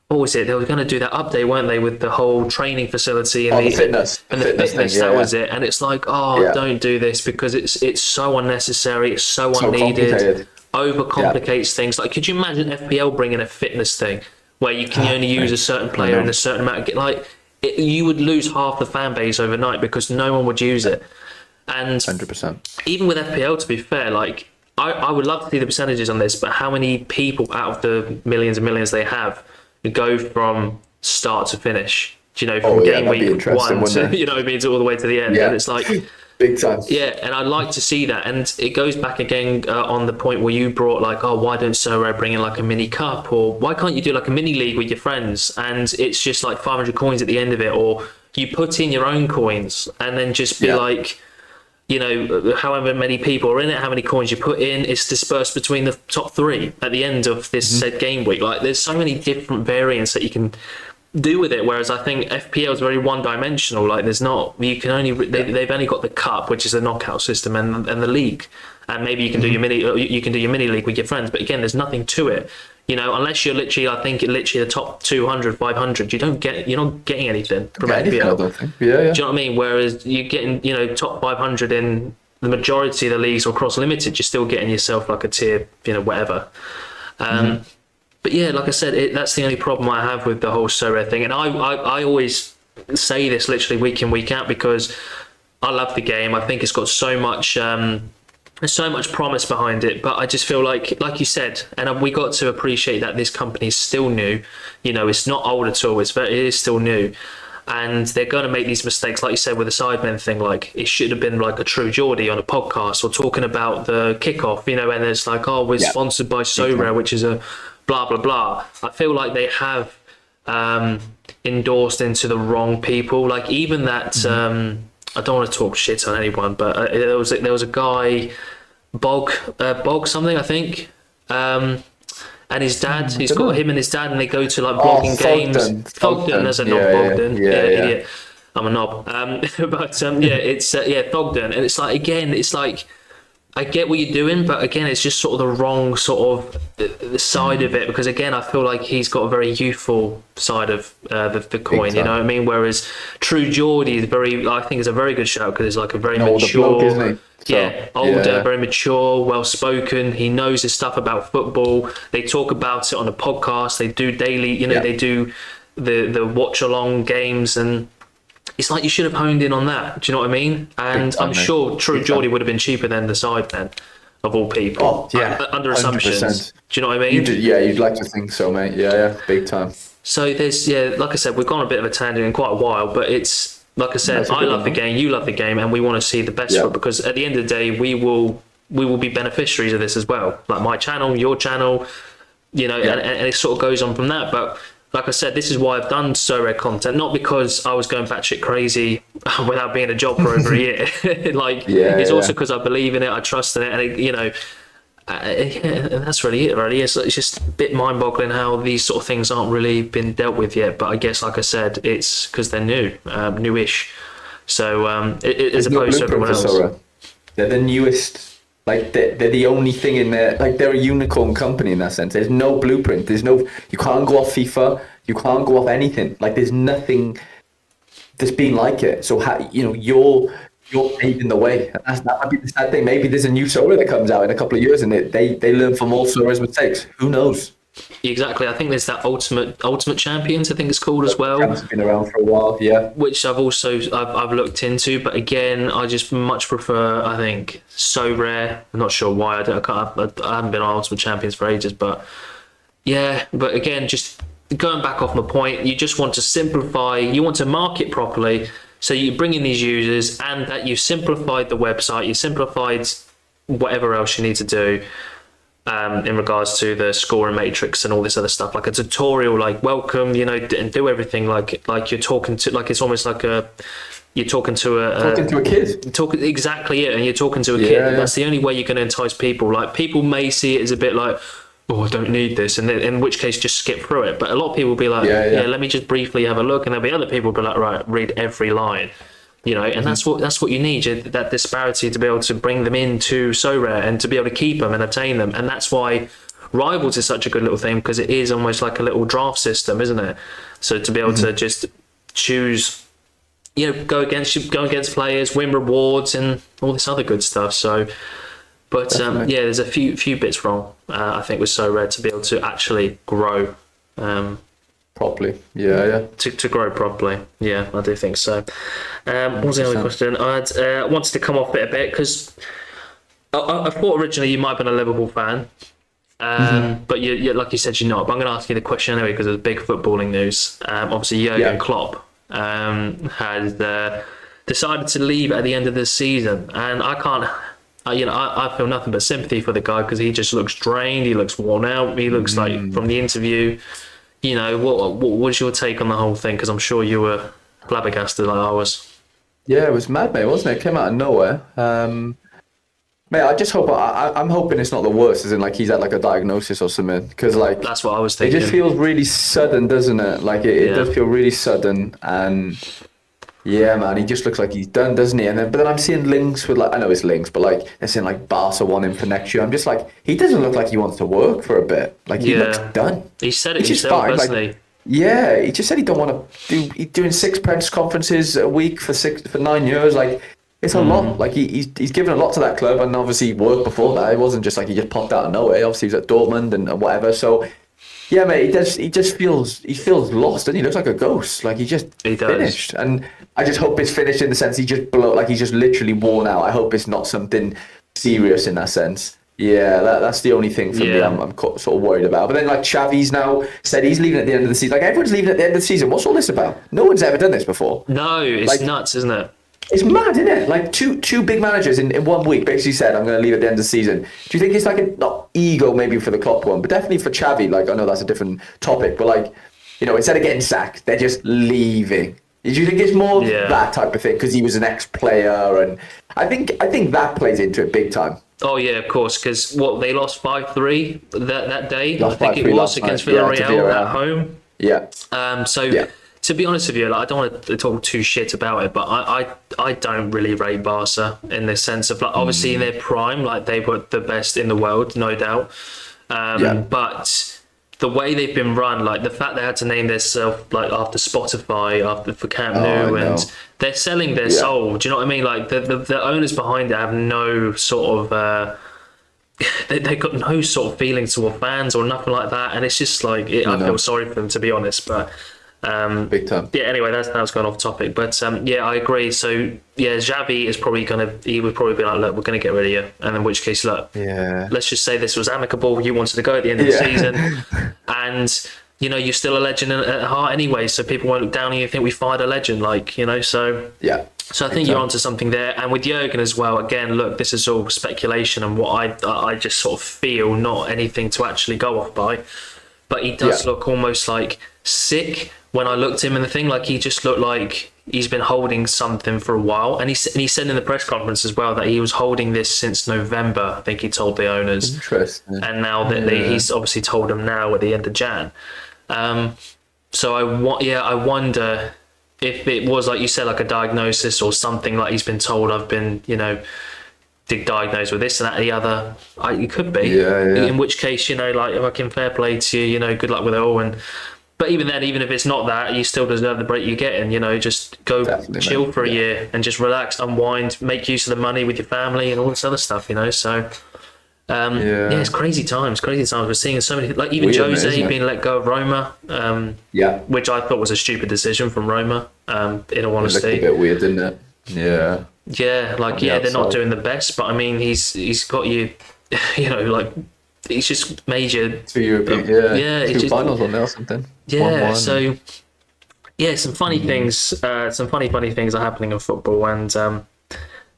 what was it? They were going to do that update, weren't they, with the whole training facility and the fitness thing, that was it. And it's like, don't do this because it's so unnecessary, it's so unneeded, overcomplicates things. Like, could you imagine FPL bringing a fitness thing where you can only use a certain player in a certain amount of you would lose half the fan base overnight because no one would use it. And 100%. Even with FPL, to be fair, like I would love to see the percentages on this, but how many people out of the millions and millions they have go from start to finish, from game week 1 to all the way to the end, and it's like big time. And I'd like to see that. And it goes back again on the point where you brought like, why don't Sorare bring in like a mini cup, or why can't you do like a mini league with your friends and it's just like 500 coins at the end of it, or you put in your own coins and then just be like, however many people are in it, how many coins you put in, it's dispersed between the top 3 at the end of this said game week. Like there's so many different variants that you can do with it, whereas I think FPL is very one-dimensional. Like there's not, you can only they've only got the cup, which is a knockout system, and the league, and maybe you can do your mini league with your friends, but again there's nothing to it. Unless you're literally, I think literally the top 200, 500, you're not getting anything from FPL. I don't think. Do you know what I mean? Whereas you're getting, top 500 in the majority of the leagues or cross limited, you're still getting yourself like a tier, whatever. But yeah, like I said, that's the only problem I have with the whole Sorare thing. And I always say this literally week in, week out, because I love the game. I think it's got so much there's so much promise behind it, but I just feel like you said, and we got to appreciate that this company is still new. It's not old at all. It is still new, and they're going to make these mistakes, like you said with the Sidemen thing. Like it should have been like a True Geordie on a podcast or talking about the kickoff, and it's like, we're sponsored by Sorare, which is a blah blah blah. I feel like they have endorsed into the wrong people. Like even that. I don't want to talk shit on anyone, but there was a guy, Bog something, I think, and his dad. He's got him and his dad, and they go to like blogging games. Thogden, there's a knob, Bogdan. Idiot. I'm a knob. It's Thogden, and it's like again, it's like I get what you're doing, but again, it's just sort of the wrong sort of the side of it, because again, I feel like he's got a very youthful side of the coin, you know what I mean? Whereas True Geordie is I think is a very good shout, because it's like a very mature, bloke, isn't he? Older, very mature, well-spoken. He knows his stuff about football. They talk about it on a podcast. They do daily, they do the watch-along games, and it's like you should have honed in on that. Do you know what I mean? And I'm sure True Geordie would have been cheaper than the Sidemen, of all people. Under assumptions. 100%. Do you know what I mean? You'd like to think so, mate. Yeah, big time. So there's, like I said, we've gone a bit of a tangent in quite a while, but it's like I said, That's a I good love one, the game, you love the game, and we want to see the best Yeah. for it, because at the end of the day, we will be beneficiaries of this as well. Like my channel, your channel, Yeah. and it sort of goes on from that. But like I said, this is why I've done Sorare content, not because I was going batshit crazy without being a job for over a year. Like, Yeah, it's also yeah. because I believe in it, I trust in it, and and that's really it. Really, it's just a bit mind-boggling how these sort of things aren't really been dealt with yet. But I guess, like I said, it's because they're newish. So as There's no opposed to blueprint everyone for else. Sora. They're the newest. Like they're the only thing in there. Like they're a unicorn company in that sense. There's no blueprint. There's no. You can't go off FIFA. You can't go off anything. Like there's nothing that's been like it. So you're paving the way. And that might be the sad thing. Maybe there's a new Sora that comes out in a couple of years, and they learn from all Sora's mistakes. Who knows? Exactly. I think there's that Ultimate Champions, I think it's called as well, Champs have been around for a while. Yeah. which I've looked into. But again, I just much prefer, I think, Sorare. I'm not sure why. I haven't been on Ultimate Champions for ages, but yeah. But again, just going back off my point, you just want to simplify. You want to market properly, so you bring in these users, and that you simplified the website. You simplified whatever else you need to do. In regards to the scoring matrix and all this other stuff, like a tutorial, like welcome, and do everything like you're talking to, like it's almost like you're talking to Talking to a kid. talking exactly it, and you're talking to a Yeah, kid. yeah. That's the only way you're going to entice people. Like people may see it as a bit like, oh, I don't need this, and then, in which case just skip through it. But a lot of people will be like, Yeah. let me just briefly have a look, and there'll be other people will be like, right, read every line. And that's what you need, that disparity to be able to bring them into Sorare and to be able to keep them and obtain them. And that's why Rivals is such a good little thing, because it is almost like a little draft system, isn't it? So to be able to just choose, go against players, win rewards, and all this other good stuff. So, but there's a few bits wrong, I think, with Sorare to be able to actually grow. Properly. Yeah. To grow properly. Yeah, I do think so. What was the other question? I wanted to come off it a bit because I thought originally you might have been a Liverpool fan. But you like you said, you're not. But I'm going to ask you the question anyway because there's big footballing news. Obviously, Jurgen Klopp has decided to leave at the end of the season. And I can't... I feel nothing but sympathy for the guy because he just looks drained. He looks worn out. He looks like, from the interview... what was your take on the whole thing? Because I'm sure you were flabbergasted like I was. Yeah, it was mad, mate, wasn't it? It came out of nowhere. Mate, I just hope I'm hoping it's not the worst, as in like he's had like a diagnosis or something. Because like That's what I was it thinking. just feels really sudden, doesn't it? Like it does feel really sudden, and yeah, man, he just looks like he's done, doesn't he? But then I'm seeing links with like, I know it's links, but like they're saying like Barca want him for next year. I'm just like, he doesn't look like he wants to work for a bit. Like he looks done. He said it Which is himself, fine, hasn't like, he? Yeah, he just said he don't want to do. He's doing 6 press conferences a week for 9 years. Like it's a lot. Like he's given a lot to that club, and obviously worked before that. It wasn't just like he just popped out of nowhere. Obviously he was at Dortmund and whatever. So yeah, mate, he just feels lost, and he looks like a ghost. Like he does. Finished. And I just hope it's finished in the sense he's just literally worn out. I hope it's not something serious in that sense. Yeah, that's the only thing for me I'm sort of worried about. But then like Xavi's now said he's leaving at the end of the season. Like everyone's leaving at the end of the season. What's all this about? No one's ever done this before. No, it's like, nuts, isn't it? It's mad, isn't it? Like two big managers in 1 week basically said, I'm going to leave at the end of the season. Do you think it's like not ego maybe for the Klopp one, but definitely for Xavi? Like I know that's a different topic, but like, instead of getting sacked, they're just leaving. Do you think it's more that type of thing because he was an ex-player, and I think that plays into it big time. Oh yeah, of course. Because they lost 5-3 that day. Lost I think it was against Villarreal at home. Yeah. To be honest with you, like, I don't want to talk too shit about it, but I don't really rate Barca in the sense of like obviously in their prime, like they were the best in the world, no doubt. But the way they've been run, like the fact they had to name themselves like after Spotify, for Camp Nou, and they're selling their soul. Do you know what I mean? Like the owners behind it have no sort of they've got no sort of feelings toward fans or nothing like that, and it's just like I feel sorry for them, to be honest. But big time. Yeah. Anyway, that's going off topic, but I agree. So yeah, Xavi is probably he would probably be like, look, we're gonna get rid of you, and in which case, look, let's just say this was amicable. You wanted to go at the end of the season, and you're still a legend at heart anyway. So people won't look down on you and think we fired a legend, so. Yeah. So I think you're onto something there, and with Jurgen as well. Again, look, this is all speculation and what I just sort of feel, not anything to actually go off by. But he does look almost like sick when I looked at him in the thing. Like he just looked like he's been holding something for a while, and he said in the press conference as well that he was holding this since November. I think he told the owners. Interesting. And now that he's obviously told them now at the end of Jan. So I wonder if it was, like you said, like a diagnosis or something, like he's been told, I've been, diagnosed with this and that and the other. It could be. Yeah. In which case, like, fucking fair play to you, good luck with it all. But even then, even if it's not that, you still deserve the break you're getting, just go chill for a year and just relax, unwind, make use of the money with your family and all this other stuff, so... it's crazy times. We're seeing so many, like even Weird, Jose being let go of Roma, which I thought was a stupid decision from Roma. In all honesty, it looked a bit weird, didn't it? Yeah. Yeah, they're not doing the best, but I mean, he's got you, like he's just made you 2 European, two finals on there or something. Yeah, 1-1. so some funny things, some funny things are happening in football, and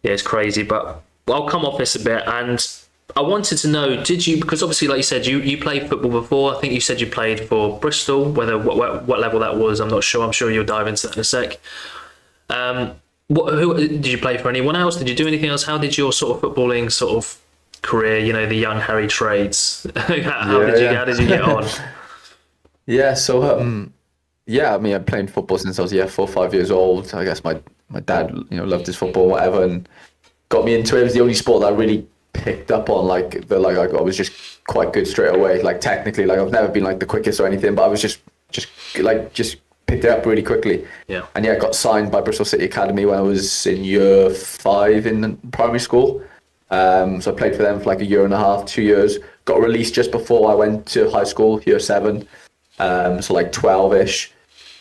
it's crazy. But I'll come off this a bit and. I wanted to know, did you, because obviously, like you said, you played football before. I think you said you played for Bristol, what level that was, I'm not sure. I'm sure you'll dive into that in a sec. Who did you play for? Anyone else? Did you do anything else? How did your sort of footballing sort of career, the young HarryTrades, how did you get on? So I mean, I've played football since I was 4 or 5 years old. I guess my dad, loved his football, whatever, and got me into it. It was the only sport that I really picked up on, I was just quite good straight away. Like technically, like I've never been like the quickest or anything, but I was just picked it up really quickly. Yeah. And I got signed by Bristol City Academy when I was in year 5 in primary school. So I played for them for like a year and a half, 2 years. Got released just before I went to high school, year 7. So like 12-ish.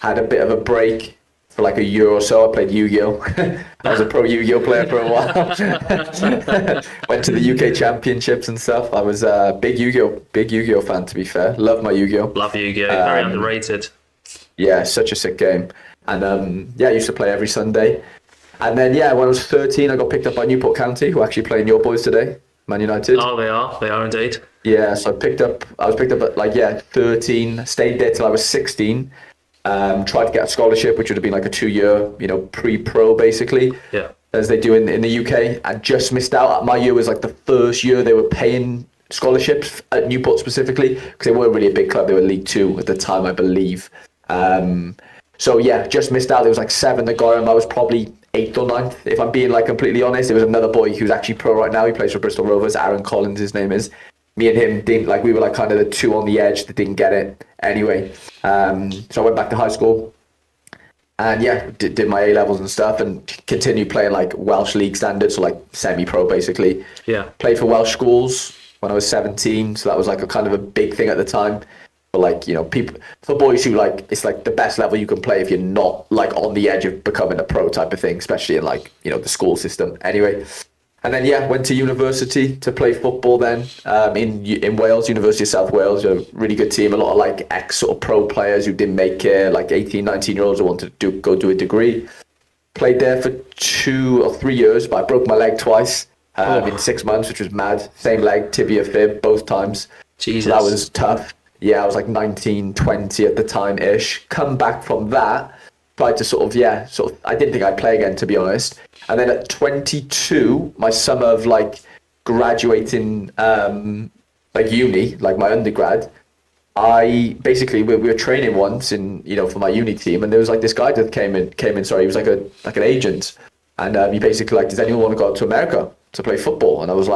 Had a bit of a break for like a year or so. I played Yu-Gi-Oh! I was a pro Yu-Gi-Oh! Player for a while. Went to the UK Championships and stuff. I was a big Yu-Gi-Oh! Fan, to be fair. Love my Yu-Gi-Oh! Love Yu-Gi-Oh! Very underrated. Yeah, such a sick game. And I used to play every Sunday. And then when I was 13, I got picked up by Newport County, who are actually playing your boys today, Man United. Oh, they are indeed. Yeah, so I was picked up at 13, stayed there till I was 16. Tried to get a scholarship, which would have been like a 2-year, pre-pro basically, as they do in the UK. I just missed out. My year was like the first year they were paying scholarships at Newport specifically, because they weren't really a big club. They were League 2 at the time, I believe. Just missed out. There was like 7 that got him. I was probably 8th or 9th, if I'm being like completely honest. There was another boy who's actually pro right now. He plays for Bristol Rovers. Aaron Collins, his name is. Me and him didn't, we were like kind of the 2 on the edge that didn't get it anyway. So I went back to high school and did my A-levels and stuff, and continued playing like Welsh league standards, so like semi-pro basically. Played for Welsh schools when I was 17, so that was like a kind of a big thing at the time. But people, for boys who it's like the best level you can play if you're not like on the edge of becoming a pro type of thing, especially in the school system anyway. And then went to university to play football then, in Wales, University of South Wales. A really good team, a lot of ex sort of pro players who didn't make it, 18, 19-year-olds who wanted to go do a degree. Played there for 2 or 3 years, but I broke my leg twice in 6 months, which was mad. Same leg, tibia, fib, both times. Jesus. So that was tough. I was 19, 20 at the time-ish. Come back from that, tried to I didn't think I'd play again, to be honest. And then at 22, my summer of graduating uni, my undergrad, we were training once in for my uni team, and there was this guy that came in. Sorry, he was an agent, and he basically does anyone want to go out to America to play football? And I was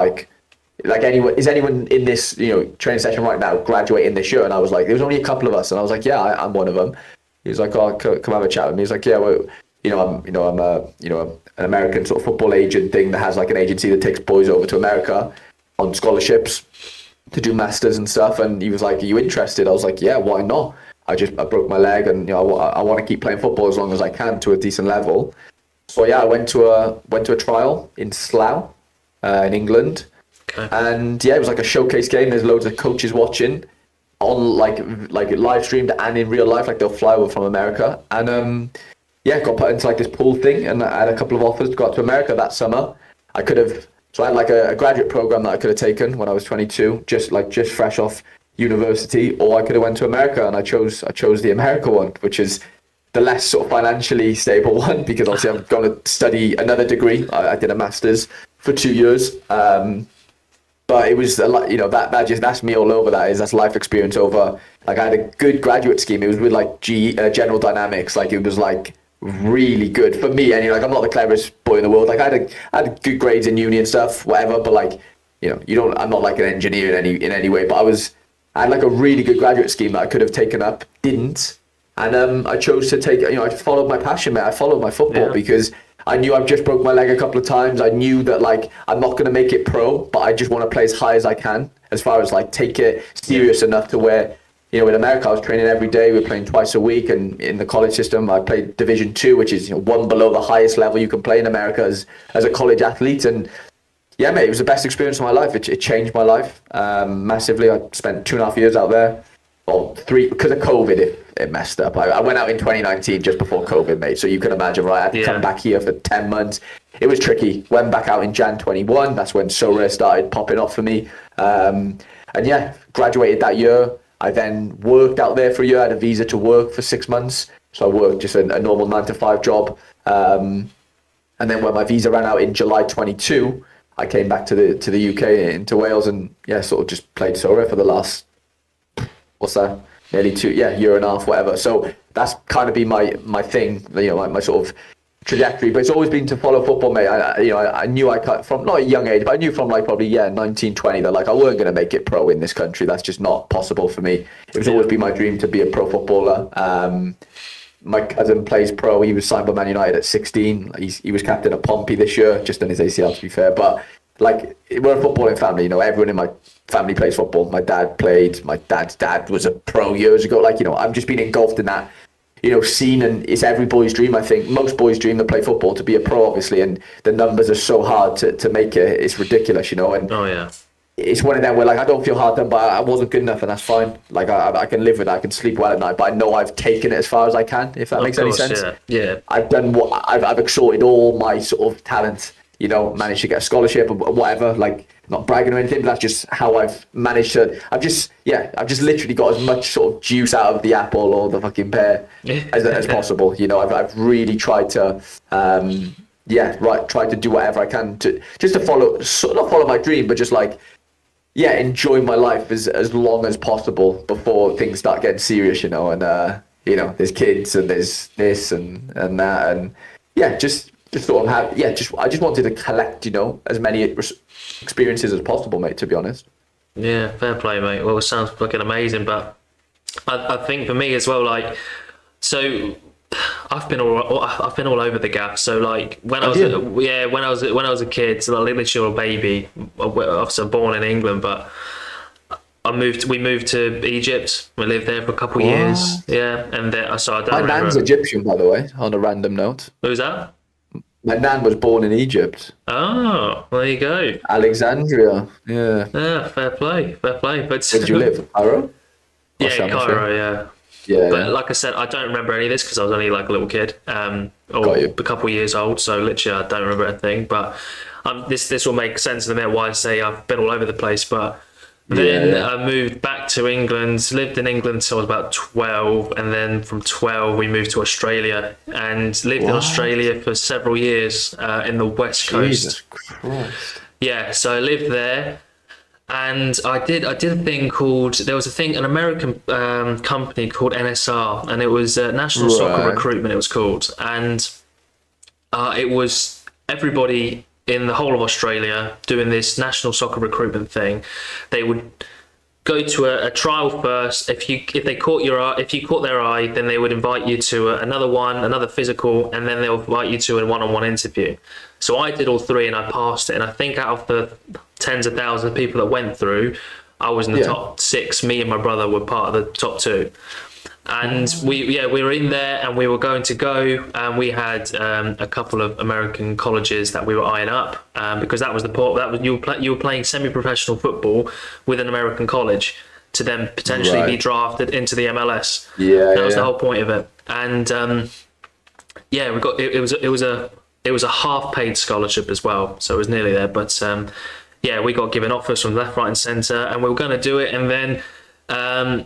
is anyone in this training session right now graduating this year? And I was there was only a couple of us, and I was I'm one of them. He was oh, come have a chat with me. He's well, I'm an American sort of football agent thing that has an agency that takes boys over to America on scholarships to do masters and stuff. And he was are you interested? I was why not? I broke my leg, and I want to keep playing football as long as I can to a decent level. So I went to a trial in Slough, in England. Okay. And it was a showcase game. There's loads of coaches watching. on like live streamed and in real life. Like they'll fly over from America, and got put into like this pool thing, and I had a couple of offers to go out to America that summer. I could have, so I had like a graduate program that I could have taken when I was 22, just fresh off university, or I could have went to America, and I chose the America one, which is the less sort of financially stable one, because obviously I'm going to study another degree. I did a master's for 2 years. But it was a lot, that's me all over. That's life experience over. Like I had a good graduate scheme. It was with like General Dynamics. Like it was like really good for me. And like I'm not the cleverest boy in the world. Like I had good grades in uni and stuff, whatever. But like I'm not like an engineer in any way. But I had like a really good graduate scheme that I could have taken up, didn't. And I chose to take. I followed my passion, mate. I followed my football because I knew I've just broke my leg a couple of times. I knew that like I'm not going to make it pro, but I just want to play as high as I can, as far as like take it serious enough to where, in America I was training every day. We were playing twice a week, and in the college system I played Division 2, which is one below the highest level you can play in America as a college athlete. And yeah, mate, it was the best experience of my life. It changed my life massively. I spent 2.5 years out there. Well, 3, because of COVID, it messed up. I went out in 2019 just before COVID, mate. So you can imagine, right? I had to come back here for 10 months. It was tricky. Went back out in Jan 21. That's when Sorare started popping off for me. And yeah, graduated that year. I then worked out there for a year. I had a visa to work for 6 months. So I worked just a normal 9-to-5 job. And then when my visa ran out in July 22, I came back to the UK, into Wales, and sort of just played Sorare for the last, what's that? Nearly 2, year and a half, whatever. So that's kind of been my thing, my sort of trajectory. But it's always been to follow football, mate. I knew I cut from not a young age, but I knew from like probably 19, 20 that like I weren't going to make it pro in this country. That's just not possible for me. It was always been my dream to be a pro footballer. My cousin plays pro. He was signed by Man United at 16. He was captain of Pompey this year, just done his ACL to be fair. But like we're a footballing family, everyone in my family plays football. My dad played. My dad's dad was a pro years ago. Like I've just been engulfed in that scene, and it's every boy's dream. I think most boys' dream that play football to be a pro, obviously, and the numbers are so hard to make it. It's ridiculous, And oh yeah, it's one of them where like I don't feel hard done, but I wasn't good enough, and that's fine. Like I can live with that. I can sleep well at night, but I know I've taken it as far as I can. If that makes any sense. Yeah. I've done what I've extorted all my sort of talent. Managed to get a scholarship or whatever. Like not bragging or anything, but that's just how I've managed to. I've just literally got as much sort of juice out of the apple or the fucking pear as possible. I've really tried to. Try to do whatever I can to follow, not follow my dream, but just like, enjoy my life as long as possible before things start getting serious, and there's kids and there's this and that, and just sort of have, I just wanted to collect, as many experiences as possible, mate, to be honest. Yeah, fair play, mate. Well, it sounds fucking amazing, but I think for me as well, like, so I've been all over the gap. So like when I was a kid, so like literally a baby, obviously born in England, but we moved to Egypt. We lived there for a couple of years. Yeah, and then so I don't remember. My nan's Egyptian, by the way. On a random note. Who's that? My nan was born in Egypt. Oh, there you go. Alexandria. Yeah. Yeah, fair play. But where did you live? Cairo? Yeah, Cairo. Yeah. Yeah. But like I said, I don't remember any of this because I was only like a little kid, or a couple of years old. So literally, I don't remember a thing. But this will make sense in a minute why I say I've been all over the place. But then I moved back to England, lived in England until I was about 12, and then from 12 we moved to Australia and lived in Australia for several years in the West Coast. Jesus Christ. Yeah, so I lived there, and I did a thing called, there was an American company called NSR, and it was National Soccer Recruitment, it was called, and it was everybody in the whole of Australia doing this national soccer recruitment thing. They would go to a trial first. If you caught their eye, then they would invite you to another physical, and then they'll invite you to a one-on-one interview. So I did all three and I passed it. And I think out of the tens of thousands of people that went through, I was in the top 6. Me and my brother were part of the top 2. And we were in there and we were going to go, and we had a couple of American colleges that we were eyeing up, because that was you were playing semi-professional football with an American college. to then potentially be Right. drafted into the MLS. Yeah, That was the yeah. whole point of it. And yeah, we got it was a half paid scholarship as well, so it was nearly there. But yeah, we got given offers from left, right, and centre, and we were going to do it, and then.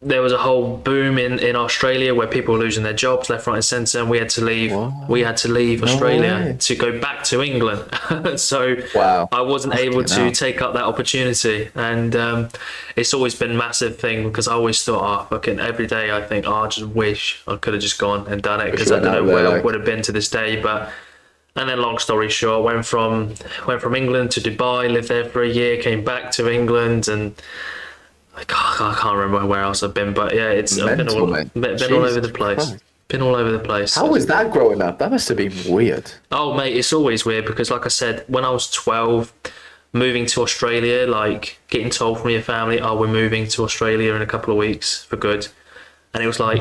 There was a whole boom in Australia where people were losing their jobs left, right, and centre, and we had to leave. What? We had to leave Australia way. to go back to England. So Wow. I wasn't able Fucking to hell. take up that opportunity, and it's always been a massive thing because I always thought, fucking every day I think, I just wish I could have just gone and done it because I went don't know out there, where I like- would have been to this day, but. And then, long story short, went from England to Dubai, lived there for a year, came back to England, and I can't remember where else I've been, but yeah, I've been Mental, all mate. been all Jesus over the place. Christ. Been all over the place. How was that growing up? That must have been weird. Oh, mate, it's always weird because, like I said, when I was 12, moving to Australia, like getting told from your family, "Oh, we're moving to Australia in a couple of weeks for good," and it was like.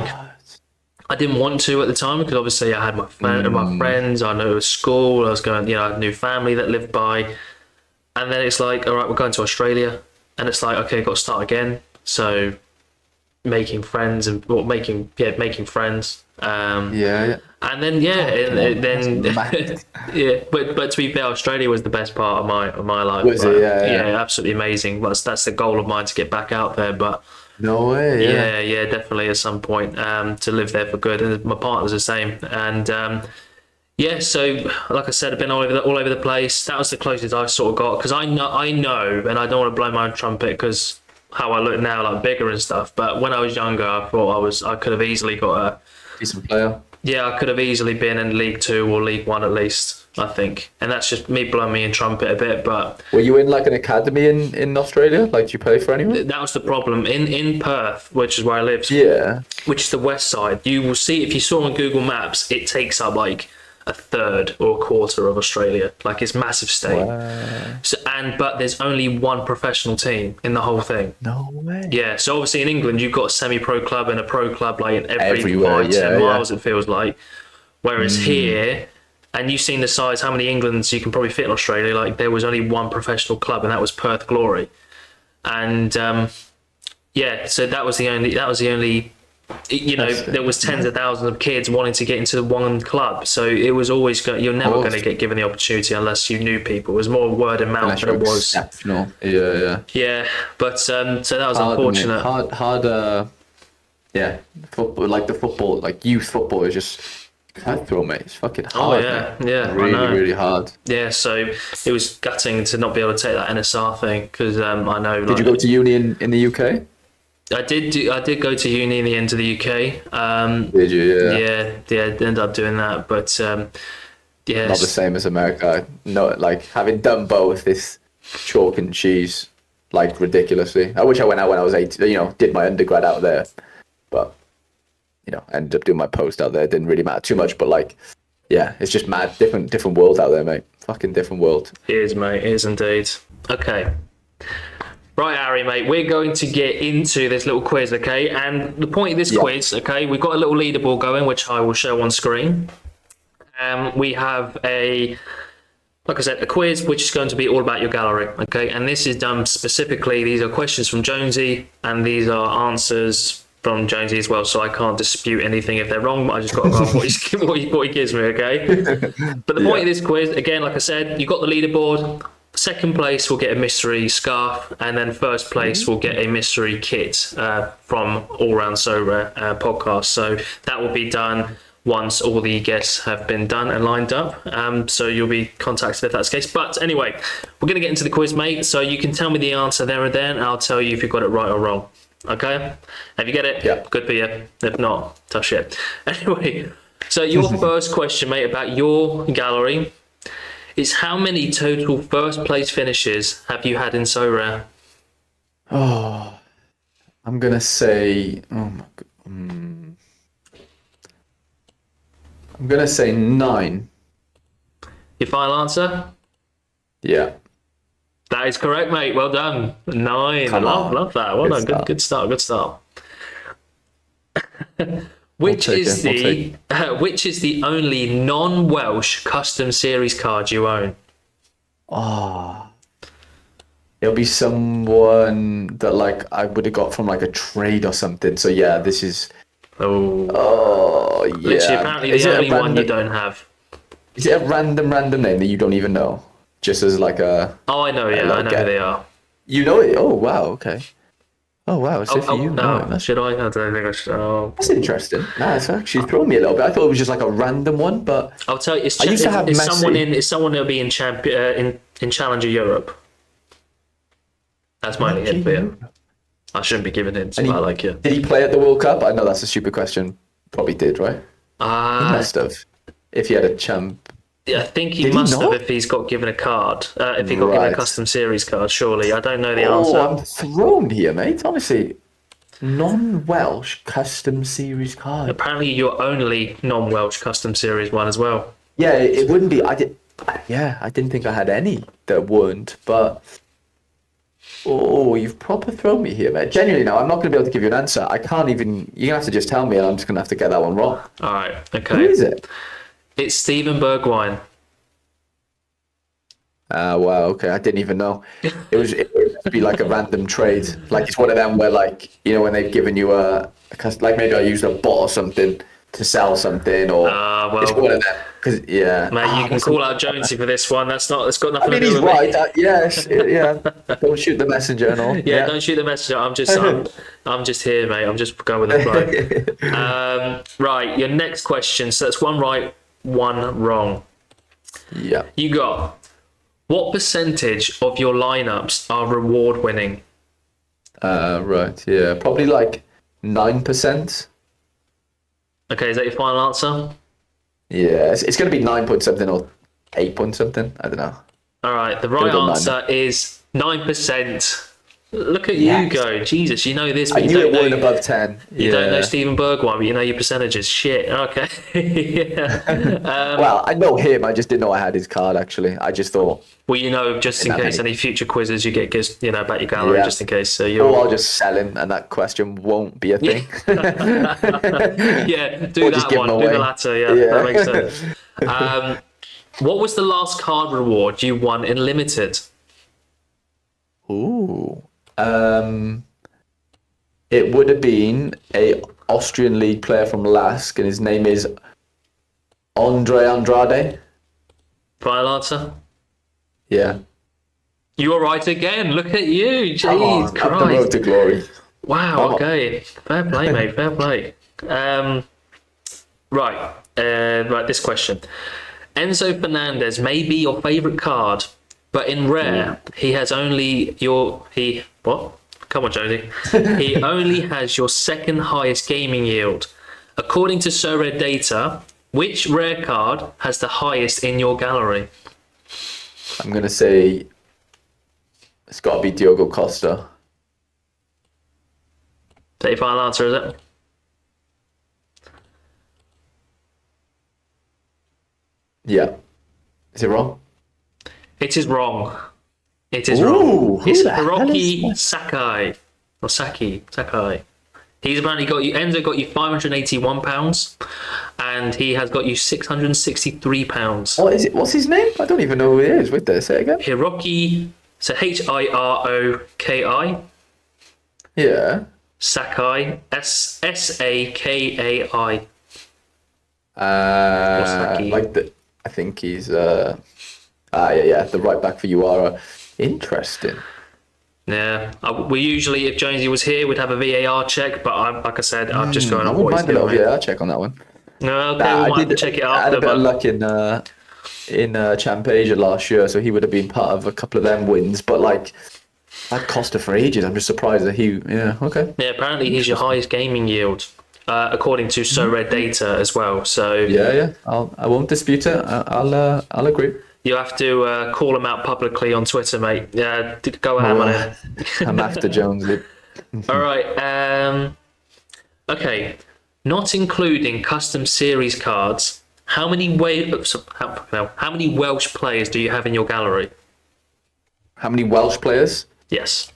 I didn't want to at the time because obviously I had my friends, I knew it was school, I was going, I had a new family that lived by, and then it's like, all right, we're going to Australia, and it's like, okay, got to start again. So making friends making friends, Yeah. and then then that's mad. yeah, but to be fair, Australia was the best part of my life. Was it? right? Yeah. Absolutely amazing. That's the goal of mine to get back out there, but. No way. Yeah. Yeah, definitely at some point to live there for good. And my partner's the same. And yeah, so like I said, I've been all over the place. That was the closest I sort of got because I know, and I don't want to blow my own trumpet because how I look now, like bigger and stuff. But when I was younger, I thought I could have easily got Decent player. I could have easily been in League Two or League One at least. I think, and that's just me blowing me in trumpet a bit, but. Were you in like an academy in Australia? Like, did you play for anyone? That was the problem in Perth, which is where I live. Yeah. Which is the west side. You will see if you saw on Google Maps, it takes up like a third or a quarter of Australia. Like it's massive state. Wow. So, but there's only one professional team in the whole thing. No way. Yeah. So obviously in England you've got a semi-pro club and a pro club like in every Everywhere, 5-10 yeah, miles it feels like. Whereas here. And you've seen the size, how many Englands you can probably fit in Australia. Like there was only one professional club, and that was Perth Glory. And yeah, so that was the only. There was tens of thousands of kids wanting to get into one club. So it was always you're never going to get given the opportunity unless you knew people. It was more word of mouth than it was. Exceptional. Yeah. Yeah, but so that was Hard, unfortunate. Hard. Yeah. Football, like the football, like youth football is just cutthroat, mate. It's fucking hard. Yeah, Really, I know. really hard. Yeah, so it was gutting to not be able to take that NSR thing because I know. Did you go to uni in the UK? I did go to uni in the end of the UK. Did you? Yeah, ended up doing that, but yeah, Not the same as America. No, like having done both, it's chalk and cheese, like ridiculously. I wish I went out when I was 18. Did my undergrad out there, but ended up doing my post out there. It didn't really matter too much, but like, yeah, it's just mad. Different world out there, mate. Fucking different world. It is, mate. It is indeed. Okay. Right, Harry, mate, we're going to get into this little quiz, okay? And the point of this quiz, okay, we've got a little leaderboard going, which I will show on screen. We have like I said, a quiz, which is going to be all about your gallery, okay? And this is done specifically, these are questions from Jonesy, and these are answers from Jonesy as well, so I can't dispute anything if they're wrong, but I just got to go off what he gives me, okay? But the point of this quiz, again, like I said, you've got the leaderboard. Second place will get a mystery scarf, and then first place will get a mystery kit from All Round Sorare podcast. So that will be done once all the guests have been done and lined up. So you'll be contacted if that's the case. But anyway, we're going to get into the quiz, mate. So you can tell me the answer there and then, and I'll tell you if you got it right or wrong. Okay? If you get it, Yeah. good for you. If not, tough shit. Anyway, so your first question, mate, about your gallery is how many total first place finishes have you had in Sorare? Oh, I'm gonna say. Oh my god. I'm gonna say 9. Your final answer? Yeah. That is correct, mate. Well done. 9. Come on. Love that. Well done. Good start. Good start. Which is the only non-Welsh custom series card you own? Oh. it'll be someone that like I would have got from like a trade or something. So yeah, this is. Oh, Oh literally, yeah. apparently Is the it a only one you random? don't have. Is it a random name that you don't even know? Just as like Oh, I know. a Yeah, I little know who get. they are. You know it? Oh wow. Okay. Oh wow. As if you know it. No. Should I? I don't think I should. Oh. That's interesting. Nah, it's actually thrown me a little bit. I thought it was just like a random one, but I'll tell you. I used to have It's someone Messi. in. It's someone that'll be in in Challenger Europe. That's my only hint for you. I shouldn't be giving hints, And but I like it. did he play at the World Cup? I know that's a stupid question. Probably did, right? He must have. If he had a champ. Yeah, I think he Did he must have not? if he's got given a card. If he got given a Right. custom series card, surely. I don't know the Oh, answer. I'm thrown here, mate. Honestly, non-Welsh custom series card. Apparently, your only non-Welsh custom series one as well. Yeah, it wouldn't be. I did. Yeah, I didn't think I had any that weren't. But oh, you've proper thrown me here, mate. Genuinely, now I'm not going to be able to give you an answer. I can't even. You're gonna have to just tell me, and I'm just gonna have to get that one wrong. All right, Who okay. is it? It's Steven Bergwijn. Wow, okay. I didn't even know. It would be like a random trade. Like it's one of them where like, when they've given you like maybe I used a bot or something to sell something or Well, it's one of them. Cause yeah. Mate, you can call out Jonesy for this one. It's got nothing I mean, to do he's with right. me. Yes, yeah. Don't shoot the messenger and all. Yeah, don't shoot the messenger. I'm just here, mate. I'm just going with the flow. Right, your next question. So that's one right, one wrong. Yeah. You got, what percentage of your lineups are reward winning? Right. Yeah. Probably like 9%. Okay, is that your final answer? Yeah. It's going to be 9 point something or 8 point something. I don't know. All right, the right go answer is 9%. Look at Yes. you go. Jesus, you know this, I but you knew don't it know. weren't above 10. You don't know Steven Bergwijn, but you know your percentages. Shit. Okay. Yeah. Well, I know him. I just didn't know I had his card, actually. I just thought, Well, you know, just in that case many. any future quizzes you get, about your gallery, Yeah. just in case. So or you're. I'll just sell him and that question won't be a thing. Yeah, do Or just that give one. them Do the away. latter. Yeah, Yeah. that makes sense. What was the last card reward you won in limited? Ooh. It would have been a Austrian league player from Lask, and his name is Andre Andrade. Final answer. Yeah. You were right again. Look at you. Jeez, Come on, up the road Christ. to glory. Wow. Come on. Okay. Fair play, mate. Fair play. Right. Right. This question. Enzo Fernandez may be your favorite card, but in rare, he has only what? Come on, Jonesy. He only has your second highest gaming yield. According to Sorare data, which rare card has the highest in your gallery? I'm going to say it's got to be Diogo Costa. Is that your final answer, is it? Yeah. Is it wrong? It is wrong. It is Ooh, wrong. who It's the hell is Hiroki that? Sakai. Or Sakai. He's apparently got you. Enzo got you £581, and he has got you £663. What is it? What's his name? I don't even know who it is. Wait there, say it again. Hiroki, so Hiroki Yeah. Sakai, Sakai. Saki? I think he's yeah, the right back for Uara. Interesting. Yeah, we usually, if Jonesy was here, we'd have a VAR check, but like I said, I'm just going I on wouldn't what he's mind a little doing. VAR check on that one. No, okay, we might have to check it I had after. a bit of But luck in Champasia last year, so he would have been part of a couple of them wins. But like that Costa for ages, I'm just surprised that he. Yeah, okay. yeah, apparently he's your highest gaming yield, according to Sorare data as well. So Yeah. I won't dispute it. I'll agree. you have to call him out publicly on Twitter, mate. Yeah, go ham on it. I'm after Jones. All right. Okay. Not including custom series cards, how many how many Welsh players do you have in your gallery? How many Welsh players? Yes.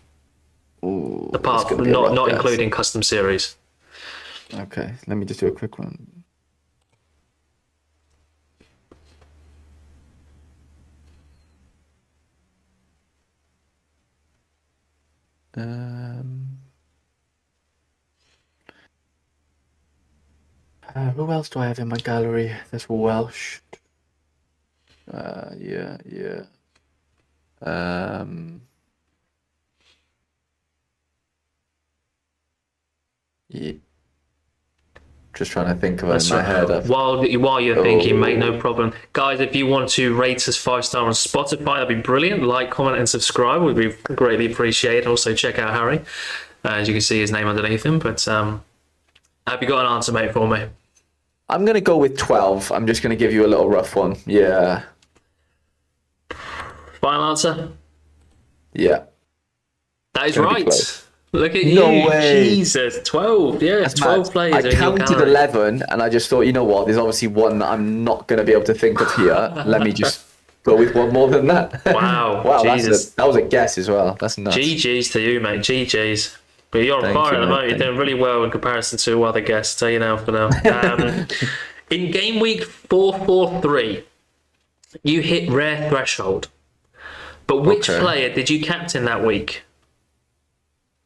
Ooh, Apart that's gonna from be a rough not guess. including custom series. Okay, let me just do a quick one. Who else do I have in my gallery that's Welsh? Yeah. Yeah. Just trying to think of it in my head. While you're thinking, mate, no problem. Guys, if you want to rate us 5-star on Spotify, that'd be brilliant. Like, comment, and subscribe would be greatly appreciated. Also, check out Harry. As you can see his name underneath him. But have you got an answer, mate, for me? I'm going to go with 12. I'm just going to give you a little rough one. Yeah. Final answer? Yeah. That is right. Look at No you. way. Jesus. 12. Yeah, That's 12 mad. players I in your counted gallery. 11 and I just thought, you know what? There's obviously one that I'm not going to be able to think of here. Let me just go with one more than that. Wow. Wow, Jesus. that was a guess as well. That's nuts. GG's to you, mate. GG's. But you're on Thank fire you, at the mate. moment. You're doing really well in comparison to other guests. Tell you now for now. In game week 443, you hit rare threshold. But which Okay. player did you captain that week?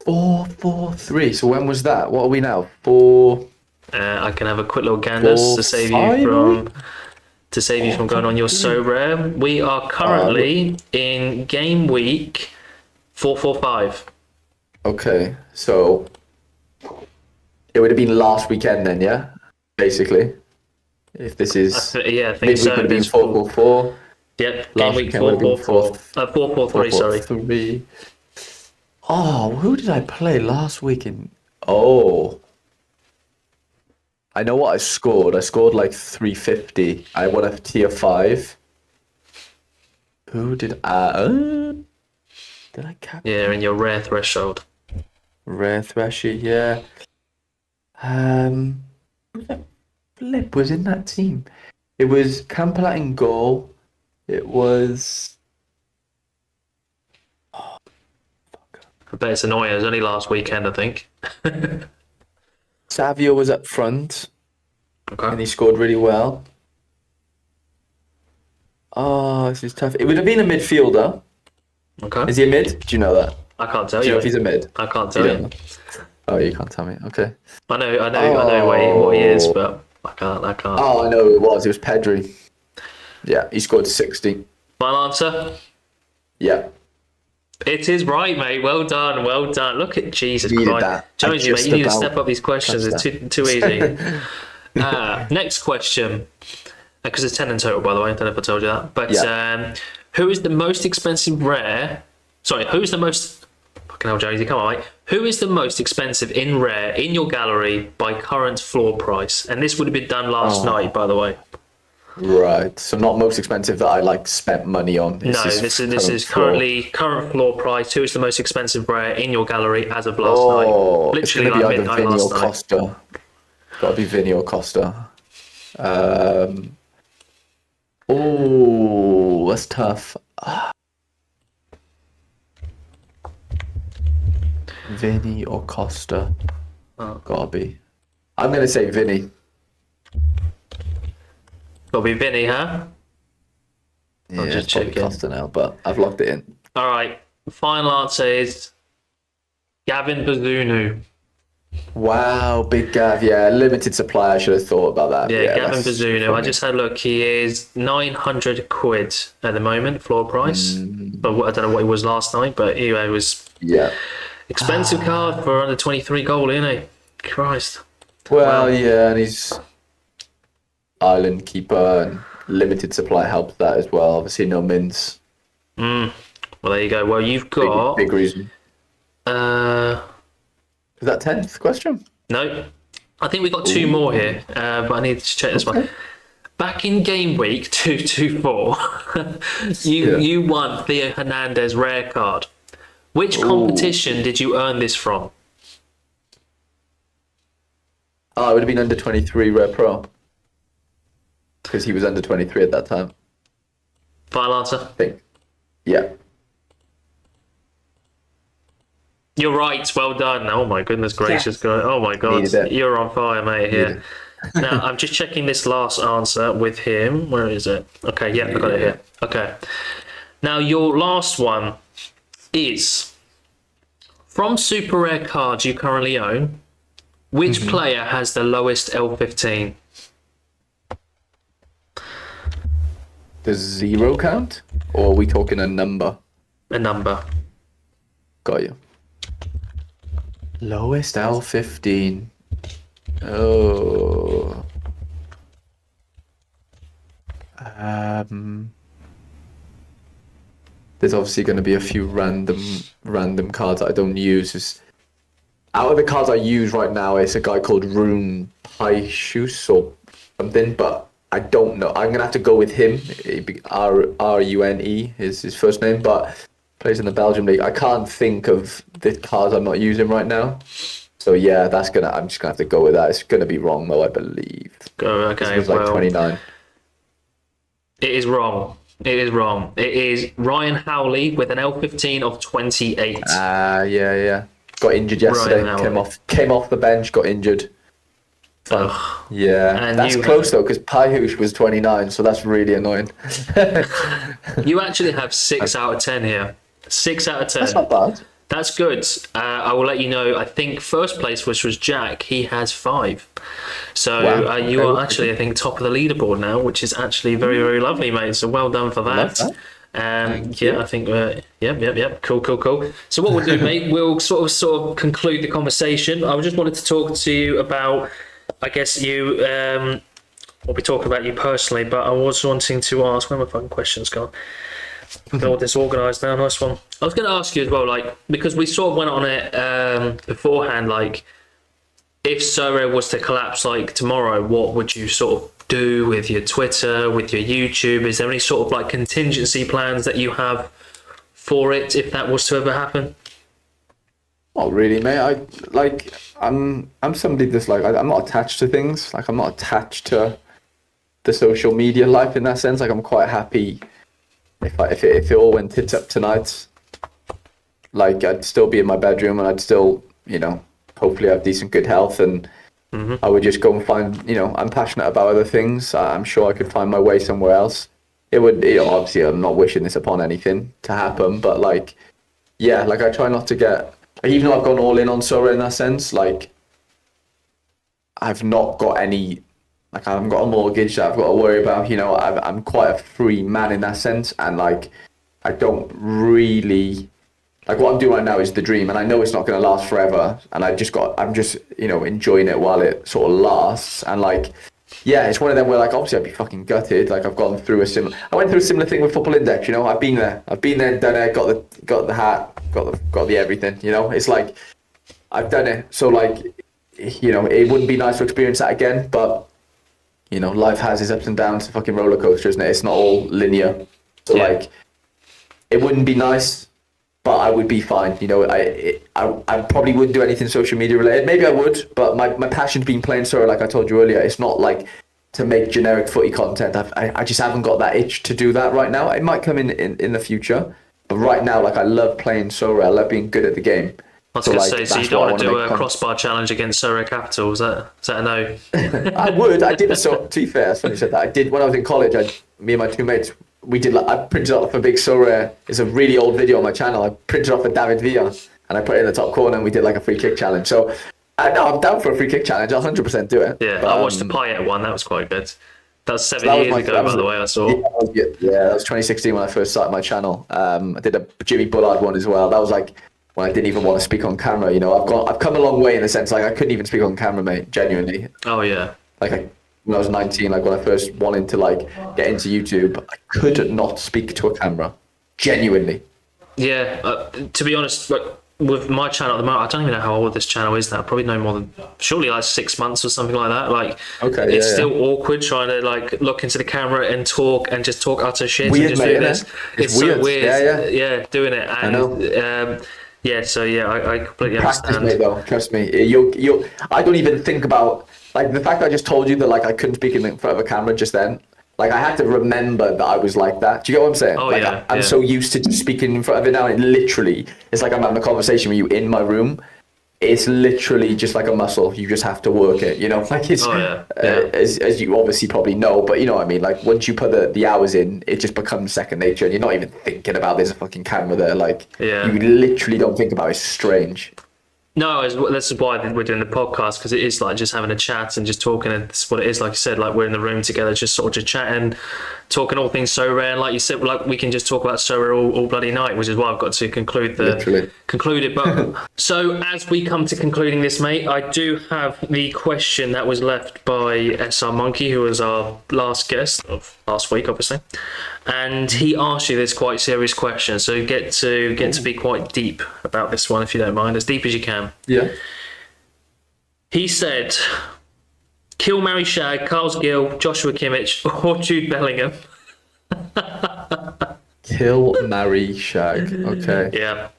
4-4-3. So when was that? What are we now? 4. I can have a quick little gander to save you 4-5, from going on your so rare. We are currently in game week 445. Okay, so it would have been last weekend then, yeah? Basically. If this is I think midweek so. would have been There's 4-4-4. Yep, game Last week weekend would have been 444. 443, sorry. 4-4-3. Oh, who did I play last week in? Oh. I know what I scored. I scored like 350. I won a tier 5. Who did I captain? Yeah, in your rare threshold. Rare Thresher, yeah. Who the flip was in that team? It was Campbell in goal. It was. I bet it's annoying. It was only last weekend, I think. Savio was up front and Okay. he scored really well. Oh, this is tough. It would have been a midfielder. Okay. Is he a mid? Do you know that? I can't tell Do you you. know if he's a mid? I can't You tell don't you. know. Oh, you can't tell me. Okay. I know what he is, but I can't. Oh, I know who it was. It was Pedri. Yeah, he scored 60. Final answer? Yeah. It is right, mate. Well done. Look at Jesus Needed Christ. that. Jonesy, I mate, just you need to about step up these questions. It's too easy. Next question. Because it's 10 in total, by the way. I don't know if I told you that. But Yeah. who is the most expensive rare? Sorry, who's the most... Fucking hell, Jonesy, come on, mate. Who is the most expensive in rare in your gallery by current floor price? And this would have been done last night, by the way. Right. So not most expensive that I like spent money on. No, this is current floor price. Who is the most expensive rare in your gallery as of last night? It's Literally going to be like either midnight Vinny or last night. Costa. Got to be Vinny or Costa. Oh, that's tough. Vinny or Costa. Gotta be. I'm going to say Vinny. It'll be Vinny, huh? Yeah, just it's probably checking. Costa now, but I've locked it in. All right. The final answer is Gavin Bazunu. Wow, big Gav. Yeah, limited supply. I should have thought about that. Yeah, Gavin that's Bazunu. I funny. just had a look. He is 900 quid at the moment, floor price. But I don't know what he was last night, but anyway, it was Yeah. expensive card for under 23 goal, isn't he? Christ. Well, Wow. yeah, and he's island keeper and limited supply helped that as well. Obviously, no mins. Well, there you go. Well, you've got... Big reason. Uh, Is that 10th question? no. I think we've got two more here, but I need to check this one. Back in game week 224, you won Theo Hernandez rare card. Which competition did you earn this from? Oh, it would have been under 23 Rare Pro. Because he was under 23 at that time, Final answer? I think. Yeah. You're right. Well done. Oh my goodness gracious, guy. Oh my god, Needed it. you're on fire, mate. Needed Here. Now I'm just checking this last answer with him. Where is it? Okay, yeah, I got it here. Okay. Now your last one is From super rare cards you currently own, which player has the lowest L15? Does 0 count? Or are we talking a number? A number. Got you. Lowest L15. Oh. There's obviously going to be a few random cards that I don't use. Out of the cards I use right now, it's a guy called Rune Paishus or something, but I don't know. I'm going to have to go with him. Rune is his first name, but plays in the Belgium league. I can't think of the cards I'm not using right now. So yeah, I'm just gonna have to go with that. It's gonna be wrong though, I believe. Okay, It's like 29. It is wrong. It is wrong. It is Ryan Howley with an L15 of 28. Yeah. Got injured yesterday. Came off the bench. Got injured. Yeah, and that's close though, because Paihush was 29, so that's really annoying. You actually have 6 out of 10 here. 6 out of 10. That's not bad. That's good. I will let you know. I think first place, which was Jack, he has 5. So Wow. you are actually, I think, top of the leaderboard now, which is actually very, very lovely, mate. So well done for that. I think yep. Cool. So what we'll do, mate, we'll sort of conclude the conversation. I just wanted to talk to you about, I guess you. We'll be talking about you personally, but I was wanting to ask. Where my fucking questions gone? Got all this organised now. Nice one. I was going to ask you as well, like, because we sort of went on it beforehand, like, if Sorare was to collapse like tomorrow, what would you sort of do with your Twitter, with your YouTube? Is there any sort of like contingency plans that you have for it if that was to ever happen? Not really, mate. I'm somebody that's like, I'm not attached to things. Like, I'm not attached to the social media life in that sense. Like, I'm quite happy if it all went tits up tonight. Like, I'd still be in my bedroom and I'd still, hopefully have decent good health, and I would just go and find, I'm passionate about other things. I'm sure I could find my way somewhere else. It would, obviously I'm not wishing this upon anything to happen, but like, yeah, like I try not to get, even though I've gone all in on Sorare in that sense, like I've not got any, like I haven't got a mortgage that I've got to worry about, I'm quite a free man in that sense, and like, I don't really, like what I'm doing right now is the dream, and I know it's not going to last forever, and I'm just enjoying it while it sort of lasts, and like, yeah, it's one of them where like obviously I'd be fucking gutted. Like I went through a similar thing with Football Index. I've been there, done it, got the hat, got the everything. It's like I've done it, so like it wouldn't be nice to experience that again, but life has its ups and downs, fucking roller coaster, isn't it? It's not all linear, so like it wouldn't be nice. But I would be fine. I probably wouldn't do anything social media related. Maybe I would, but my passion's been playing Sorare, like I told you earlier. It's not like to make generic footy content. I just haven't got that itch to do that right now. It might come in the future. But right now, like I love playing Sorare. I love being good at the game. I was going to say, so you don't want to do a crossbar challenge against Sorare Capital? Is that a no? I would. I did. So to be fair, that's when you said that. I did when I was in college. Me and my two mates, we did I printed off a big Sorare. It's a really old video on my channel. I printed off a David Villa and I put it in the top corner, and we did like a free kick challenge. So I'm down for a free kick challenge. I'll 100% do it. Yeah, but, I watched the Payet one. That was quite good. That was 7 years ago, by the way. I saw. Yeah, that was 2016 when I first started my channel. I did a Jimmy Bullard one as well. That was like when I didn't even want to speak on camera. I've come a long way in the sense like I couldn't even speak on camera, mate. Genuinely. Oh yeah. Like when I was 19, like when I first wanted to like get into YouTube, I could not speak to a camera. Genuinely. Yeah, to be honest, like with my channel at the moment, I don't even know how old this channel is now. Probably no more than surely like 6 months or something like that. Like, it's still awkward trying to like look into the camera and talk and just talk utter shit. Weird, and just mate, do this. It's weird. So weird. Yeah, doing it. And, I know. I completely Practice, understand. mate, though. Trust me. I don't even think about like the fact that I just told you that like I couldn't speak in front of a camera just then. Like I had to remember that I was like that. Do you get what I'm saying? Oh, like yeah, I'm so used to just speaking in front of it now. It's like I'm having a conversation with you in my room. it's literally just like a muscle. You just have to work it, you know. Like it's as you obviously probably know, but you know what I mean. Like once you put the hours in, it just becomes second nature, and you're not even thinking about there's a fucking camera there. Like you literally don't think about it. It's strange. No, this is why we're doing the podcast, because it is like just having a chat and just talking. And it's what it is, like you said, like we're in the room together, just sort of just chatting, talking all things Sorare. And like you said, like we can just talk about Sorare all bloody night, which is why I've got to conclude it. But so as we come to concluding this, mate, I do have the question that was left by SR Monkey, who was our last guest of last week, obviously. And he asked you this quite serious question, so get to be quite deep about this one, if you don't mind, as deep as you can. Yeah. He said, kill, marry, shag, Carl Gill, Joshua Kimmich, or Jude Bellingham. Kill, marry, shag. Okay. Yeah.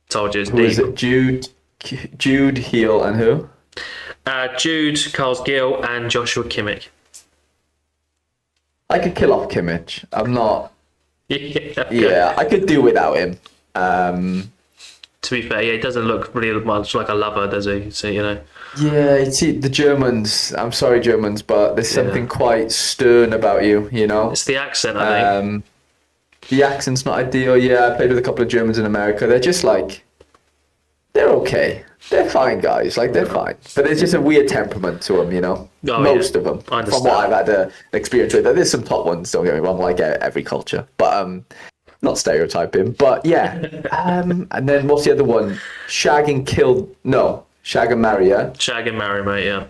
Told you it's Who deep. is it? Jude, Heel, and who? Jude, Carl Gill, and Joshua Kimmich. I could kill off Kimmich. I'm not. Yeah. Yeah, I could do without him. To be fair, he doesn't look really much like a lover, does he? So, you know. Yeah, see, the Germans. I'm sorry, Germans, but there's something quite stern about you. You know. It's the accent, I think. The accent's not ideal. Yeah, I played with a couple of Germans in America. They're just like, they're okay. They're fine guys. Like they're fine, but there's just a weird temperament to them. You know, most of them. From what I've had an experience with, there's some top ones. Don't get me wrong, like every culture, but not stereotyping. But yeah, and then what's the other one? Shag and kill. No, shag and marry. Yeah. Shag and marry, mate. Yeah.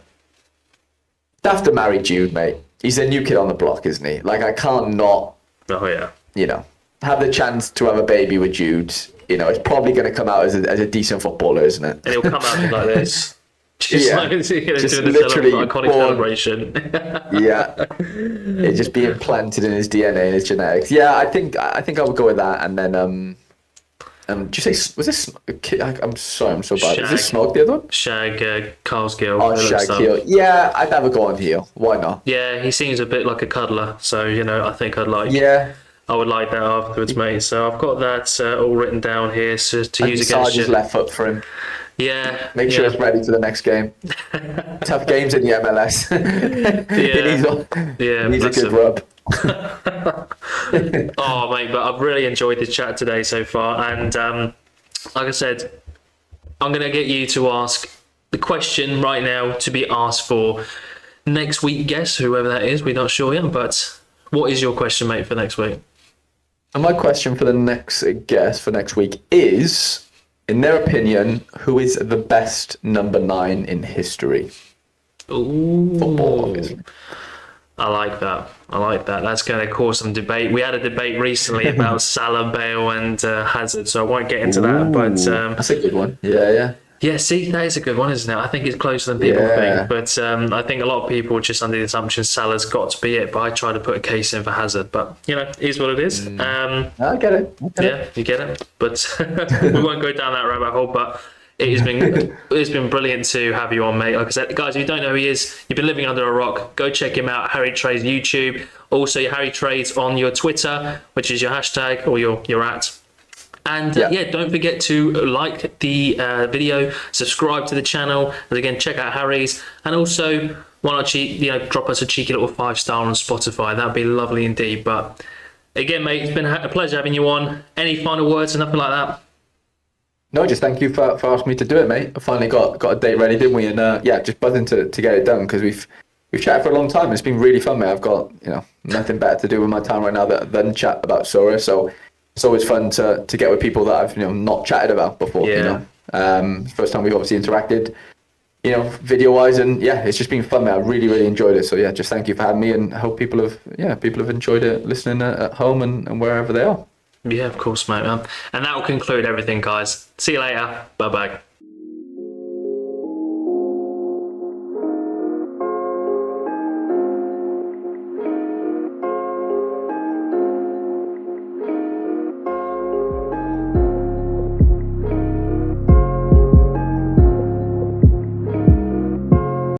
I'd have to marry Jude, mate. He's a new kid on the block, isn't he? Like I can't not. Oh yeah. You know, have the chance to have a baby with Jude. You know, it's probably going to come out as a decent footballer, isn't it? And he'll come out like this. Just yeah. like just doing literally the iconic celebration. Yeah. It's just being planted in his DNA and his genetics. Yeah, I think I would go with that. And then, did you say, was this, I'm sorry, I'm so bad. Shag. Is this Snog, the other one? Shag, Carl's Gill. Oh, Shag, Heel. Yeah, I'd have a go on Heel. Why not? Yeah, he seems a bit like a cuddler. So, you know, I think I would like that afterwards, mate. So I've got that all written down here to use against Sarge's left foot for him. Yeah. Make sure it's ready for the next game. Tough games in the MLS. He needs a good rub. Oh, mate, but I've really enjoyed this chat today so far. And like I said, I'm going to get you to ask the question right now to be asked for next week guest, whoever that is. We're not sure yet, but what is your question, mate, for next week? And my question for the next guest for next week is, in their opinion, who is the best number 9 in history? Ooh. Football, obviously. I like that. That's going to cause some debate. We had a debate recently about Salah, Bale, and Hazard, so I won't get into that. But that's a good one. Yeah. Yeah, see, that is a good one, isn't it? I think it's closer than people think. But I think a lot of people are just under the assumption Salah's got to be it. But I try to put a case in for Hazard. But, you know, it is what it is. I get it. You get it. But we won't go down that rabbit hole. But it's been brilliant to have you on, mate. Like I said, guys, if you don't know who he is, you've been living under a rock, go check him out. HarryTrades YouTube. Also, your HarryTrades on your Twitter, which is your hashtag or your @ And don't forget to like the video, subscribe to the channel, and again check out Harry's, and also why not drop us a cheeky little 5-star on Spotify. That'd be lovely indeed. But again, mate, it's been a pleasure having you on. Any final words or nothing like that? No, just thank you for asking me to do it, mate. I finally got a date ready, didn't we? And just buzzing to get it done, because we've chatted for a long time. It's been really fun, mate. I've got nothing better to do with my time right now than chat about Sorare. So it's always fun to get with people that I've not chatted about before. First time we've obviously interacted, video wise, and it's just been fun, mate. I really enjoyed it. So just thank you for having me, and I hope people have enjoyed it listening at home and wherever they are. Yeah, of course, mate. And that will conclude everything, guys. See you later. Bye bye.